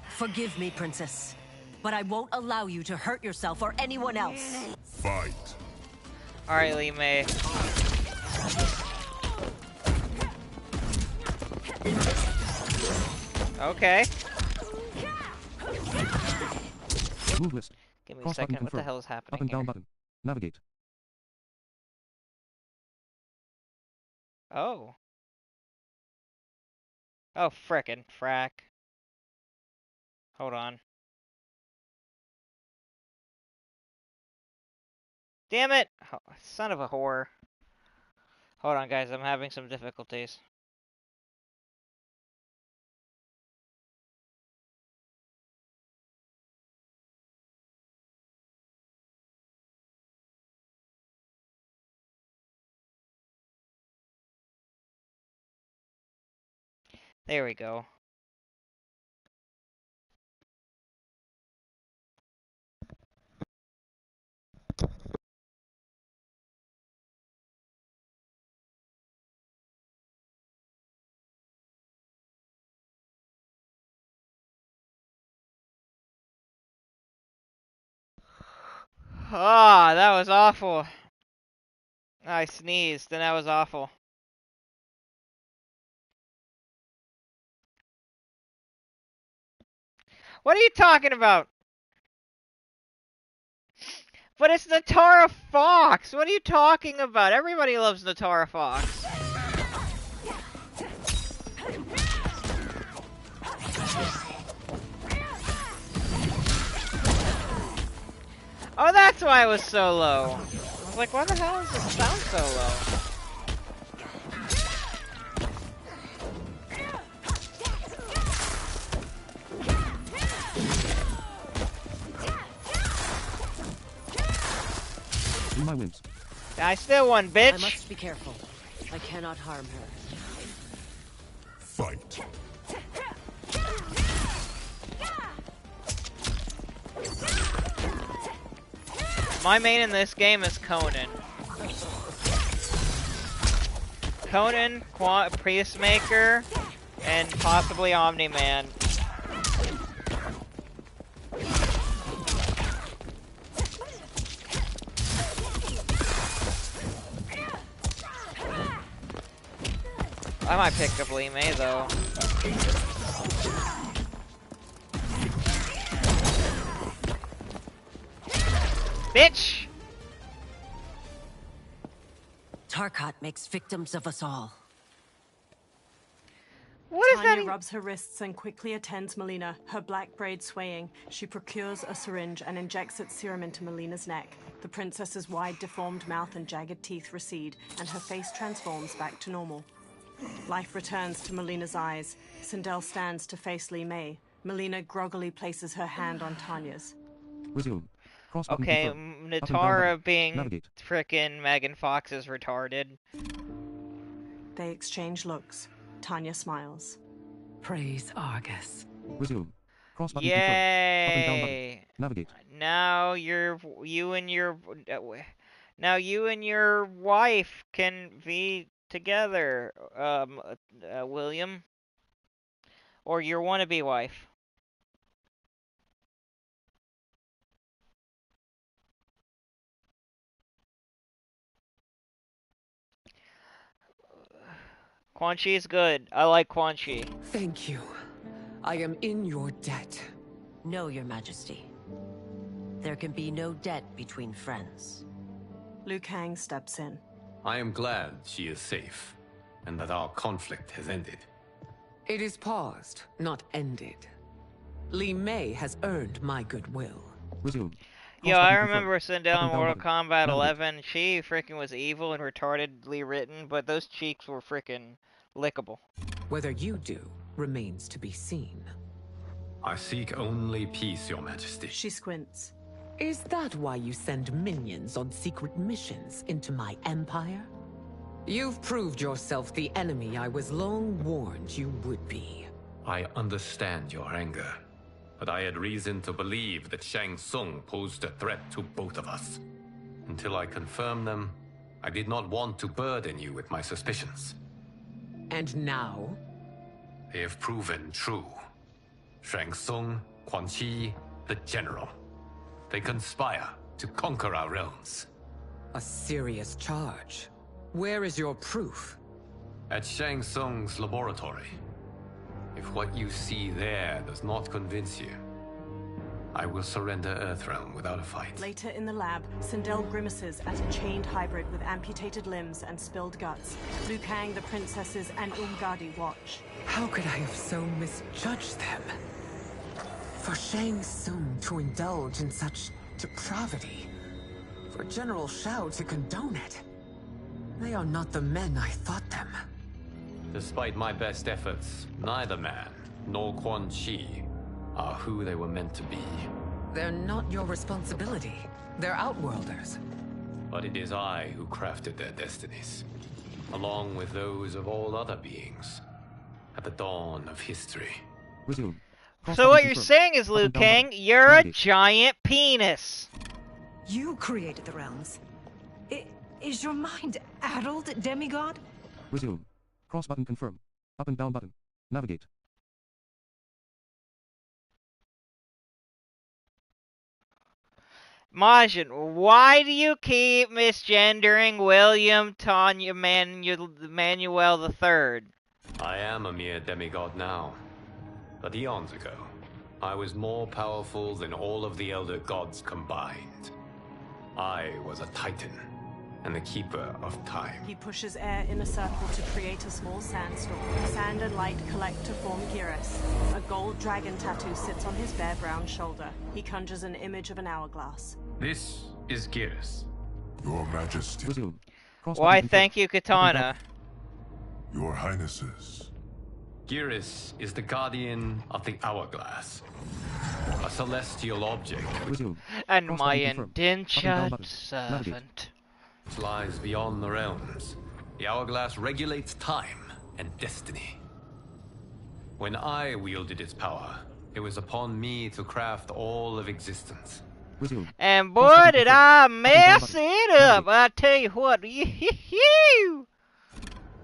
Forgive me, Princess, but I won't allow you to hurt yourself or anyone else. Fight. Alright, Li Mei. Okay. Move list. Give me a second. What the hell is happening Up and down here? button. Navigate. Oh. Oh, frickin' frack. Hold on. Damn it! Oh, son of a whore. Hold on, guys. I'm having some difficulties. There we go. Ah, that was awful. I sneezed, and that was awful. What are you talking about? But it's Natara Fox! What are you talking about? Everybody loves Natara Fox. Oh, that's why it was so low. I was like, why the hell does it sound so low? My wins. I still won, bitch. I must be careful. I cannot harm her. Fight. My main in this game is Conan. Conan, Peacemaker, and possibly Omni-Man. I might pick up Lee May though. Bitch! Tarkat makes victims of us all. What is Tanya that? rubs her wrists and quickly attends Melina, her black braid swaying. She procures a syringe and injects its serum into Melina's neck. The princess's wide, deformed mouth and jagged teeth recede, and her face transforms back to normal. Life returns to Melina's eyes. Sindel stands to face Lee May. Melina groggily places her hand on Tanya's. Resume. Cross button Okay, confirm. Natara being Navigate. frickin' Megan Fox is retarded. They exchange looks. Tanya smiles. Praise Argus. Resume. Cross button confirm. Up and down button. Yay! Navigate. Now you and your wife can be together, William, or your wannabe wife. Quan Chi is good. I like Quan Chi. Thank you. I am in your debt. No, Your Majesty. There can be no debt between friends. Liu Kang steps in. I am glad she is safe, and that our conflict has ended. It is paused, not ended. Li Mei has earned my goodwill. Resume. Yo, I remember Sindel in Mortal Kombat 11. She freaking was evil and retardedly written, but those cheeks were freaking lickable. Whether you do remains to be seen. I seek only peace, Your Majesty. She squints. Is that why you send minions on secret missions into my empire? You've proved yourself the enemy I was long warned you would be. I understand your anger, but I had reason to believe that Shang Tsung posed a threat to both of us. Until I confirmed them, I did not want to burden you with my suspicions. And now? They have proven true. Shang Tsung, Quan Chi, the General. They conspire to conquer our realms. A serious charge. Where is your proof? At Shang Tsung's laboratory. If what you see there does not convince you, I will surrender Earthrealm without a fight. Later in the lab, Sindel grimaces at a chained hybrid with amputated limbs and spilled guts. Liu Kang, the princesses, and Umgadi watch. How could I have so misjudged them? For Shang Tsung to indulge in such depravity, for General Shao to condone it, they are not the men I thought them. Despite my best efforts, neither man nor Quan Chi are who they were meant to be. They're not your responsibility. They're Outworlders. But it is I who crafted their destinies, along with those of all other beings, at the dawn of history. Resume. So what you're saying is, Liu Kang, you're a giant penis. You created the realms. Is your mind addled, demigod? Resume. Cross button confirm. Up and down button. Navigate. Majin, why do you keep misgendering William Tanya Manuel III? I am a mere demigod now. But eons ago, I was more powerful than all of the Elder Gods combined. I was a Titan, and the Keeper of Time. He pushes air in a circle to create a small sandstorm. Sand and light collect to form Geras. A gold dragon tattoo sits on his bare brown shoulder. He conjures an image of an hourglass. This is Geras. Your Majesty. Resume. Why, thank you, Katana. Your Highnesses. Geras is the guardian of the hourglass. A celestial object. Resume. And my indentured servant. It lies beyond the realms. The hourglass regulates time and destiny. When I wielded its power, it was upon me to craft all of existence. Resume. And boy, did I mess it up! I tell you what,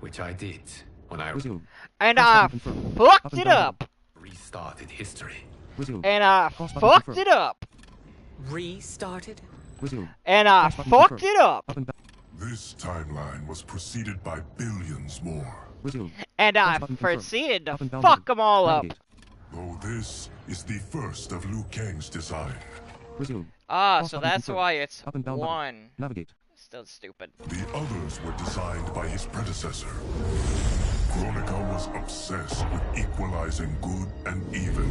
Which I did when I Resume. And I fucked it up. Restarted history. Resume. And I fucked it up. Restarted? Resume. And I fucked it up. This timeline was preceded by billions more. Resume. And I proceeded to fuck them all up. Though this is the first of Liu Kang's design. Resume. Ah, so that's why it's up and down one. Navigate. Still stupid. The others were designed by his predecessor. Kronika was obsessed with equalizing good and evil.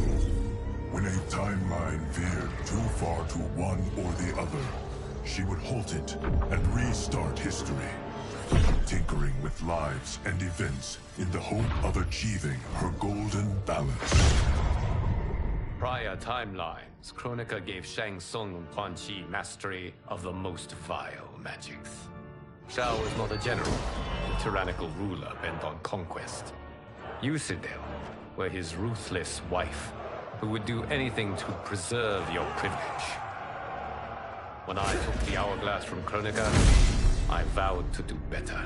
When a timeline veered too far to one or the other, she would halt it and restart history, tinkering with lives and events in the hope of achieving her golden balance. Prior timelines, Kronika gave Shang Tsung and Quan Chi mastery of the most vile magics. Shao was not a general, a tyrannical ruler bent on conquest. You, Sindel, were his ruthless wife, who would do anything to preserve your privilege. When I took the hourglass from Kronika, I vowed to do better.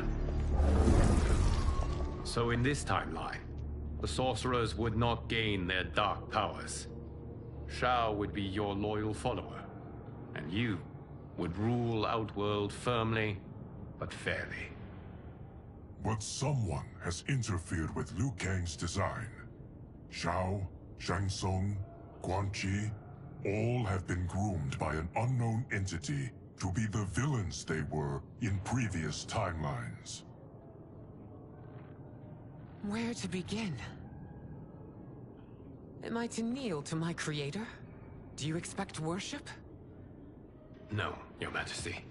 So in this timeline, the sorcerers would not gain their dark powers. Shao would be your loyal follower, and you would rule Outworld firmly, but fairly. But someone has interfered with Liu Kang's design. Shao, Shang Tsung, Quan Chi, all have been groomed by an unknown entity to be the villains they were in previous timelines. Where to begin? Am I to kneel to my creator? Do you expect worship? No, Your Majesty.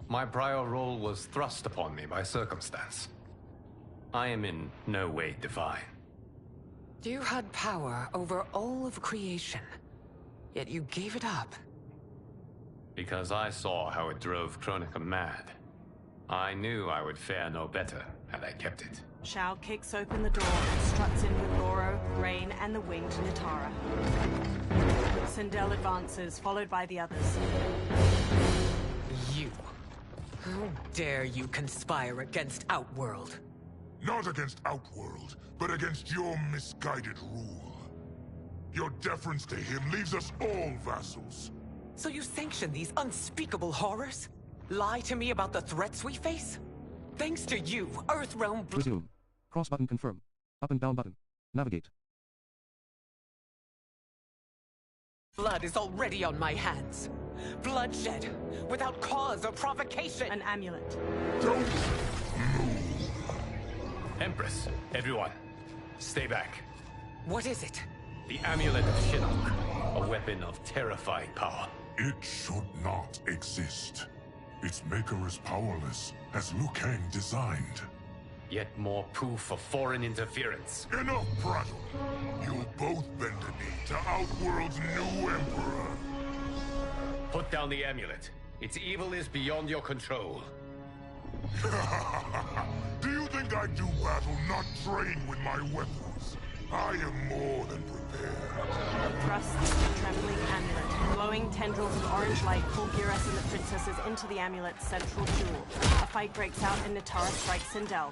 My prior role was thrust upon me by circumstance. I am in no way divine. You had power over all of creation, yet you gave it up. Because I saw how it drove Kronika mad. I knew I would fare no better had I kept it. Shao kicks open the door and struts in with Goro, Rain, and the winged Nitara. Sindel advances, followed by the others. You. How dare you conspire against Outworld? Not against Outworld, but against your misguided rule. Your deference to him leaves us all vassals. So you sanction these unspeakable horrors? Lie to me about the threats we face? Thanks to you, Earthrealm... Resume. Cross button confirm. Up and down button. Navigate. Blood is already on my hands. Bloodshed, without cause or provocation. An amulet. Don't move. Empress, everyone, stay back. What is it? The Amulet of Shinnok, a weapon of terrifying power. It should not exist. Its maker is powerless, as Liu Kang designed. Yet more proof of foreign interference. Enough prattle. You'll both bend a knee to Outworld's new emperor. Put down the amulet. Its evil is beyond your control. Do you think I do battle not trained with my weapons? I am more than prepared. Thrusts the trembling amulet. Glowing tendrils of orange light pull Geras and the princesses into the amulet's central jewel. A fight breaks out and Nitara strikes Sindel.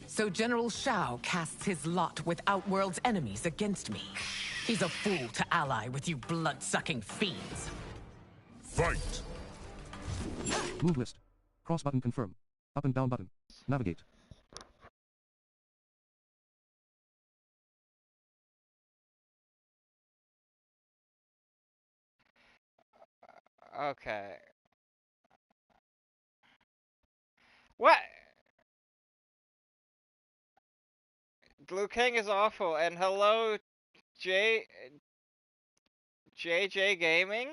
So General Shao casts his lot with Outworld's enemies against me. He's a fool to ally with you blood-sucking fiends. Fight! Move list. Cross button confirm. Up and down button. Navigate. Okay. What? Liu Kang is awful, and hello, JJ Gaming?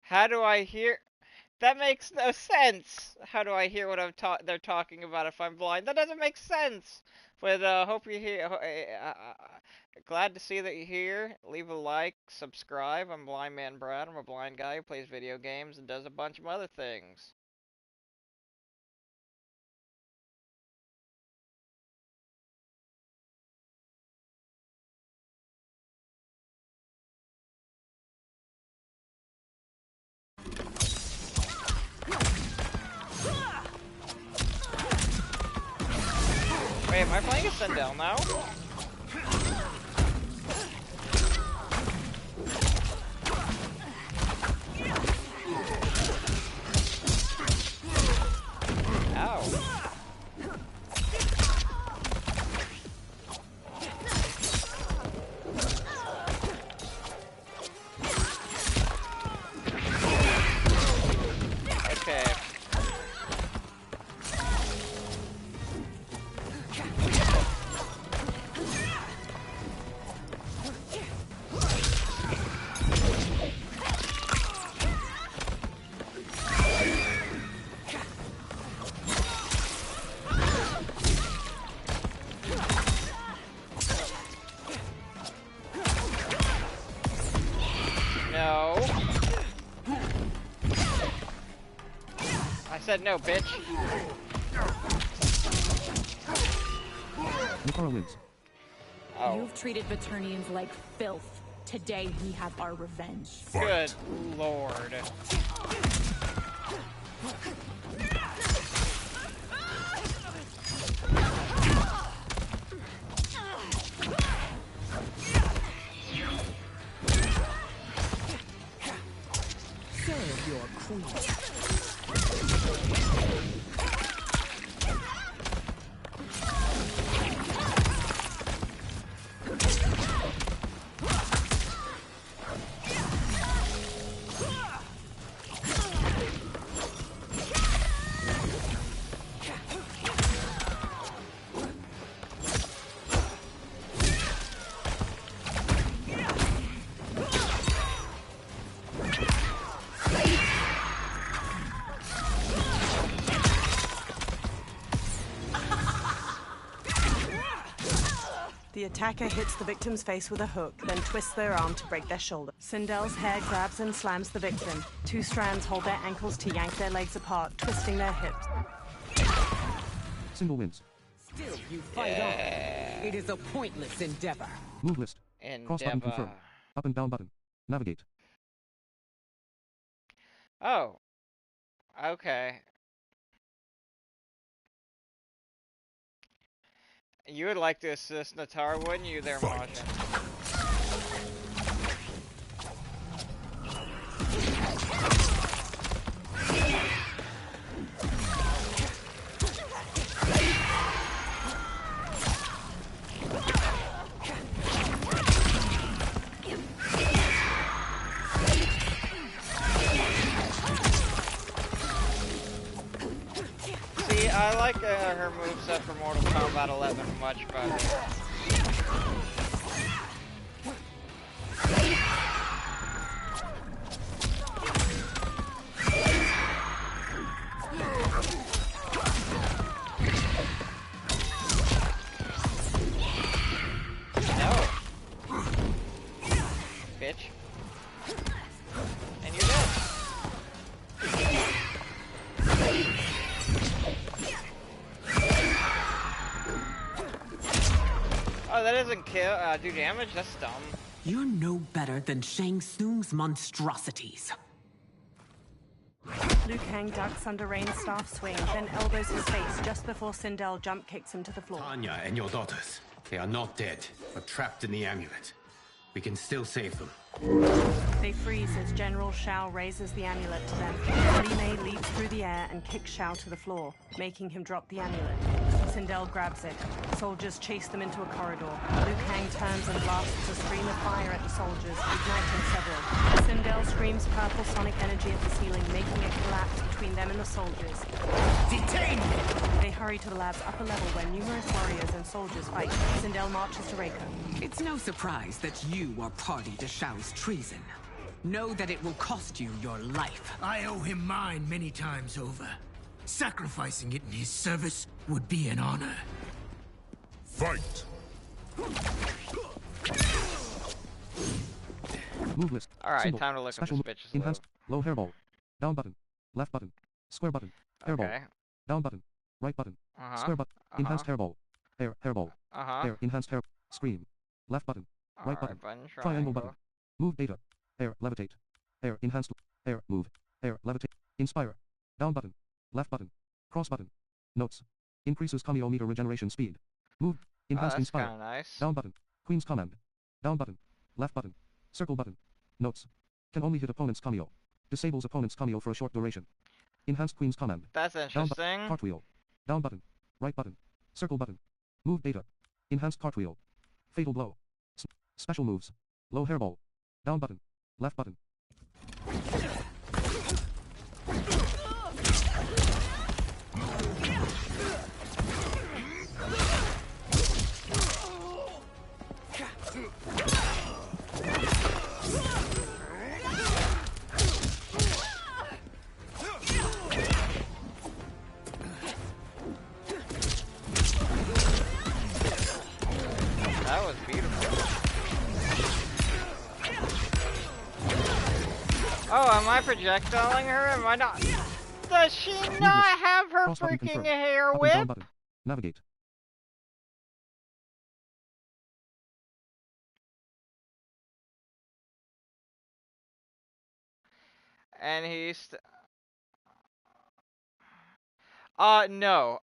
How do I hear? That makes no sense! How do I hear what they're talking about if I'm blind? That doesn't make sense! But, hope you're here. Glad to see that you're here. Leave a like, subscribe. I'm Blind Man Brad. I'm a blind guy who plays video games and does a bunch of other things. Wait, am I playing a Sindel now? Ow. Okay. No. I said no, bitch. Nikara wins. Oh. You've treated Vaternians like filth. Today we have our revenge. Good lord. Serve your queen. The attacker hits the victim's face with a hook, then twists their arm to break their shoulder. Sindel's hair grabs and slams the victim. Two strands hold their ankles to yank their legs apart, twisting their hips. Single wins. Still you fight on. It is a pointless endeavor. Move list. Cross button confirm. Up and down button. Navigate. Oh. Okay. You would like to assist Natar, wouldn't you there, Martian? See, I like her moveset for Mortal Kombat 11 much better. No. Bitch. And you're dead. Oh, that doesn't kill, do damage? That's dumb. You're no better than Shang Tsung's monstrosities. Liu Kang ducks under Rain's staff swing, then elbows his face just before Sindel jump kicks him to the floor. Tanya and your daughters, they are not dead, but trapped in the amulet. We can still save them. They freeze as General Shao raises the amulet to them. Li Mei leaps through the air and kicks Shao to the floor, making him drop the amulet. Sindel grabs it. Soldiers chase them into a corridor. Liu Kang turns and blasts a stream of fire at the soldiers, igniting several. Sindel screams purple sonic energy at the ceiling, making it collapse between them and the soldiers. Detain me! They hurry to the lab's upper level where numerous warriors and soldiers fight. Sindel marches to Reika. It's no surprise that you are party to Shao's treason. Know that it will cost you your life. I owe him mine many times over. Sacrificing it in his service would be an honor. Fight! Move list. Alright, Symbol. time to look Special at this bitch's enhanced. Low hairball. Down button. Left button. Square button. Hairball. Okay. Down button. Right button. Uh-huh. Square button. Enhanced hairball. Hairball. Uh-huh. Enhanced hair. Scream. Left button. Right Alright, button. button, Triangle triangle. button. Move data. Levitate. Enhanced. Move. Levitate. Inspire. Down button. Left button. Cross button. Notes. Increases cameo meter regeneration speed. Move. Enhanced that's inspire. kinda nice. Down button. Queen's command. Down button. Left button. Circle button. Notes. Can only hit opponent's cameo. Disables opponent's cameo for a short duration. Enhanced Queen's command. That's Down interesting. cartwheel. Down button. Right button. Circle button. Move data. Enhanced cartwheel. Fatal blow. Special moves. Low hairball. Down button. Left button. That was beautiful. Oh, am I projectiling her? Am I not? Does she not have her Cross button freaking confirmed. hair Up and down whip? button. Navigate. And he's... no.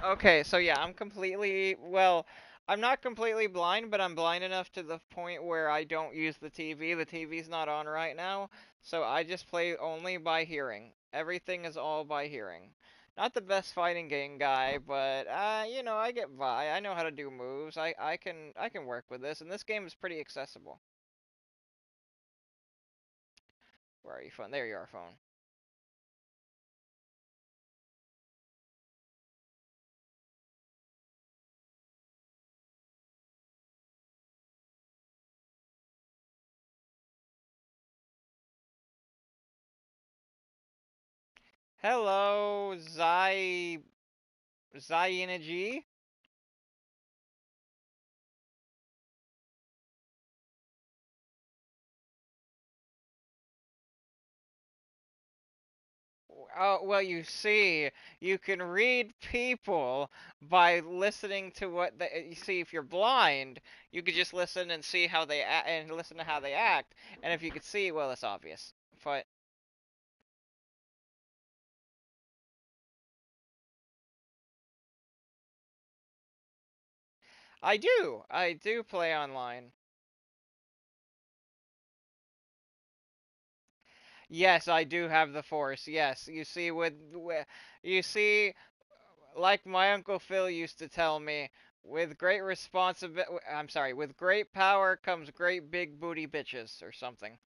Okay, so yeah, I'm completely... Well, I'm not completely blind, but I'm blind enough to the point where I don't use the TV. The TV's not on right now, so I just play only by hearing. Everything is all by hearing. Not the best fighting game guy, but, you know, I get by. I know how to do moves. I can work with this, and this game is pretty accessible. Where are you, phone? There you are, phone. Hello, Zayinaji? Oh, well, you see, you can read people by listening to what they, you see, if you're blind, you could just listen and see how they and listen to how they act, and if you could see, well, it's obvious. But I do play online. Yes, I do have the Force. Yes, you see, you see, like my Uncle Phil used to tell me, with great I'm sorry, with great power comes great big booty bitches, or something.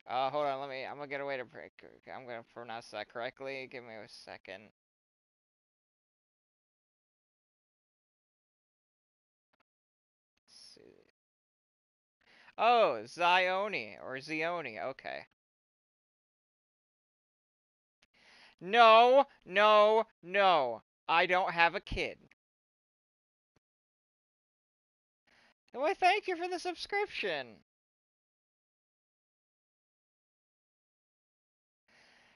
Hold on, I'm gonna get a way to break. I'm gonna pronounce that correctly. Give me a second. Let's see. Oh, Zioni, or Zioni, okay. No, no, no. I don't have a kid. Well, thank you for the subscription.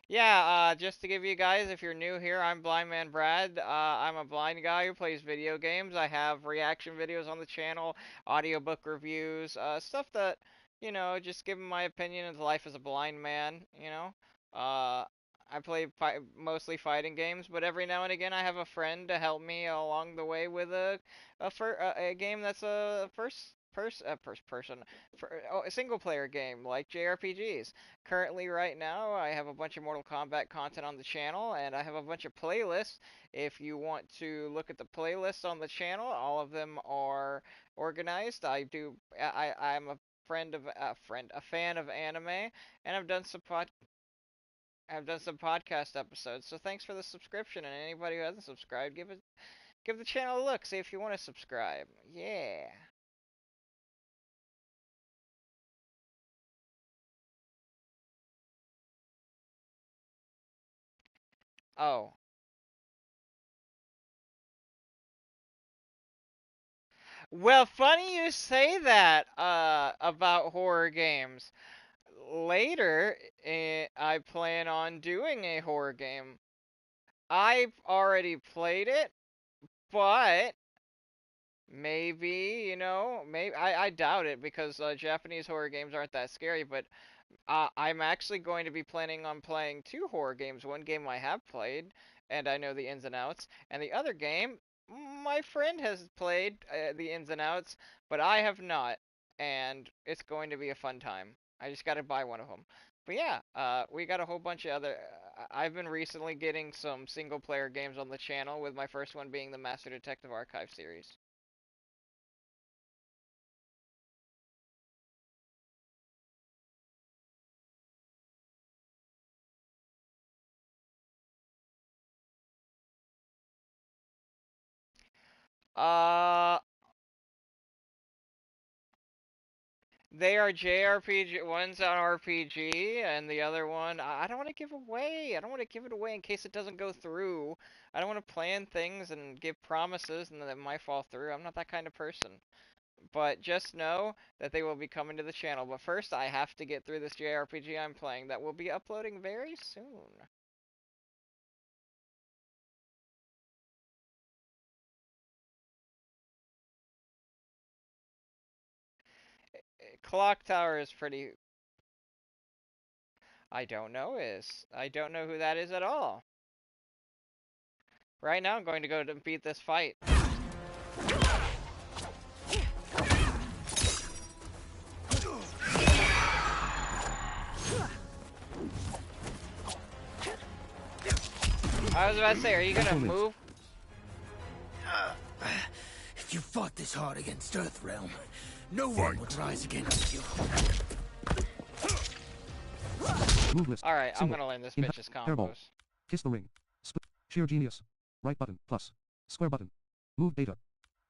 Yeah, just to give you guys, if you're new here, I'm Blind Man Brad. I'm a blind guy who plays video games. I have reaction videos on the channel, audiobook reviews, stuff that, you know, just giving my opinion of life as a blind man, you know. I play mostly fighting games, but every now and again I have a friend to help me along the way with a game that's a a single player game like JRPGs. Currently, right now, I have a bunch of Mortal Kombat content on the channel, and I have a bunch of playlists. If you want to look at the playlists on the channel, all of them are organized. I'm a fan of anime, and I've done some podcast episodes. So thanks for the subscription, and anybody who hasn't subscribed, give the channel a look. See if you want to subscribe. Yeah. Oh. Well, funny you say that about horror games. Later, I plan on doing a horror game. I've already played it, but maybe, maybe I doubt it because Japanese horror games aren't that scary, but I'm actually going to be planning on playing 2 horror games. One game I have played, and I know the ins and outs, and the other game, my friend has played the ins and outs, but I have not, and it's going to be a fun time. I just got to buy one of them. But yeah, we got a whole bunch of other. I've been recently getting some single player games on the channel, with my first one being the Master Detective Archive series. Uh, They are JRPG. One's an RPG, and the other one, I don't want to give away. I don't want to give it away in case it doesn't go through. I don't want to plan things and give promises and then it might fall through. I'm not that kind of person. But just know that they will be coming to the channel. But first, I have to get through this JRPG I'm playing that will be uploading very soon. Clock Tower is pretty... I don't know who that is at all. Right now, I'm going to go to beat this fight. I was about to say, are you gonna move? If you fought this hard against Earthrealm, no one would rise against you. Move list. Alright, I'm Symbol. gonna learn this bitch's combos. Hairball. Kiss the ring. Split. Sheer genius. Right button, plus. Square button. Move data.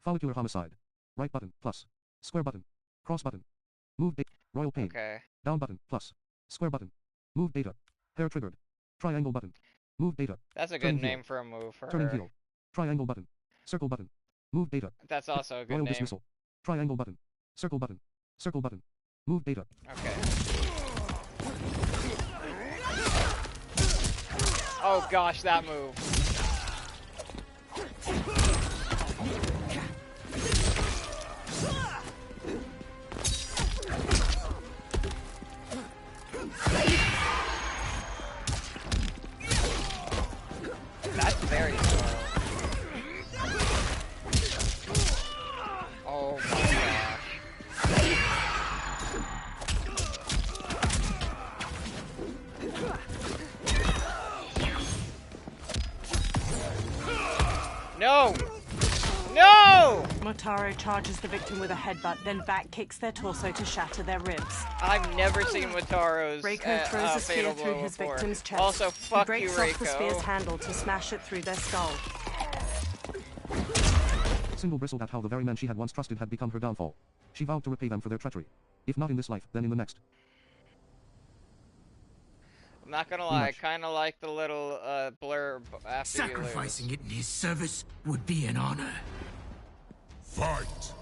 Follicular homicide. Right button, plus. Square button. Cross button. Move data. Royal pain. Okay. Down button, plus. Square button. Move data. Hair triggered. Triangle button. Move data. That's a good name for a move for Turning her. heel. Triangle button. Circle button. Move data. That's also a good Royal name. dismissal. Triangle button. Circle button. Circle button. Move data. Okay. Oh gosh, that move. That's very slow. Oh my gosh. No! No! Motaro charges the victim with a headbutt, then back kicks their torso to shatter their ribs. I've never seen Motaro's Reiko throws a spear fatal through blow his before. victim's chest. Also, fuck he you, breaks off the spear's Reiko. handle to smash it through their skull. Single bristled at how the very men she had once trusted had become her downfall. She vowed to repay them for their treachery. If not in this life, then in the next. I'm not gonna lie, I kinda like the little blurb after Sacrificing it in his service would be an honor. Fight!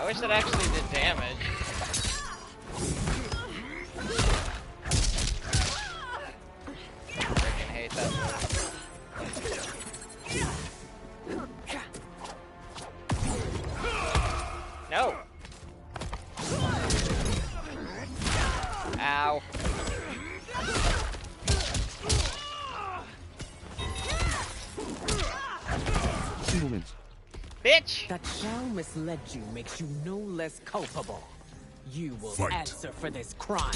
wish it actually did damage. Freaking hate that move. No! Ow. Single wins. Bitch! That Shao misled you makes you no less culpable. You will answer for this crime.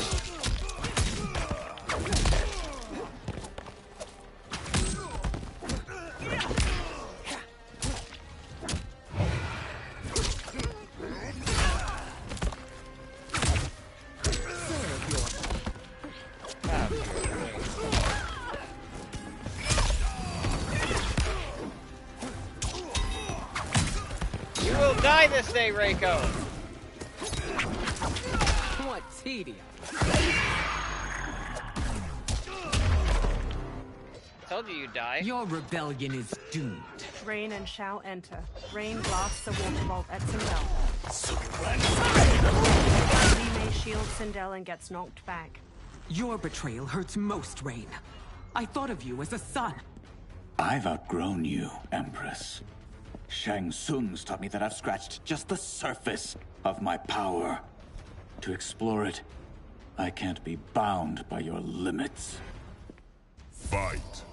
You will die this day, Reiko! What tedium. Told you you'd die. Your rebellion is doomed. Rain and Shao enter. Rain blasts a water bolt at Sindel. Li Mei shields Sindel and gets knocked back. Your betrayal hurts most, Rain. I thought of you as a son. I've outgrown you, Empress. Shang Tsung's taught me that I've scratched just the surface of my power. To explore it, I can't be bound by your limits. Fight.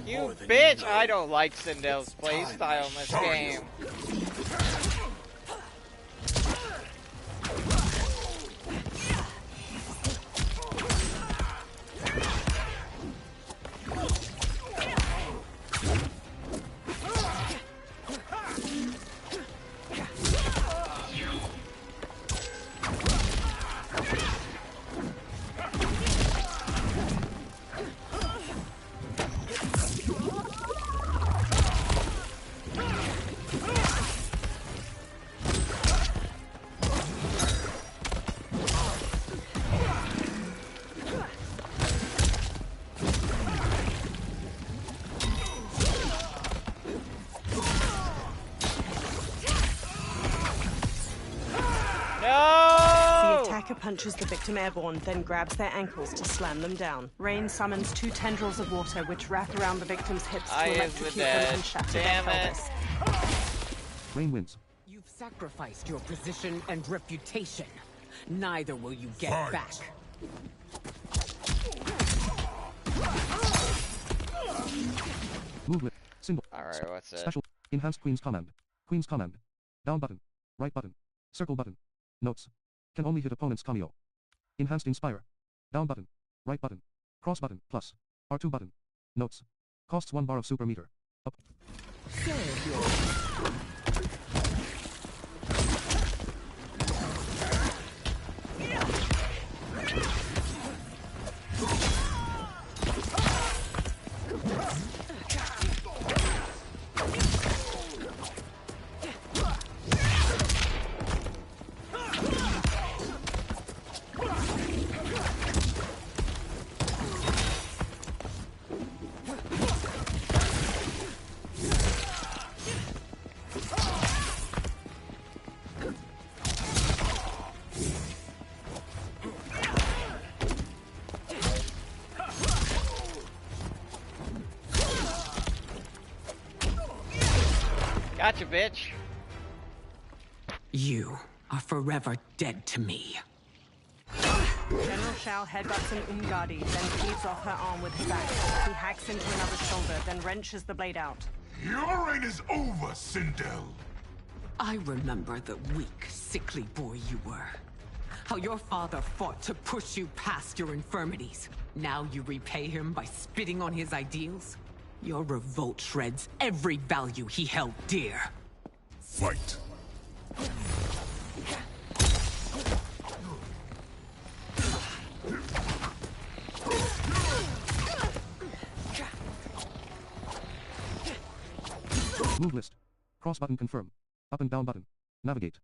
You bitch! I don't like Sindel's playstyle in this game. Punches the victim airborne, then grabs their ankles to slam them down. Rain summons two tendrils of water which wrap around the victim's hips to electrocute them and shatter their pelvis. Rain wins. You've sacrificed your position and reputation. Neither will you get back. Movement. Symbol. Alright, what's it? Special. Enhanced Queen's Command. Queen's Command. Down button. Right button. Circle button. Notes. Can only hit opponent's cameo. Enhanced Inspire. Down button. Right button. Cross button. Plus. R2 button. Notes. Costs 1 bar of super meter. Up. Gotcha, bitch. You are forever dead to me. General Shao headbutts an Umgadi, then cleaves off her arm with his axe. He hacks into another's shoulder, then wrenches the blade out. Your reign is over, Sindel. I remember the weak, sickly boy you were. How your father fought to push you past your infirmities. Now you repay him by spitting on his ideals? Your revolt shreds every value he held dear. Fight. Move list. Cross button confirm. Up and down button. Navigate.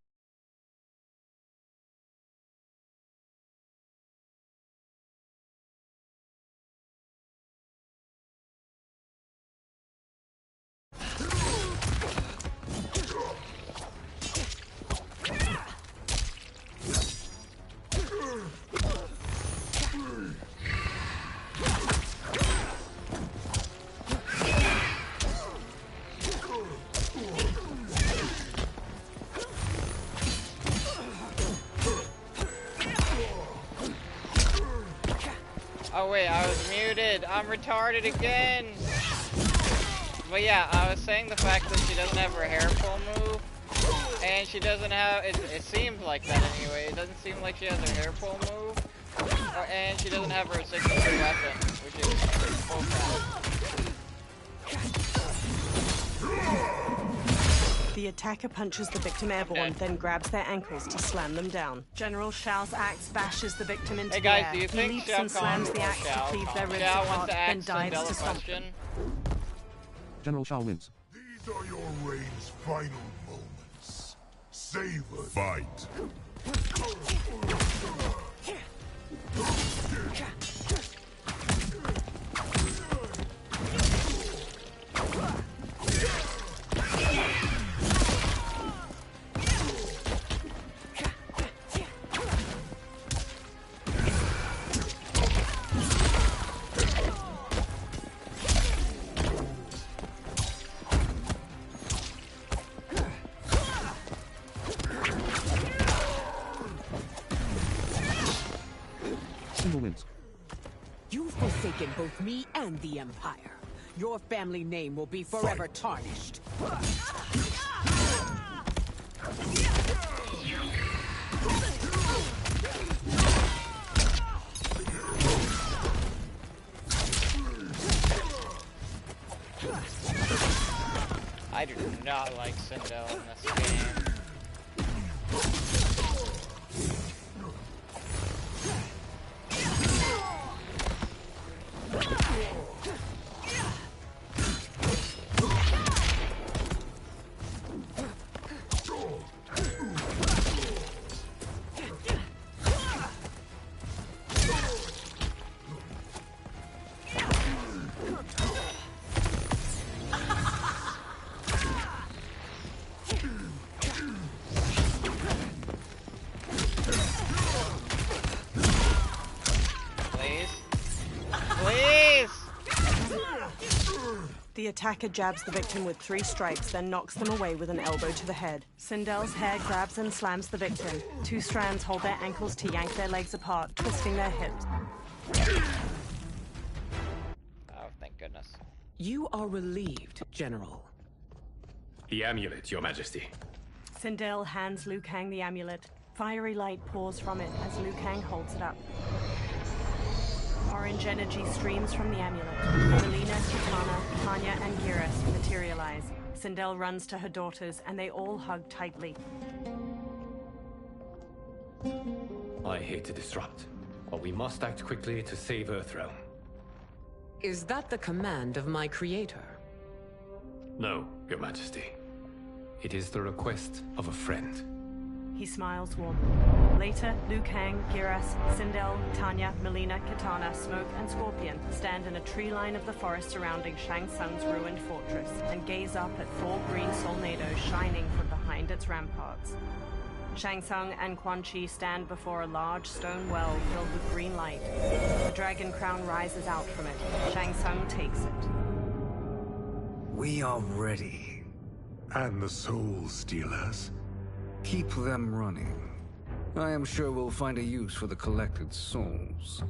Oh wait, I was muted. I'm retarded again. But yeah, I was saying the fact that she doesn't have her hair pull move, and she doesn't have. It seems like that anyway. It doesn't seem like she has her hair pull move, and she doesn't have her signature weapon, which is full The attacker punches the victim airborne, then grabs their ankles to slam them down. General Shao's axe bashes the victim into the air. Hey guys, do you think he leaps Xiao and slams the axe to cleave their ribs apart, then dives to stomp them. General Shao wins. These are your reign's final moments. Savor. Fight. Wins. You've forsaken both me and the Empire. Your family name will be forever tarnished. I do not like Sindel in this game. The attacker jabs the victim with 3 strikes, then knocks them away with an elbow to the head. Sindel's hair grabs and slams the victim. 2 strands hold their ankles to yank their legs apart, twisting their hips. Oh, thank goodness. You are relieved, General. The amulet, Your Majesty. Sindel hands Liu Kang the amulet. Fiery light pours from it as Liu Kang holds it up. Orange energy streams from the amulet. Melina, Kitana, Tanya, and Giras materialize. Sindel runs to her daughters, and they all hug tightly. I hate to disrupt, but we must act quickly to save Earthrealm. Is that the command of my creator? No, Your Majesty. It is the request of a friend. He smiles warmly. Later, Liu Kang, Giras, Sindel, Tanya, Melina, Kitana, Smoke, and Scorpion stand in a tree line of the forest surrounding Shang Tsung's ruined fortress and gaze up at 4 green solnados shining from behind its ramparts. Shang Tsung and Quan Chi stand before a large stone well filled with green light. The dragon crown rises out from it. Shang Tsung takes it. We are ready. And the Soul Stealers? Keep them running. I am sure we'll find a use for the collected souls.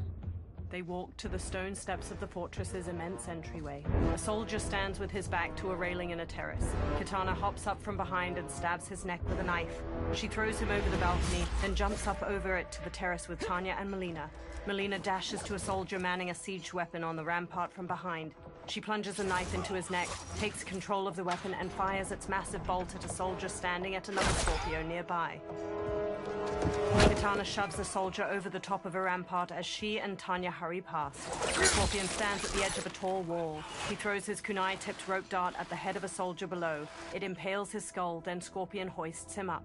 They walk to the stone steps of the fortress's immense entryway. A soldier stands with his back to a railing in a terrace. Kitana hops up from behind and stabs his neck with a knife. She throws him over the balcony, then jumps up over it to the terrace with Tanya and Melina. Melina dashes to a soldier manning a siege weapon on the rampart from behind. She plunges a knife into his neck, takes control of the weapon, and fires its massive bolt at a soldier standing at another Scorpio nearby. Kitana shoves the soldier over the top of a rampart as she and Tanya hurry past. Scorpion stands at the edge of a tall wall. He throws his kunai-tipped rope dart at the head of a soldier below. It impales his skull, then Scorpion hoists him up.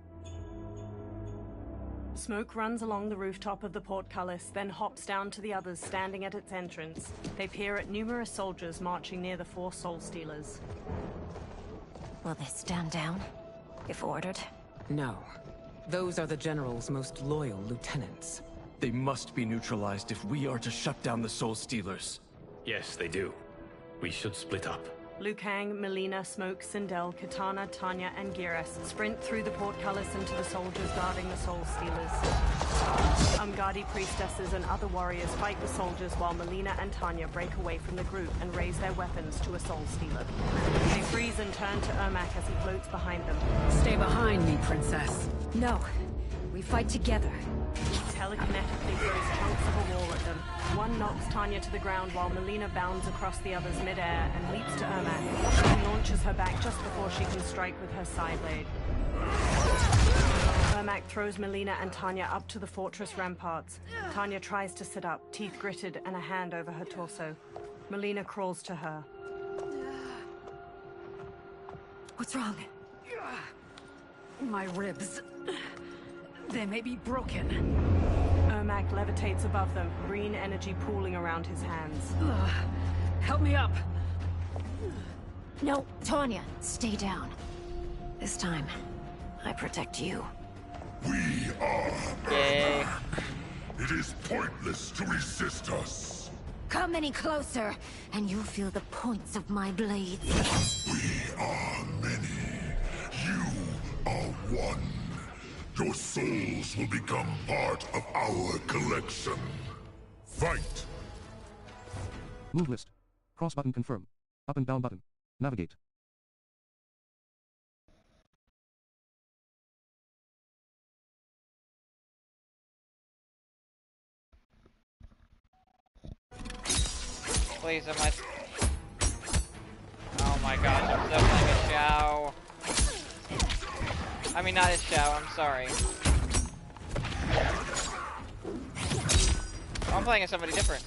Smoke runs along the rooftop of the portcullis, then hops down to the others standing at its entrance. They peer at numerous soldiers marching near the 4 Soul Stealers. Will they stand down, if ordered? No. Those are the General's most loyal lieutenants. They must be neutralized if we are to shut down the Soul Stealers. Yes, they do. We should split up. Liu Kang, Melina, Smoke, Sindel, Kitana, Tanya, and Geras sprint through the portcullis into the soldiers guarding the Soul Stealers. Umgadi priestesses and other warriors fight the soldiers while Melina and Tanya break away from the group and raise their weapons to a Soul Stealer. They freeze and turn to Ermac as he floats behind them. Stay behind me, Princess. No. We fight together. He telekinetically throws chunks of a wall at them. One knocks Tanya to the ground while Melina bounds across the others midair and leaps to Ermac. She launches her back just before she can strike with her side blade. Ermac throws Melina and Tanya up to the fortress ramparts. Tanya tries to sit up, teeth gritted and a hand over her torso. Melina crawls to her. What's wrong? My ribs. They may be broken. Ermac levitates above them, green energy pooling around his hands. Help me up! No, Tanya, stay down. This time, I protect you. We are Yay. It is pointless to resist us. Come any closer, and you'll feel the points of my blades. We are many. You are one. Your souls will become part of our collection. Fight! Move list. Cross button confirm. Up and down button. Navigate. Please, am I... Oh my gosh, I'm still playing a Xiao. I mean, not a Xiao, I'm sorry. Oh, I'm playing as somebody different.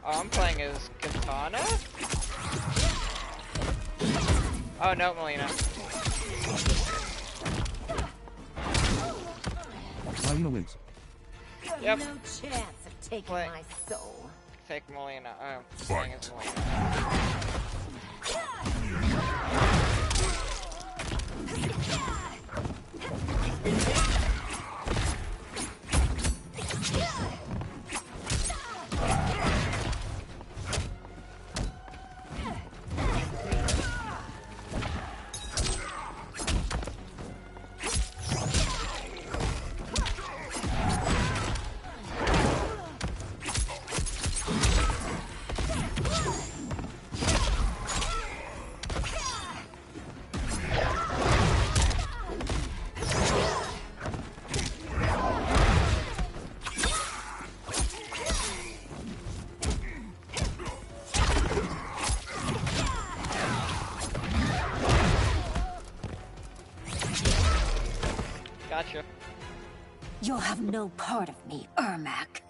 Oh, I'm playing as Kitana? Oh, no, Melina. Melina wins. Yep. No chance of taking my soul. Take Melina. Oh, playing as Melina. Gotcha. You'll have no part of me, Ermac.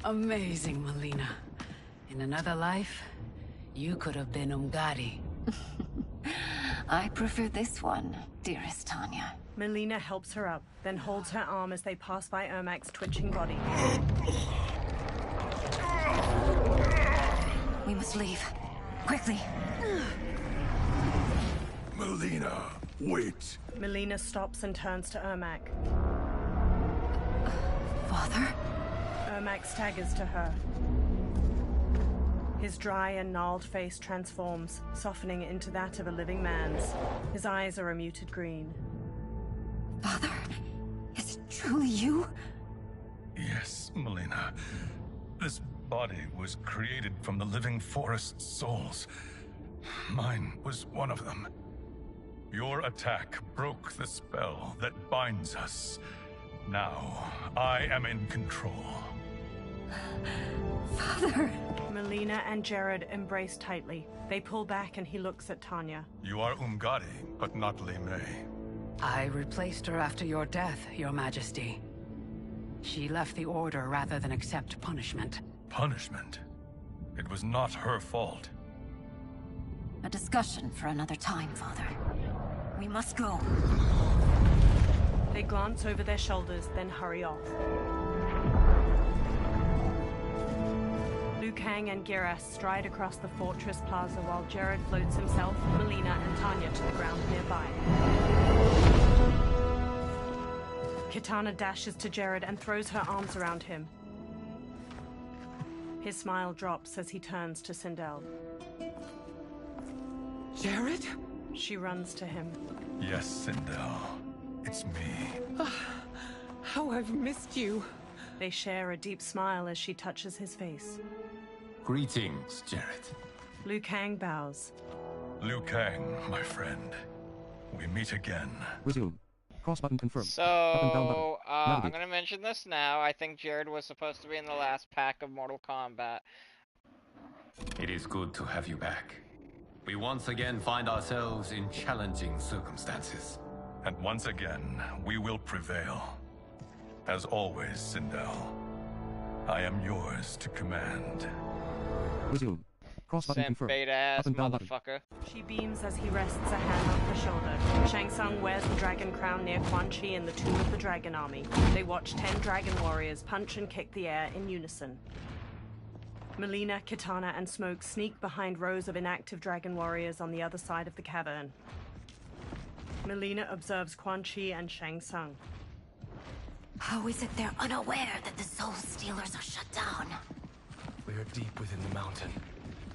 Amazing, Melina. In another life, you could have been Umgadi. I prefer this one, dearest Tanya. Melina helps her up, then holds her arm as they pass by Ermac's twitching body. We must leave. Quickly. Melina, wait. Melina stops and turns to Ermac. Father? Ermac staggers to her. His dry and gnarled face transforms, softening into that of a living man's. His eyes are a muted green. Father, is it truly you? Yes, Melina. This body was created from the living forest's souls. Mine was one of them. Your attack broke the spell that binds us. Now, I am in control. Father! Melina and Jared embrace tightly. They pull back and he looks at Tanya. You are Umgadi, but not Li Mei. I replaced her after your death, Your Majesty. She left the Order rather than accept punishment. Punishment? It was not her fault. A discussion for another time, Father. We must go. They glance over their shoulders, then hurry off. Liu Kang and Geras stride across the fortress plaza while Jared floats himself, Melina, and Tanya to the ground nearby. Kitana dashes to Jared and throws her arms around him. His smile drops as he turns to Sindel. Jared? She runs to him. Yes, Sindel. It's me. How I've missed you. They share a deep smile as she touches his face. Greetings, Jared. Liu Kang bows. Liu Kang, my friend. We meet again. Resume. Cross button confirm. So, Up and down button. I'm gonna mention this now. I think Jared was supposed to be in the last pack of Mortal Kombat. It is good to have you back. We once again find ourselves in challenging circumstances. And once again, we will prevail. As always, Sindel, I am yours to command. Resume. Cross button Simp confirm. beta-ass Up and down button. motherfucker. She beams as he rests a hand on her shoulder. Shang Tsung wears the dragon crown near Quan Chi in the tomb of the Dragon Army. They watch 10 dragon warriors punch and kick the air in unison. Melina, Kitana, and Smoke sneak behind rows of inactive dragon warriors on the other side of the cavern. Melina observes Quan Chi and Shang Tsung. How is it they're unaware that the Soul Stealers are shut down? We are deep within the mountain.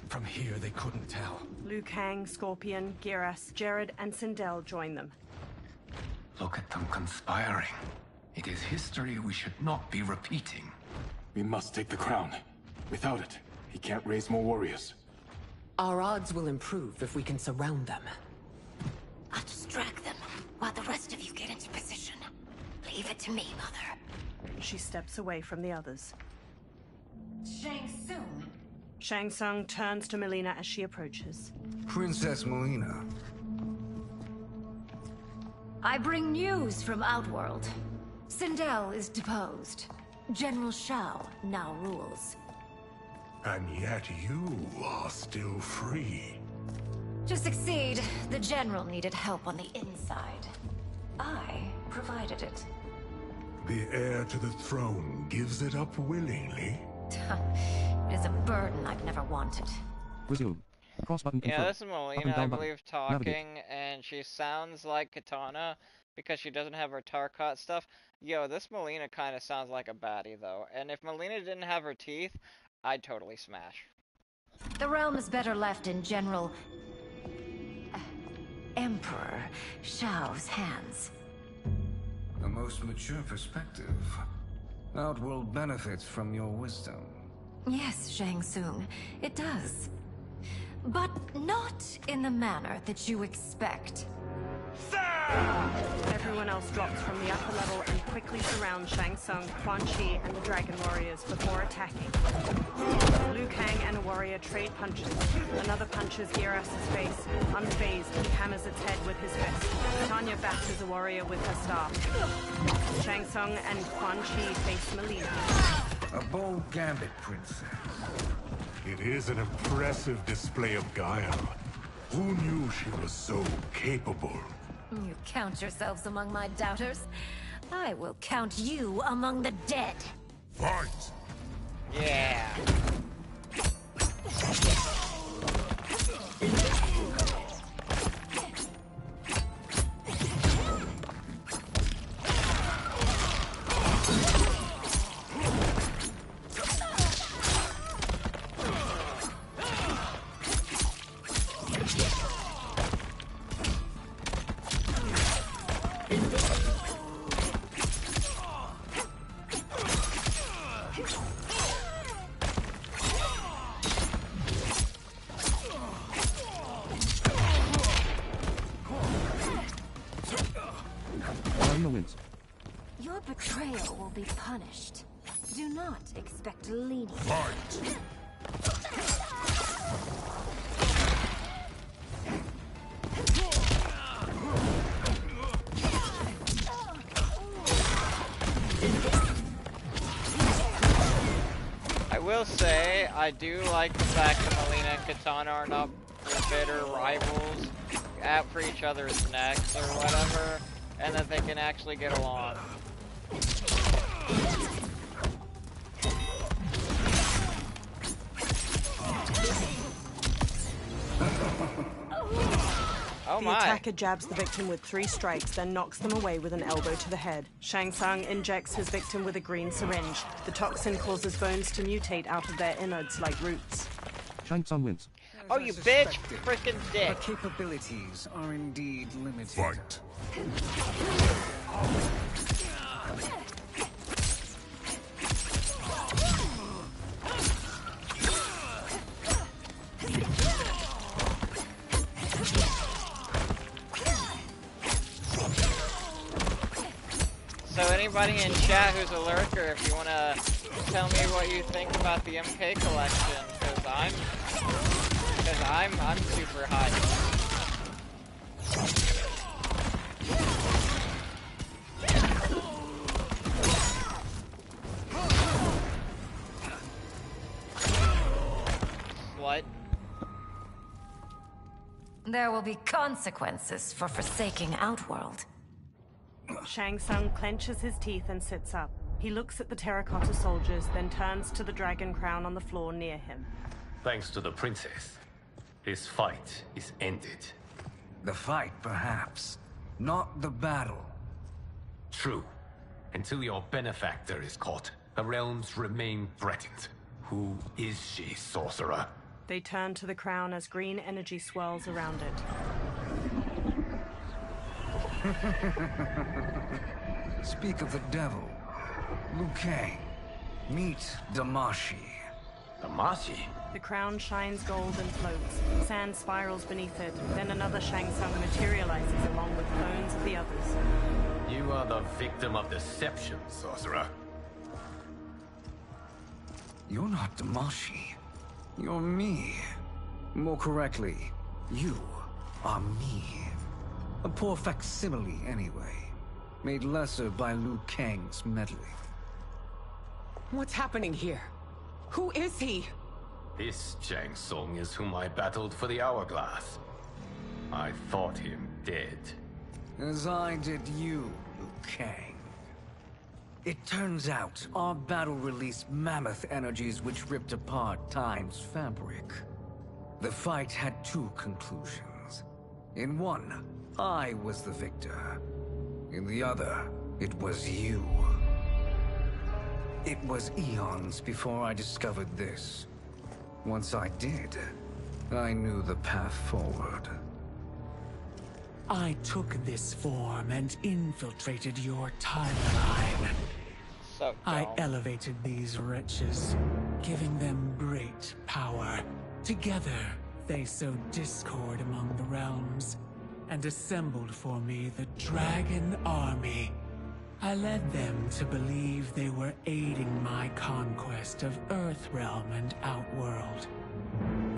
From here, they couldn't tell. Liu Kang, Scorpion, Geras, Jared, and Sindel join them. Look at them conspiring. It is history we should not be repeating. We must take the crown. Without it, he can't raise more warriors. Our odds will improve if we can surround them. I'll distract them while the rest of you get into position. Leave it to me, Mother. She steps away from the others. Shang Tsung. Shang Tsung turns to Melina as she approaches. Princess Melina. I bring news from Outworld. Sindel is deposed. General Shao now rules. And yet you are still free. To succeed, the General needed help on the inside. I provided it. The heir to the throne gives it up willingly. It is a burden I've never wanted. Resume. Cross button confirm. Yeah, this is Melina, I believe, talking, and she sounds like Kitana because she doesn't have her Tarkat stuff. Yo, this Melina kind of sounds like a baddie, though. And if Melina didn't have her teeth, I'd totally smash. The realm is better left in General... Emperor Shao's hands. A most mature perspective. Outworld benefits from your wisdom. Yes, Shang Tsung, it does. But not in the manner that you expect. Everyone else drops from the upper level and quickly surrounds Shang Tsung, Quan Chi, and the Dragon Warriors before attacking. Liu Kang and a warrior trade punches. Another punches Geras' face. Unfazed, he hammers its head with his fist. Tanya batters a warrior with her staff. Shang Tsung and Quan Chi face Melina. A bold gambit, princess. It is an impressive display of guile. Who knew she was so capable? You count yourselves among my doubters. I will count you among the dead. Fight! Yeah. Melina wins. Your betrayal will be punished. Do not expect leniency. Fight! I will say, I do like the fact that Melina and Katana are not bitter rivals out for each other's necks or whatever, and that they can actually get along. Oh the my. attacker jabs the victim with 3 strikes, then knocks them away with an elbow to the head. Shang Tsung injects his victim with a green syringe. The toxin causes bones to mutate out of their innards like roots. Shang Tsung wins. Oh, you bitch! Freaking dick! Our capabilities are indeed limited. Fight! So anybody in chat who's a lurker, if you want to tell me what you think about the MK collection, because I'm super hyped. Slut. There will be consequences for forsaking Outworld. Shang Tsung clenches his teeth and sits up. He looks at the terracotta soldiers, then turns to the dragon crown on the floor near him. Thanks to the princess, this fight is ended. The fight, perhaps. Not the battle. True. Until your benefactor is caught, the realms remain threatened. Who is she, sorcerer? They turn to the crown as green energy swirls around it. Speak of the devil. Liu Kang. Meet Damashi. Damashi? The crown shines gold and floats. Sand spirals beneath it. Then another Shang Tsung materializes along with clones of the others. You are the victim of deception, sorcerer. You're not Damashi. You're me. More correctly, you are me. A poor facsimile, anyway. Made lesser by Liu Kang's meddling. What's happening here? Who is he? This Shang Tsung is whom I battled for the Hourglass. I thought him dead. As I did you, Liu Kang. It turns out our battle released mammoth energies which ripped apart time's fabric. The fight had 2 conclusions. In one, I was the victor. In the other, it was you. It was eons before I discovered this. Once I did, I knew the path forward. I took this form and infiltrated your timeline. So I elevated these wretches, giving them great power. Together, they sowed discord among the realms, and assembled for me the Dragon Army. I led them to believe they were aiding my conquest of Earthrealm and Outworld.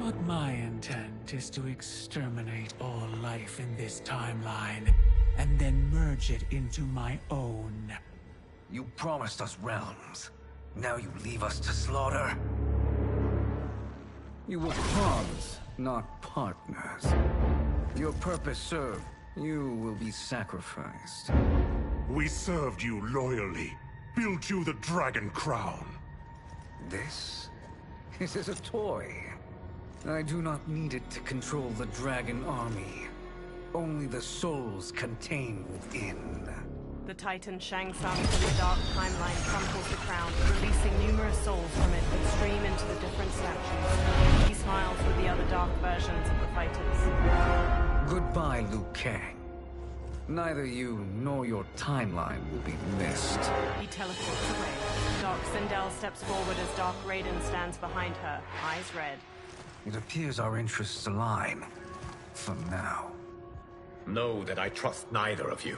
But my intent is to exterminate all life in this timeline, and then merge it into my own. You promised us realms. Now you leave us to slaughter? You were pawns, not partners. Your purpose served, you will be sacrificed. We served you loyally, built you the Dragon Crown. This is a toy. I do not need it to control the Dragon Army. Only the souls contained within. The Titan Shang Tsung from the dark timeline crumples the crown, releasing numerous souls from it that stream into the different statues. He smiles with the other dark versions of the fighters. Goodbye, Liu Kang. Neither you nor your timeline will be missed. He teleports away. Dark Sindel steps forward as Dark Raiden stands behind her, eyes red. It appears our interests align. For now. Know that I trust neither of you.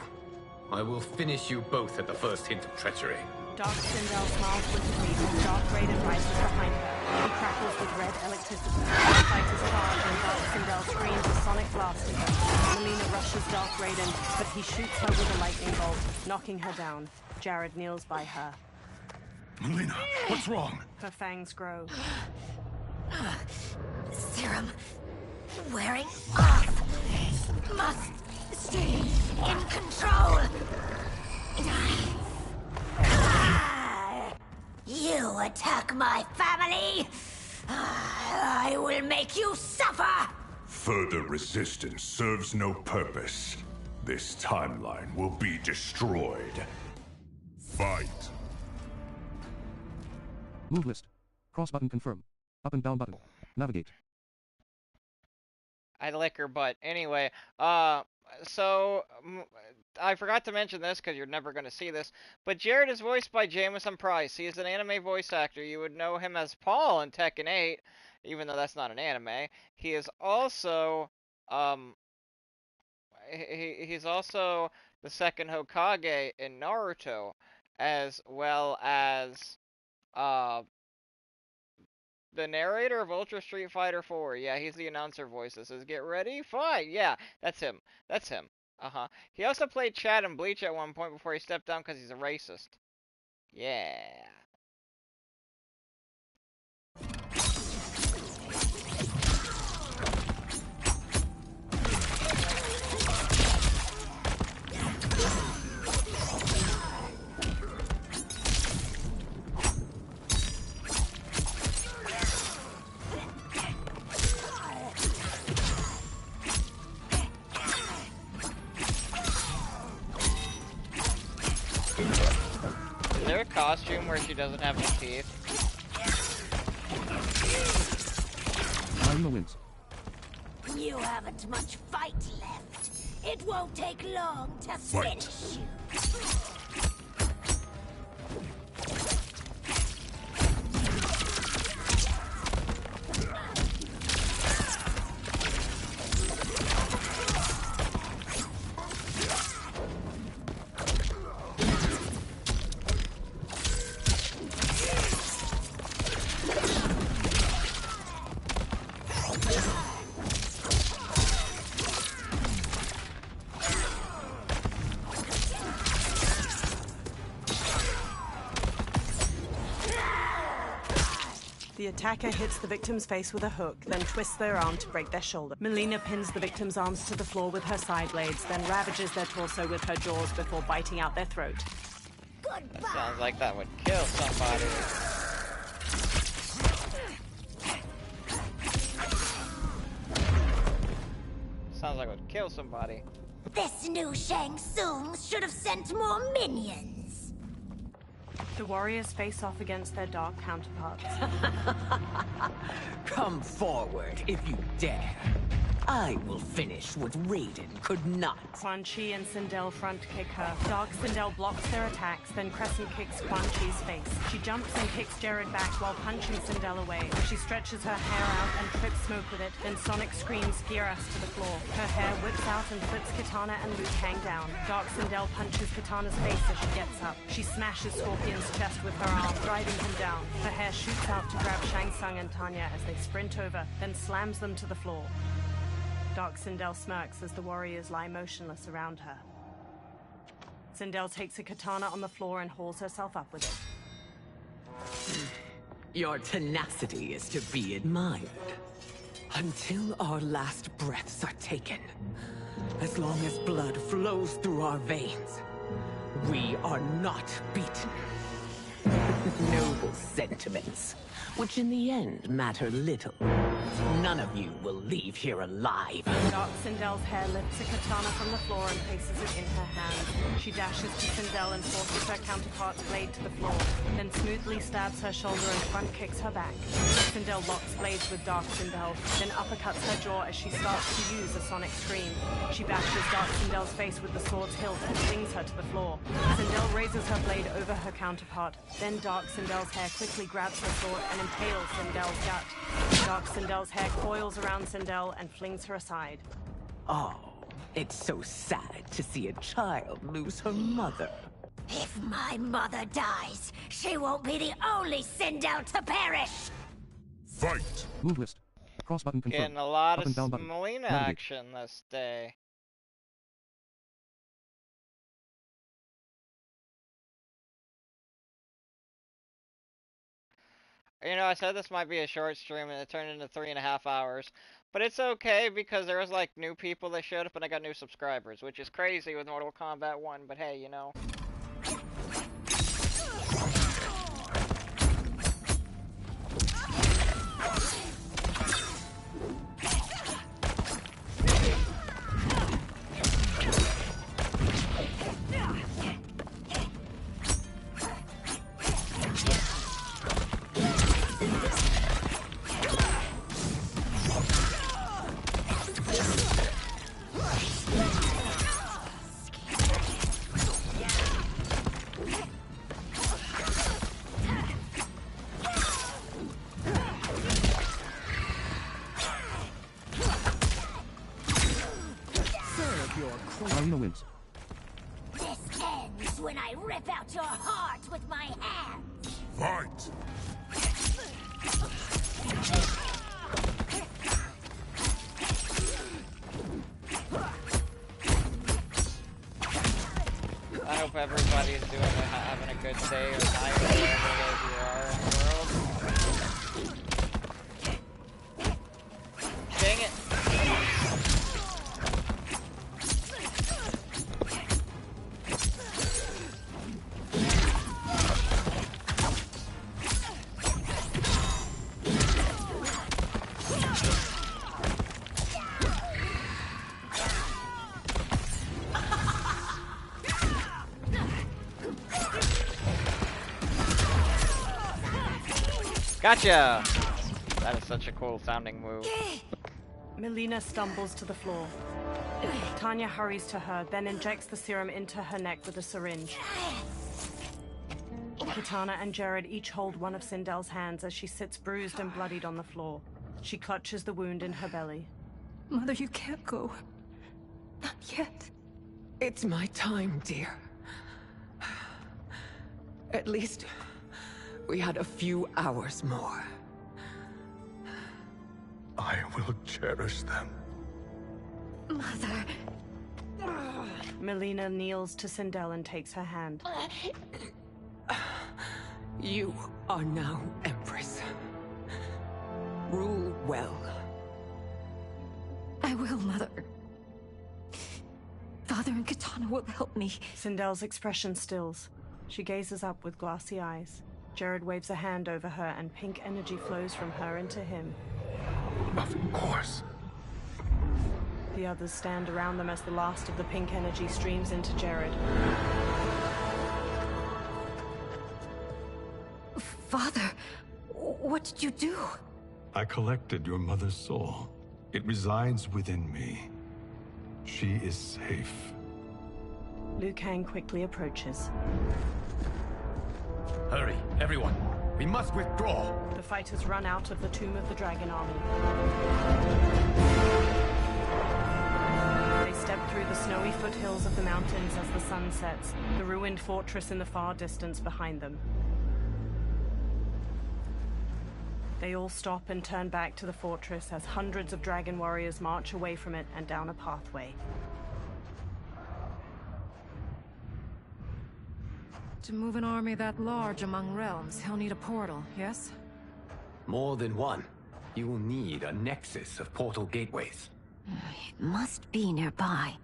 I will finish you both at the first hint of treachery. Dark Sindel smiles wickedly as Dark Raiden rises behind her. He crackles with red electricity. The fighters charge and Dark Sindel screams a sonic blast at her. Melina rushes Dark Raiden, but he shoots her with a lightning bolt, knocking her down. Jared kneels by her. Melina, what's wrong? Her fangs grow. Serum wearing off. Must stay in control. You attack my family, I will make you suffer! Further resistance serves no purpose. This timeline will be destroyed. Fight! Move list. Cross button confirm. Up and down button. Navigate. I'd lick her butt. Anyway, so I forgot to mention this because you're never going to see this, but Jared is voiced by Jamison Price. He is an anime voice actor. You would know him as Paul in Tekken 8, even though that's not an anime. He is also, he's also the second Hokage in Naruto, as well as, the narrator of Ultra Street Fighter 4. Yeah, he's the announcer voice that says, "Get ready, fight!" Yeah, that's him. That's him. Uh-huh. He also played Chad in Bleach at one point before he stepped down because he's a racist. Yeah. Is there a costume where she doesn't have any teeth? Melina wins. You haven't much fight left. It won't take long to finish you. The attacker hits the victim's face with a hook, then twists their arm to break their shoulder. Melina pins the victim's arms to the floor with her side blades, then ravages their torso with her jaws before biting out their throat. That sounds like that would kill somebody. Sounds like it would kill somebody. This new Shang Tsung should have sent more minions. The warriors face off against their dark counterparts. Come forward if you dare. I will finish what Raiden could not. Quan Chi and Sindel front kick her. Dark Sindel blocks their attacks, then crescent kicks Quan Chi's face. She jumps and kicks Jared back while punching Sindel away. She stretches her hair out and trips Smoke with it, then Sonic screams Geras to the floor. Her hair whips out and flips Katana and Liu Kang down. Dark Sindel punches Katana's face as she gets up. She smashes Scorpion's chest with her arm, driving him down. Her hair shoots out to grab Shang Tsung and Tanya as they sprint over, then slams them to the floor. Dark Sindel smirks as the warriors lie motionless around her. Sindel takes a katana on the floor and hauls herself up with it. Your tenacity is to be admired. Until our last breaths are taken, as long as blood flows through our veins, we are not beaten. Noble sentiments, which in the end matter little. None of you will leave here alive. Dark Sindel's hair lifts a katana from the floor and places it in her hand. She dashes to Sindel and forces her counterpart's blade to the floor, then smoothly stabs her shoulder and front kicks her back. Sindel locks blades with Dark Sindel, then uppercuts her jaw as she starts to use a sonic scream. She bashes Dark Sindel's face with the sword's hilt and flings her to the floor. Sindel raises her blade over her counterpart, then Dark Sindel's hair quickly grabs her sword and impales Sindel's gut. Dark Sindel's hair coils around Sindel and flings her aside. Oh, It's so sad to see a child lose her mother. If my mother dies, she won't be the only Sindel to perish! Fight! Move list. Cross button confirm. Getting a lot Up of and down button. Melina Navigate. action this day. You know, I said this might be a short stream and it turned into 3.5 hours. But it's okay because there was like new people that showed up and I got new subscribers, which is crazy with Mortal Kombat 1, but hey, you know. Marina wins. This ends when I rip out your heart with my hands! Fight! I hope everybody's having a good day or night wherever it is you are in the world. Dang it! Gotcha! That is such a cool sounding move. Melina stumbles to the floor. Tanya hurries to her, then injects the serum into her neck with a syringe. Kitana and Jared each hold one of Sindel's hands as she sits bruised and bloodied on the floor. She clutches the wound in her belly. Mother, you can't go. Not yet. It's my time, dear. At least we had a few hours more. I will cherish them. Mother... Melina kneels to Sindel and takes her hand. You are now Empress. Rule well. I will, Mother. Father and Kitana will help me. Sindel's expression stills. She gazes up with glassy eyes. Jared waves a hand over her and pink energy flows from her into him. Of course. The others stand around them as the last of the pink energy streams into Jared. Father, what did you do? I collected your mother's soul. It resides within me. She is safe. Liu Kang quickly approaches. Hurry, everyone. We must withdraw. The fighters run out of the Tomb of the Dragon Army. They step through the snowy foothills of the mountains as the sun sets, the ruined fortress in the far distance behind them. They all stop and turn back to the fortress as hundreds of dragon warriors march away from it and down a pathway. To move an army that large among realms, he'll need a portal, yes? More than one. You will need a nexus of portal gateways. It must be nearby.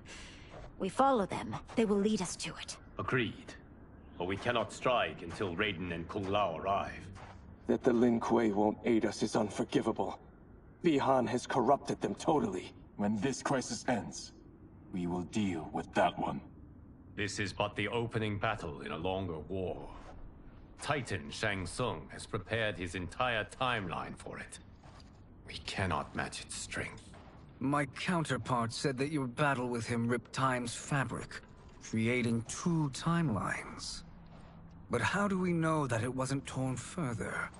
We follow them. They will lead us to it. Agreed. But we cannot strike until Raiden and Kung Lao arrive. That the Lin Kuei won't aid us is unforgivable. Bi-Han has corrupted them totally. When this crisis ends, we will deal with that one. This is but the opening battle in a longer war. Titan Shang Tsung has prepared his entire timeline for it. We cannot match its strength. My counterpart said that your battle with him ripped time's fabric, creating 2 timelines. But how do we know that it wasn't torn further?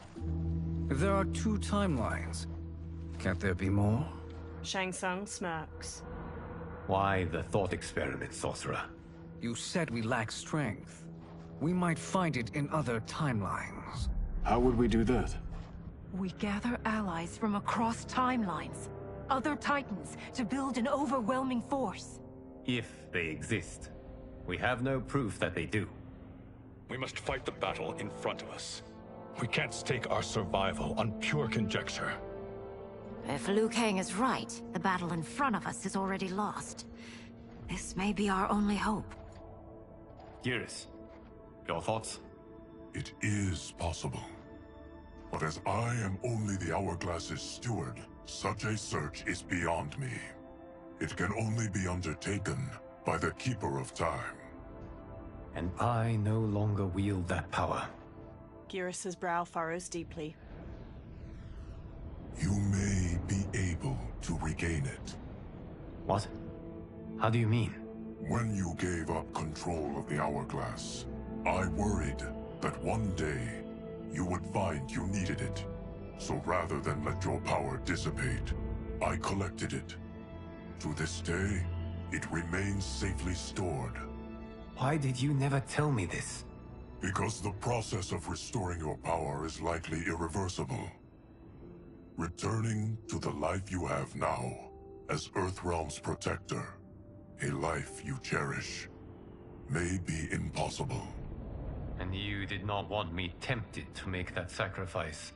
If there are 2 timelines, can't there be more? Shang Tsung smirks. Why the thought experiment, sorcerer? You said we lack strength. We might find it in other timelines. How would we do that? We gather allies from across timelines, other Titans, to build an overwhelming force. If they exist. We have no proof that they do. We must fight the battle in front of us. We can't stake our survival on pure conjecture. If Liu Kang is right, the battle in front of us is already lost. This may be our only hope. Geras, your thoughts? It is possible. But as I am only the Hourglass's steward, such a search is beyond me. It can only be undertaken by the Keeper of Time. And I no longer wield that power. Geras' brow furrows deeply. You may be able to regain it. What? How do you mean? When you gave up control of the Hourglass, I worried that one day you would find you needed it. So rather than let your power dissipate, I collected it. To this day, it remains safely stored. Why did you never tell me this? Because the process of restoring your power is likely irreversible. Returning to the life you have now, as Earthrealm's protector, a life you cherish, may be impossible. And you did not want me tempted to make that sacrifice,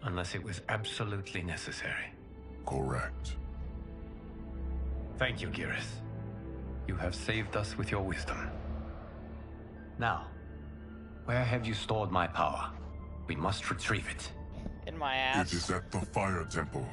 unless it was absolutely necessary. Correct. Thank you, Geras. You have saved us with your wisdom. Now, where have you stored my power? We must retrieve it. In my ass. It is at the Fire Temple,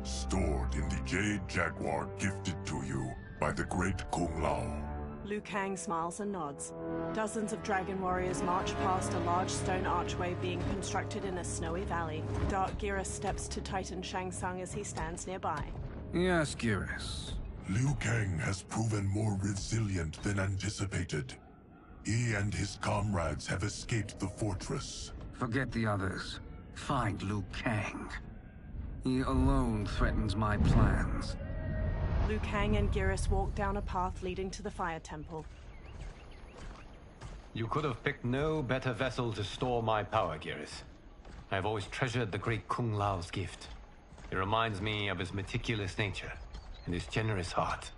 stored in the Jade Jaguar gifted to you by the great Kung Lao. Liu Kang smiles and nods. Dozens of dragon warriors march past a large stone archway being constructed in a snowy valley. Dark Geras steps to Titan Shang Tsung as he stands nearby. Yes, Geras. Liu Kang has proven more resilient than anticipated. He and his comrades have escaped the fortress. Forget the others. Find Liu Kang. He alone threatens my plans. Liu Kang and Geras walk down a path leading to the Fire Temple. You could have picked no better vessel to store my power, Geras. I have always treasured the great Kung Lao's gift. It reminds me of his meticulous nature and his generous heart.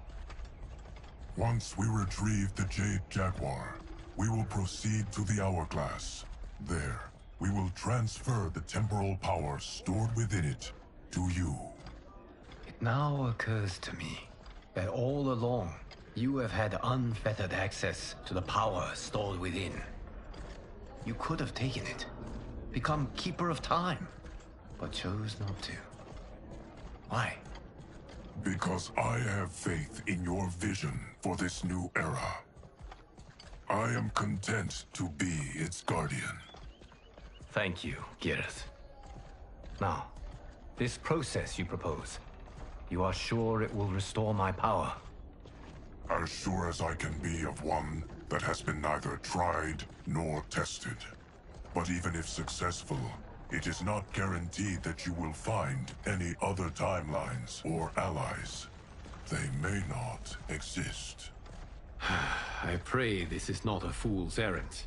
Once we retrieve the Jade Jaguar, we will proceed to the Hourglass. There, we will transfer the temporal power stored within it to you. It now occurs to me that all along, you have had unfettered access to the power stored within. You could have taken it, become Keeper of Time, but chose not to. Why? Because I have faith in your vision for this new era. I am content to be its guardian. Thank you, Geras. Now, this process you propose, you are sure it will restore my power? As sure as I can be of one that has been neither tried nor tested. But even if successful, it is not guaranteed that you will find any other timelines or allies. They may not exist. I pray this is not a fool's errand.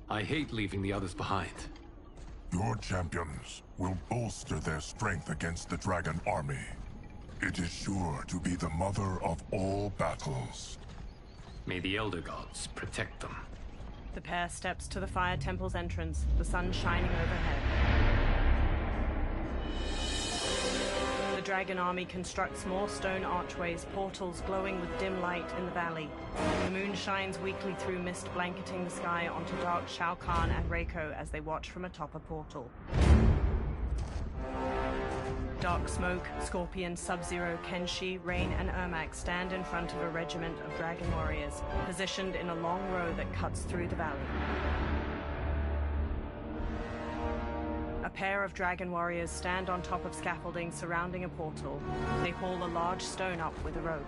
I hate leaving the others behind. Your champions will bolster their strength against the Dragon Army. It is sure to be the mother of all battles. May the Elder Gods protect them. The pair steps to the Fire Temple's entrance, the sun shining overhead. The Dragon Army constructs more stone archways, portals glowing with dim light in the valley. The moon shines weakly through mist blanketing the sky onto dark Shao Kahn and Reiko as they watch from atop a portal. Dark Smoke, Scorpion, Sub-Zero, Kenshi, Rain, and Ermac stand in front of a regiment of dragon warriors, positioned in a long row that cuts through the valley. A pair of dragon warriors stand on top of scaffolding surrounding a portal. They haul a large stone up with a rope.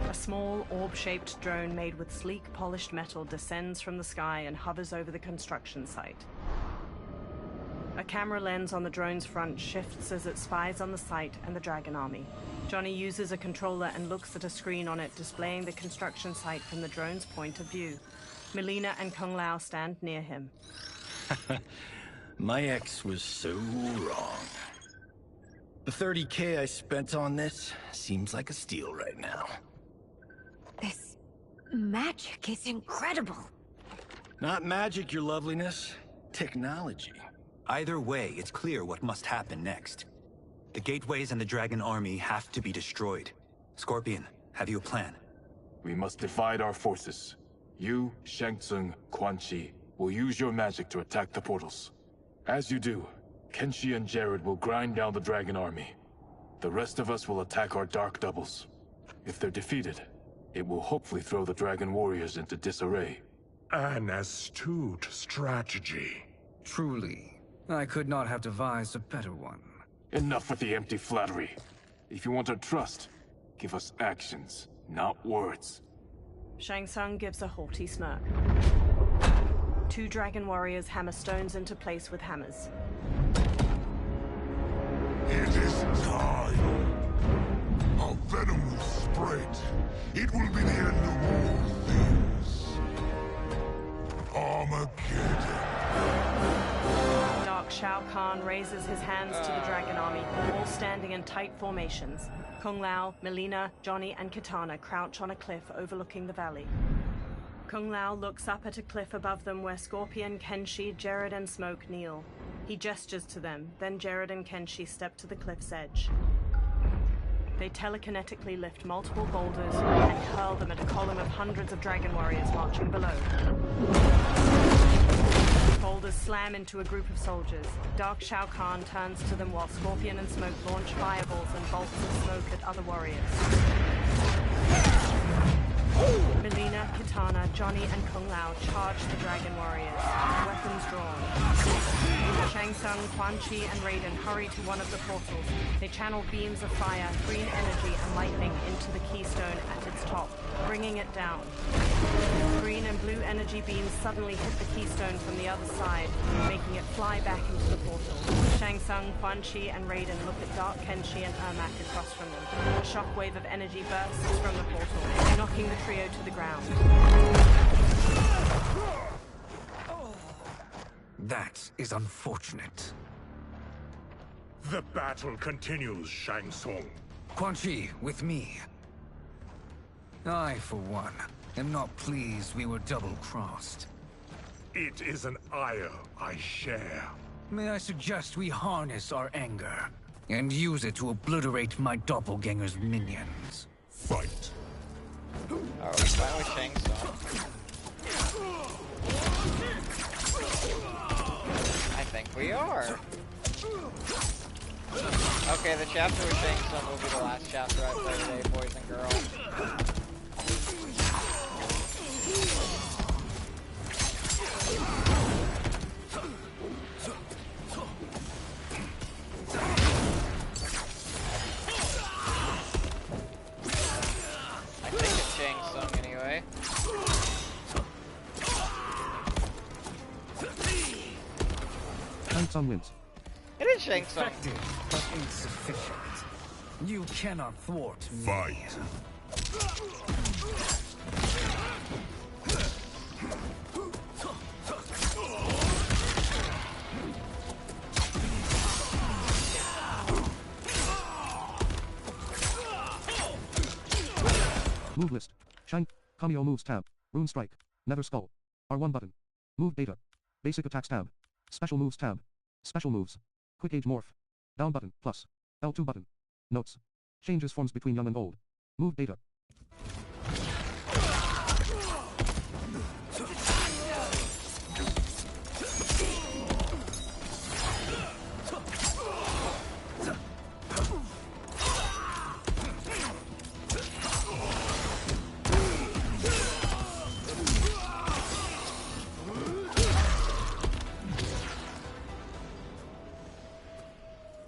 A small, orb-shaped drone made with sleek, polished metal descends from the sky and hovers over the construction site. A camera lens on the drone's front shifts as it spies on the site and the Dragon Army. Johnny uses a controller and looks at a screen on it displaying the construction site from the drone's point of view. Melina and Kung Lao stand near him. My ex was so wrong. The 30K I spent on this seems like a steal right now. This magic is incredible. Not magic, your loveliness. Technology. Either way, it's clear what must happen next. The gateways and the Dragon Army have to be destroyed. Scorpion, have you a plan? We must divide our forces. You, Shang Tsung, Quan Chi, will use your magic to attack the portals. As you do, Kenshi and Jared will grind down the Dragon Army. The rest of us will attack our dark doubles. If they're defeated, it will hopefully throw the Dragon Warriors into disarray. An astute strategy. Truly, I could not have devised a better one. Enough with the empty flattery. If you want our trust, give us actions, not words. Shang Tsung gives a haughty smirk. 2 Dragon Warriors hammer stones into place with hammers. It is time. A venom will spread. It will be the end of all things. Armageddon. Dark Shao Kahn raises his hands to the Dragon Army, all standing in tight formations. Kung Lao, Melina, Johnny, and Kitana crouch on a cliff overlooking the valley. Kung Lao looks up at a cliff above them where Scorpion, Kenshi, Jared, and Smoke kneel. He gestures to them, then Jared and Kenshi step to the cliff's edge. They telekinetically lift multiple boulders and hurl them at a column of hundreds of Dragon Warriors marching below. Boulders slam into a group of soldiers. Dark Shao Kahn turns to them while Scorpion and Smoke launch fireballs and bolts of smoke at other warriors. Melina, Kitana, Johnny, and Kung Lao charge the Dragon Warriors, weapons drawn. Shang Tsung, Quan Chi, and Raiden hurry to one of the portals. They channel beams of fire, green energy, and lightning into the keystone at its top, bringing it down. Green and blue energy beams suddenly hit the keystone from the other side, making it fly back into the portal. Shang Tsung, Quan Chi, and Raiden look at Dark Kenshi and Ermac across from them. A shockwave of energy bursts from the portal, knocking the trio to the ground. That is unfortunate. The battle continues, Shang Tsung. Quan Chi, with me. I, for one, am not pleased we were double-crossed. It is an ire I share. May I suggest we harness our anger and use it to obliterate my doppelganger's minions? Fight. Are we fine with Shang Tsung? I think we are. Okay, the chapter with Shang Tsung will be the last chapter I play today, boys and girls. I think it's Shang Tsung anyway. Shang Tsung wins. It is Shang Tsung. Effective, but insufficient. You cannot thwart me. Fight. Move list. Shang. Kamio moves tab. Rune strike. Nether skull. R1 button. Move data. Basic attacks tab. Special moves tab. Special moves. Quick age morph. Down button plus. L2 button. Notes. Changes forms between young and old. Move data.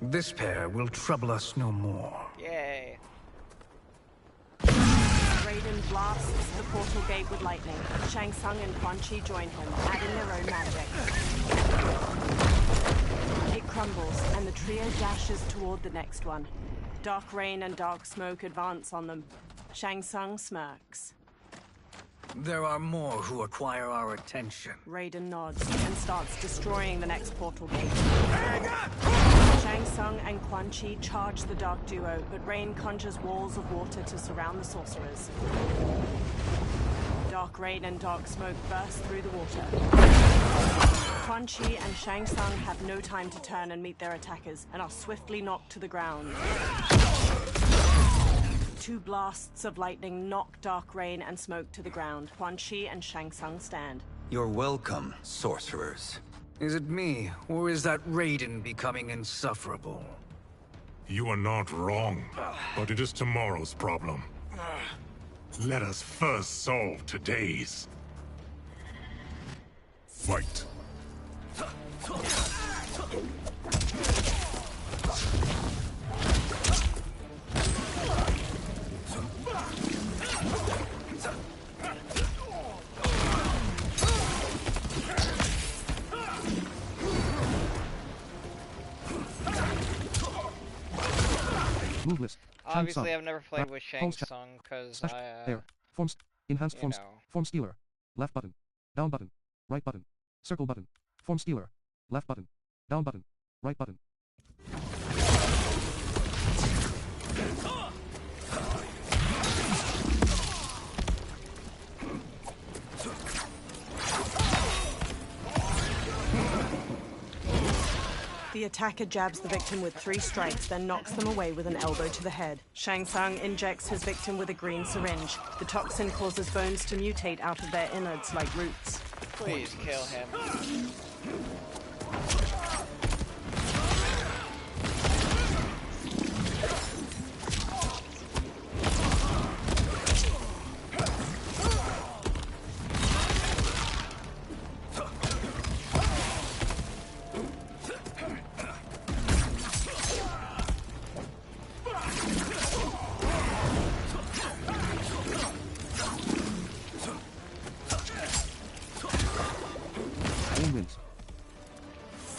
This pair will trouble us no more. Yay. Raiden blasts the portal gate with lightning. Shang Tsung and Quan Chi join him, adding their own magic. crumbles, and the trio dashes toward the next one. Dark rain and dark smoke advance on them. Shang Tsung smirks. There are more who acquire our attention. Raiden nods and starts destroying the next portal gate. Shang Tsung and Quan Chi charge the dark duo, but Rain conjures walls of water to surround the sorcerers. Dark rain and dark smoke burst through the water. Quan Chi and Shang Tsung have no time to turn and meet their attackers, and are swiftly knocked to the ground. Two blasts of lightning knock dark rain and smoke to the ground. Quan Chi and Shang Tsung stand. You're welcome, sorcerers. Is it me, or is that Raiden becoming insufferable? You are not wrong, but it is tomorrow's problem. Let us first solve today's. Fight. Move list. Obviously, I've never played with Shang Tsung because Air. Forms. Enhanced forms. know. Form stealer. Left button. Down button. Right button. Circle button. Form stealer. Left button. Down button. Right button. The attacker jabs the victim with 3 strikes, then knocks them away with an elbow to the head. Shang Tsung injects his victim with a green syringe. The toxin causes bones to mutate out of their innards like roots. Please kill him.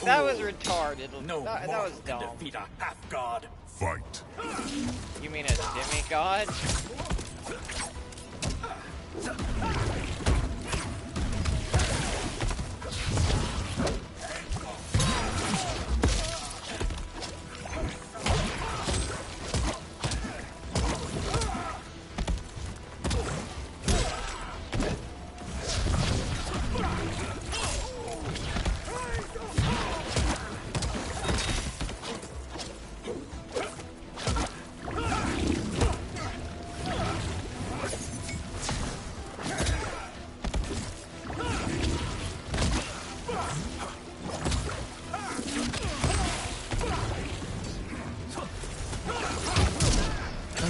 That was retarded. That was dumb. Defeat a half-god. Fight. You mean a demigod?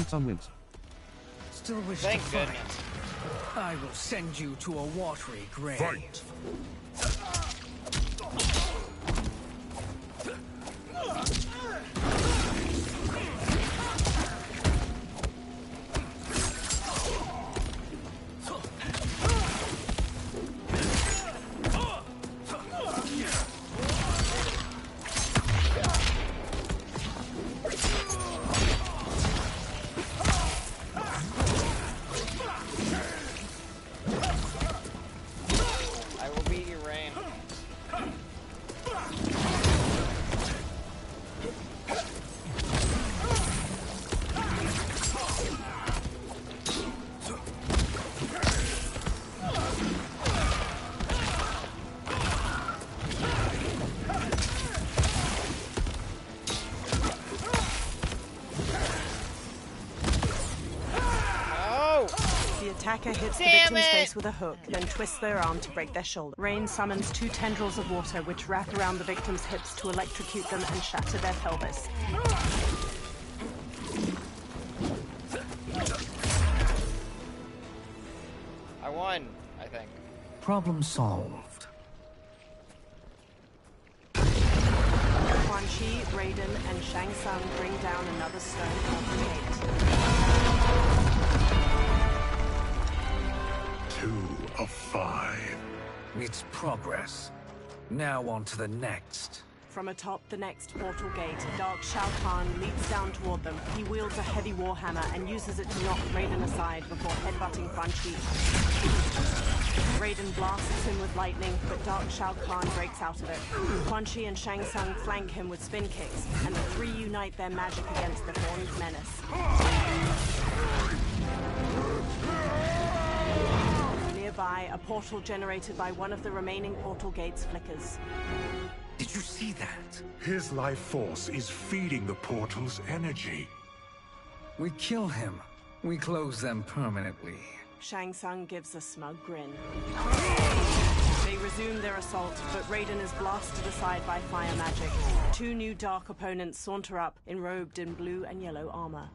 Tsung wins. Still wish Thank to fight. goodness. I will send you to a watery grave. Fight. Attacker hits the victim's face with a hook, then twists their arm to break their shoulder. Rain summons 2 tendrils of water which wrap around the victim's hips to electrocute them and shatter their pelvis. I won, I think. Problem solved. Quan Chi, Raiden, and Shang Tsung bring down another stone portal gate. 2 of 5. It's progress. Now on to the next. From atop the next portal gate, Dark Shao Kahn leaps down toward them. He wields a heavy warhammer and uses it to knock Raiden aside before headbutting Quan Chi. Raiden blasts him with lightning, but Dark Shao Kahn breaks out of it. Quan Chi and Shang Tsung flank him with spin kicks, and the three unite their magic against the Horned Menace. Nearby, a portal generated by one of the remaining portal gates flickers. Did you see that? His life force is feeding the portal's energy. We kill him. We close them permanently. Shang Tsung gives a smug grin. They resume their assault, but Raiden is blasted aside by fire magic. Two new dark opponents saunter up, enrobed in blue and yellow armor.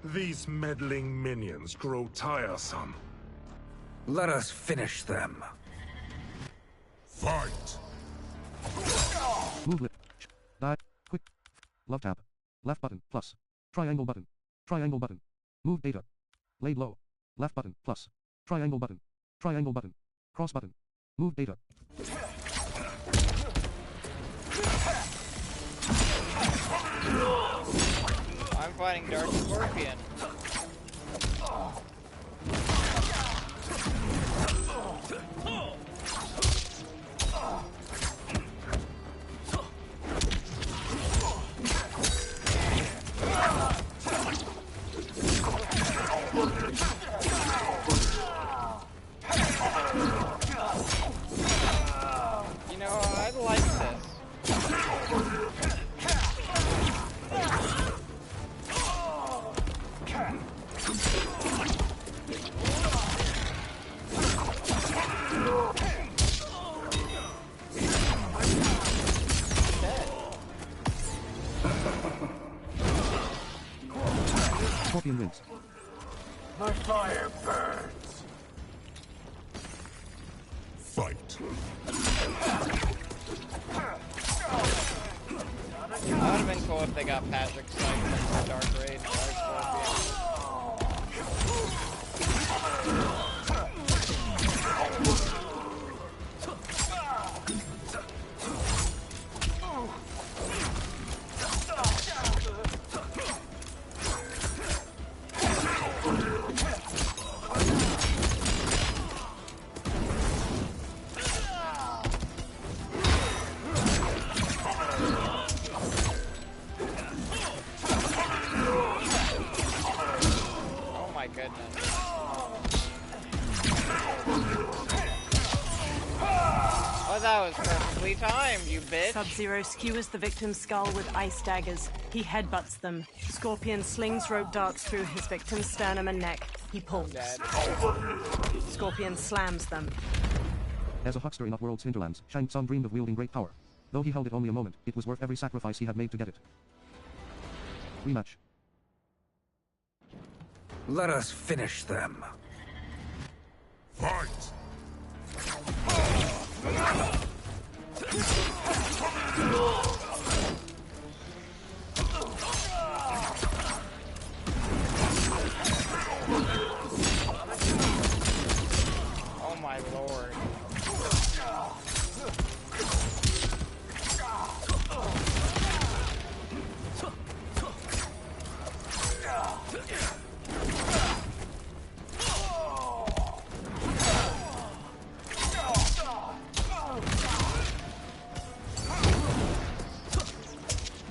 These meddling minions grow tiresome. Let us finish them. Fight! Move lip. Die. Quick. Love tab. Left button. Plus. Triangle button. Triangle button. Move data. Laid low. Left button. Plus. Triangle button. Triangle button. Cross button. Move data. I'm fighting Dark Scorpion. You know, I like this. Scorpion wins. My fire burns. Fight. That would have been cool if they got Patrick Sykes and Dark Raid and Dark Scorpion. Oh, that was perfectly timed, you bitch. Sub-Zero skewers the victim's skull with ice daggers. He headbutts them. Scorpion slings rope darts through his victim's sternum and neck. He pulls. Scorpion slams them. As a huckster in Upworld's hinterlands, Shang Tsung dreamed of wielding great power. Though he held it only a moment, it was worth every sacrifice he had made to get it. Rematch. Let us finish them. Fight! Oh my lord.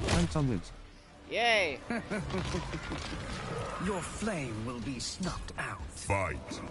Shang Tsung wins. Yay! Your flame will be snuffed out. Fight!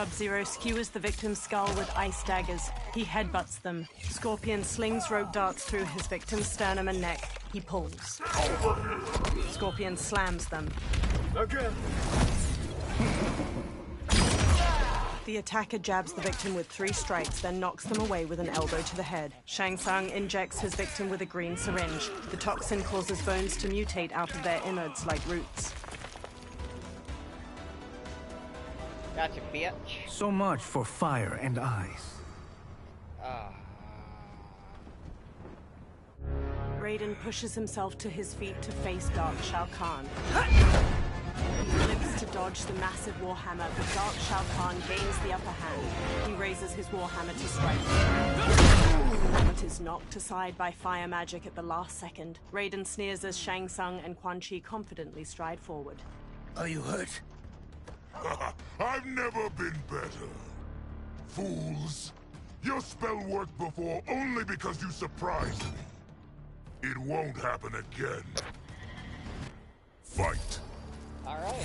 Sub-Zero skewers the victim's skull with ice daggers. He headbutts them. Scorpion slings rope darts through his victim's sternum and neck. He pulls. Scorpion slams them. Again. The attacker jabs the victim with 3 strikes, then knocks them away with an elbow to the head. Shang Tsung injects his victim with a green syringe. The toxin causes bones to mutate out of their innards like roots. Gotcha, bitch. So much for fire and ice. Raiden pushes himself to his feet to face Dark Shao Kahn. He flips to dodge the massive Warhammer, but Dark Shao Kahn gains the upper hand. He raises his Warhammer to strike, but is knocked aside by fire magic at the last second. Raiden sneers as Shang Tsung and Quan Chi confidently stride forward. Are you hurt? I've never been better. Fools. Your spell worked before only because you surprised me. It won't happen again. Fight. All right.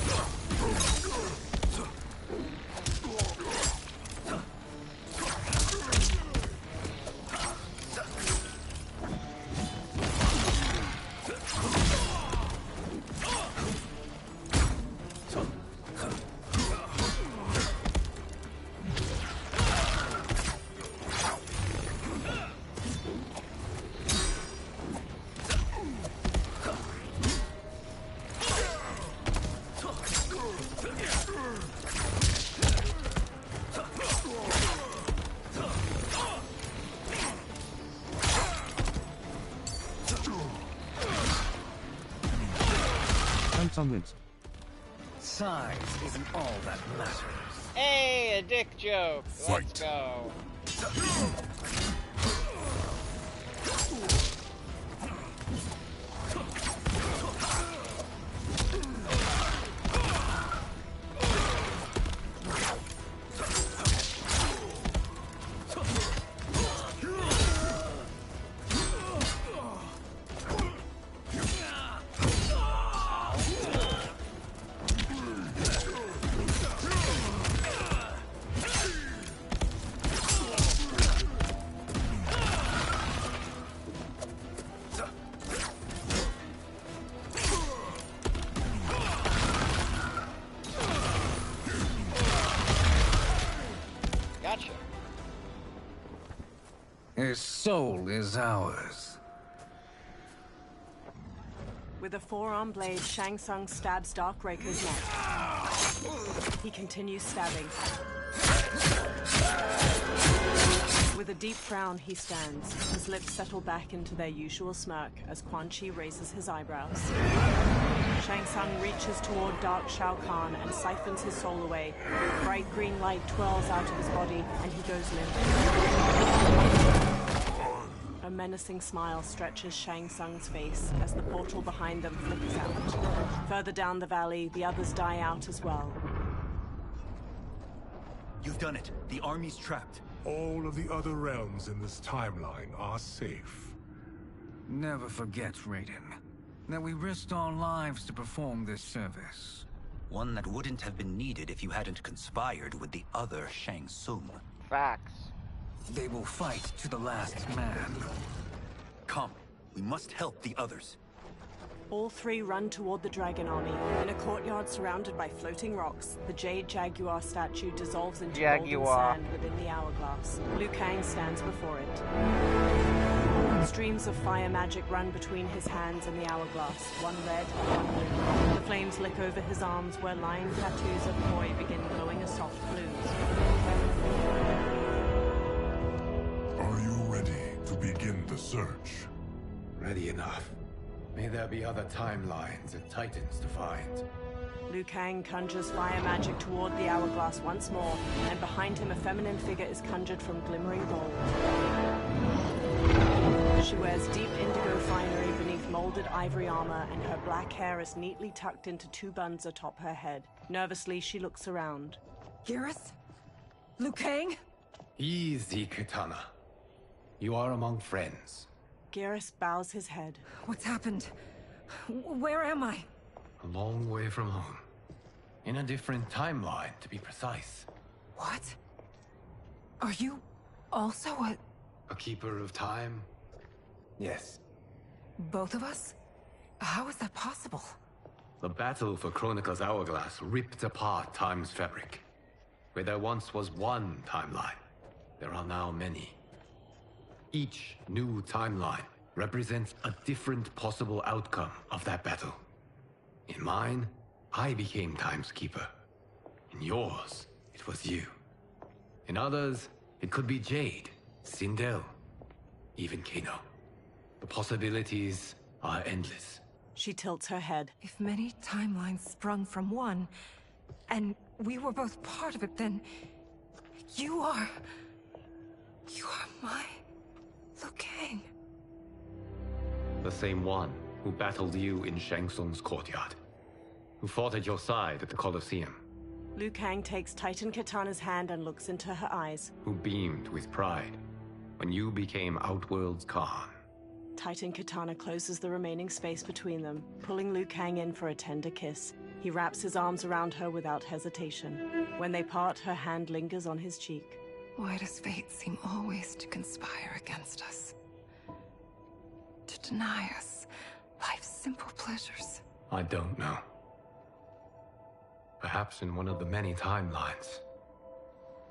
Some wins. Size isn't all that matters. Hey, a dick joke. Let's go. His soul is ours. With a forearm blade, Shang Tsung stabs Darkbreaker's neck. He continues stabbing. With a deep frown, he stands. His lips settle back into their usual smirk as Quan Chi raises his eyebrows. Shang Tsung reaches toward Dark Shao Kahn and siphons his soul away. Bright green light twirls out of his body, and he goes limp. A menacing smile stretches Shang Tsung's face as the portal behind them flickers out. Further down the valley, the others die out as well. You've done it. The army's trapped. All of the other realms in this timeline are safe. Never forget, Raiden, that we risked our lives to perform this service. One that wouldn't have been needed if you hadn't conspired with the other Shang Tsung. Facts. They will fight to the last man. Come, we must help the others. All 3 run toward the dragon army. In a courtyard surrounded by floating rocks, the Jade Jaguar statue dissolves into golden sand within the hourglass. Liu Kang stands before it. Streams of fire magic run between his hands and the hourglass, one red, one blue. The flames lick over his arms where line tattoos of Koi begin glowing a soft blue. Are you ready to begin the search? Ready enough. May there be other timelines and titans to find. Liu Kang conjures fire magic toward the hourglass once more, and behind him a feminine figure is conjured from glimmering gold. She wears deep indigo finery beneath molded ivory armor, and her black hair is neatly tucked into 2 buns atop her head. Nervously, she looks around. Gareth? Liu Kang? Easy, Katana. You are among friends. Gareth bows his head. What's happened? Where am I? A long way from home. In a different timeline, to be precise. What? Are you also A keeper of time? Yes. both of us? How is that possible? The battle for Chronica's Hourglass ripped apart time's fabric. Where there once was one timeline, there are now many. Each new timeline represents a different possible outcome of that battle. In mine, I became Time's Keeper. In yours, it was you. In others, it could be Jade, Sindel, even Kano. The possibilities are endless. She tilts her head. If many timelines sprung from one, and we were both part of it, then you are my Liu Kang. The same one who battled you in Shang Tsung's courtyard. Who fought at your side at the Colosseum. Liu Kang takes Titan Katana's hand and looks into her eyes. Who beamed with pride when you became Outworld's Khan. Titan Katana closes the remaining space between them, pulling Liu Kang in for a tender kiss. He wraps his arms around her without hesitation. When they part, her hand lingers on his cheek. Why does fate seem always to conspire against us? To deny us life's simple pleasures? I don't know. Perhaps in one of the many timelines,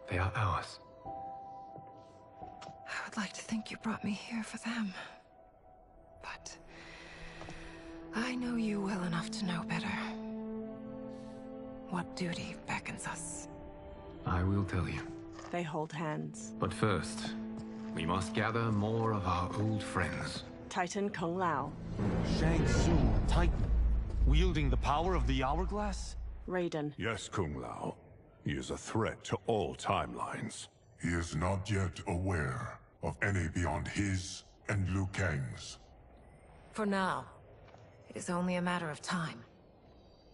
they are ours. I would like to think you brought me here for them. But I know you well enough to know better. What duty beckons us? I will tell you. They hold hands. But first, we must gather more of our old friends. Titan Kung Lao. Shang Tsung, Titan, wielding the power of the Hourglass? Raiden. Yes, Kung Lao. He is a threat to all timelines. He is not yet aware of any beyond his and Liu Kang's. For now, it is only a matter of time.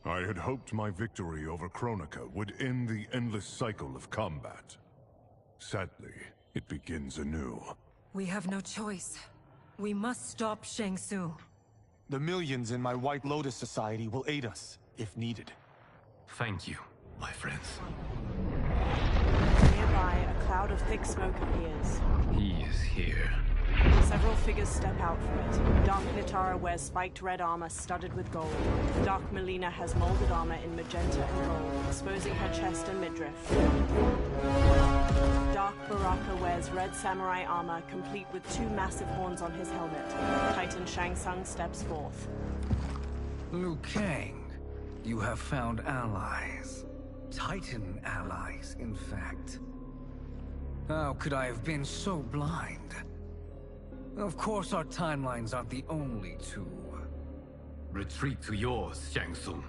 I had hoped my victory over Chronica would end the endless cycle of combat. Sadly, it begins anew. We have no choice. We must stop Shang Tsung. The millions in my White Lotus Society will aid us, if needed. Thank you, my friends. Nearby, a cloud of thick smoke appears. He is here. Several figures step out from it. Dark Nitara wears spiked red armor studded with gold. Dark Melina has molded armor in magenta and gold, exposing her chest and midriff. Dark Baraka wears red samurai armor, complete with two massive horns on his helmet. Titan Shang Tsung steps forth. Liu Kang, you have found allies. Titan allies, in fact. How could I have been so blind? Of course our timelines aren't the only two. Retreat to yours, Shang Tsung.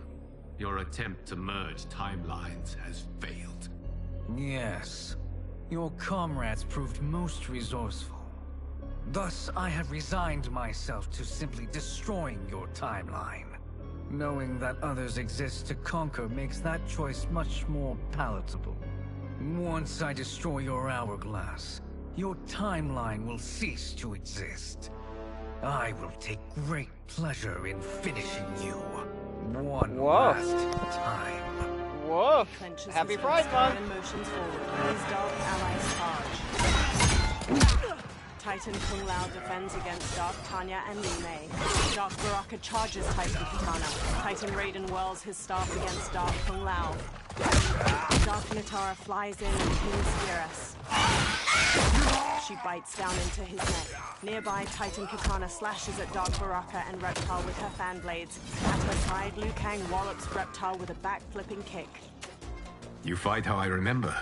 Your attempt to merge timelines has failed. Yes. Your comrades proved most resourceful. Thus, I have resigned myself to simply destroying your timeline. Knowing that others exist to conquer makes that choice much more palatable. Once I destroy your hourglass, your timeline will cease to exist. I will take great pleasure in finishing you. One last time. Woof! Happy Pride Month! And motions forward. His dark allies charge. Titan Kung Lao defends against Dark Tanya and Li Mei. Dark Baraka charges Titan Katana. Titan Raiden whirls his staff against Dark Kung Lao. Dark Nitara flies in and pins Geras. She bites down into his neck. Nearby, Titan Katana slashes at Dark Baraka and Reptile with her fan blades. At her side, Liu Kang wallops Reptile with a back-flipping kick. You fight how I remember.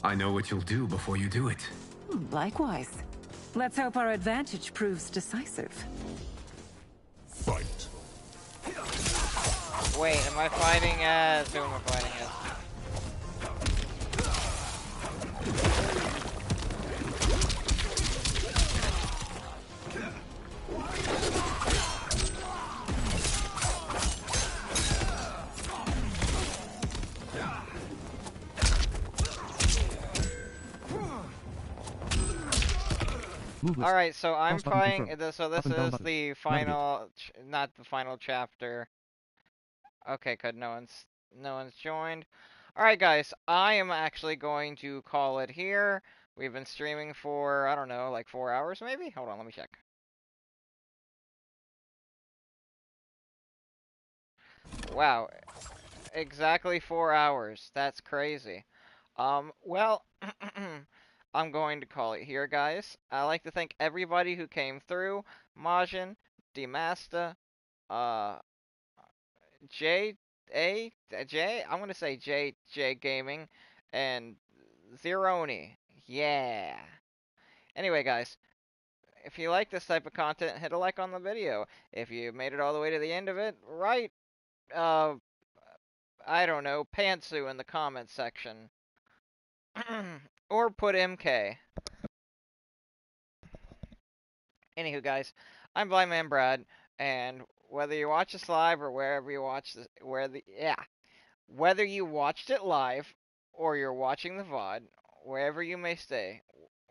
I know what you'll do before you do it. Likewise. Let's hope our advantage proves decisive. Fight. Wait, am I fighting as... Who am I fighting as? Alright, so I'm playing, so this is the final, not the final chapter. Okay, good, no one's joined. Alright, guys, I am actually going to call it here. We've been streaming for, I don't know, like 4 hours maybe? Hold on, let me check. Wow, exactly 4 hours. That's crazy. Well, I'm going to call it here, guys. I'd like to thank everybody who came through. Majin, Demasta, uh, I'm gonna say J Gaming, and Zeroni. Yeah. Anyway, guys, if you like this type of content, hit a like on the video. If you made it all the way to the end of it, write, uh, I don't know, Pantsu in the comments section. Or put MK. Anywho, guys, I'm Blind Man Brad, and whether you watch this live or wherever you watch this, whether you watched it live or you're watching the VOD, wherever you may stay,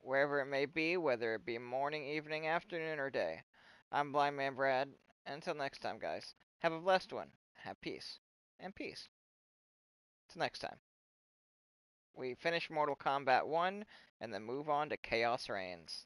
wherever it may be, whether it be morning, evening, afternoon, or day, I'm Blind Man Brad. Until next time, guys, have a blessed one. Have peace. And peace. Till next time. We finish Mortal Kombat 1 and then move on to Chaos Reigns.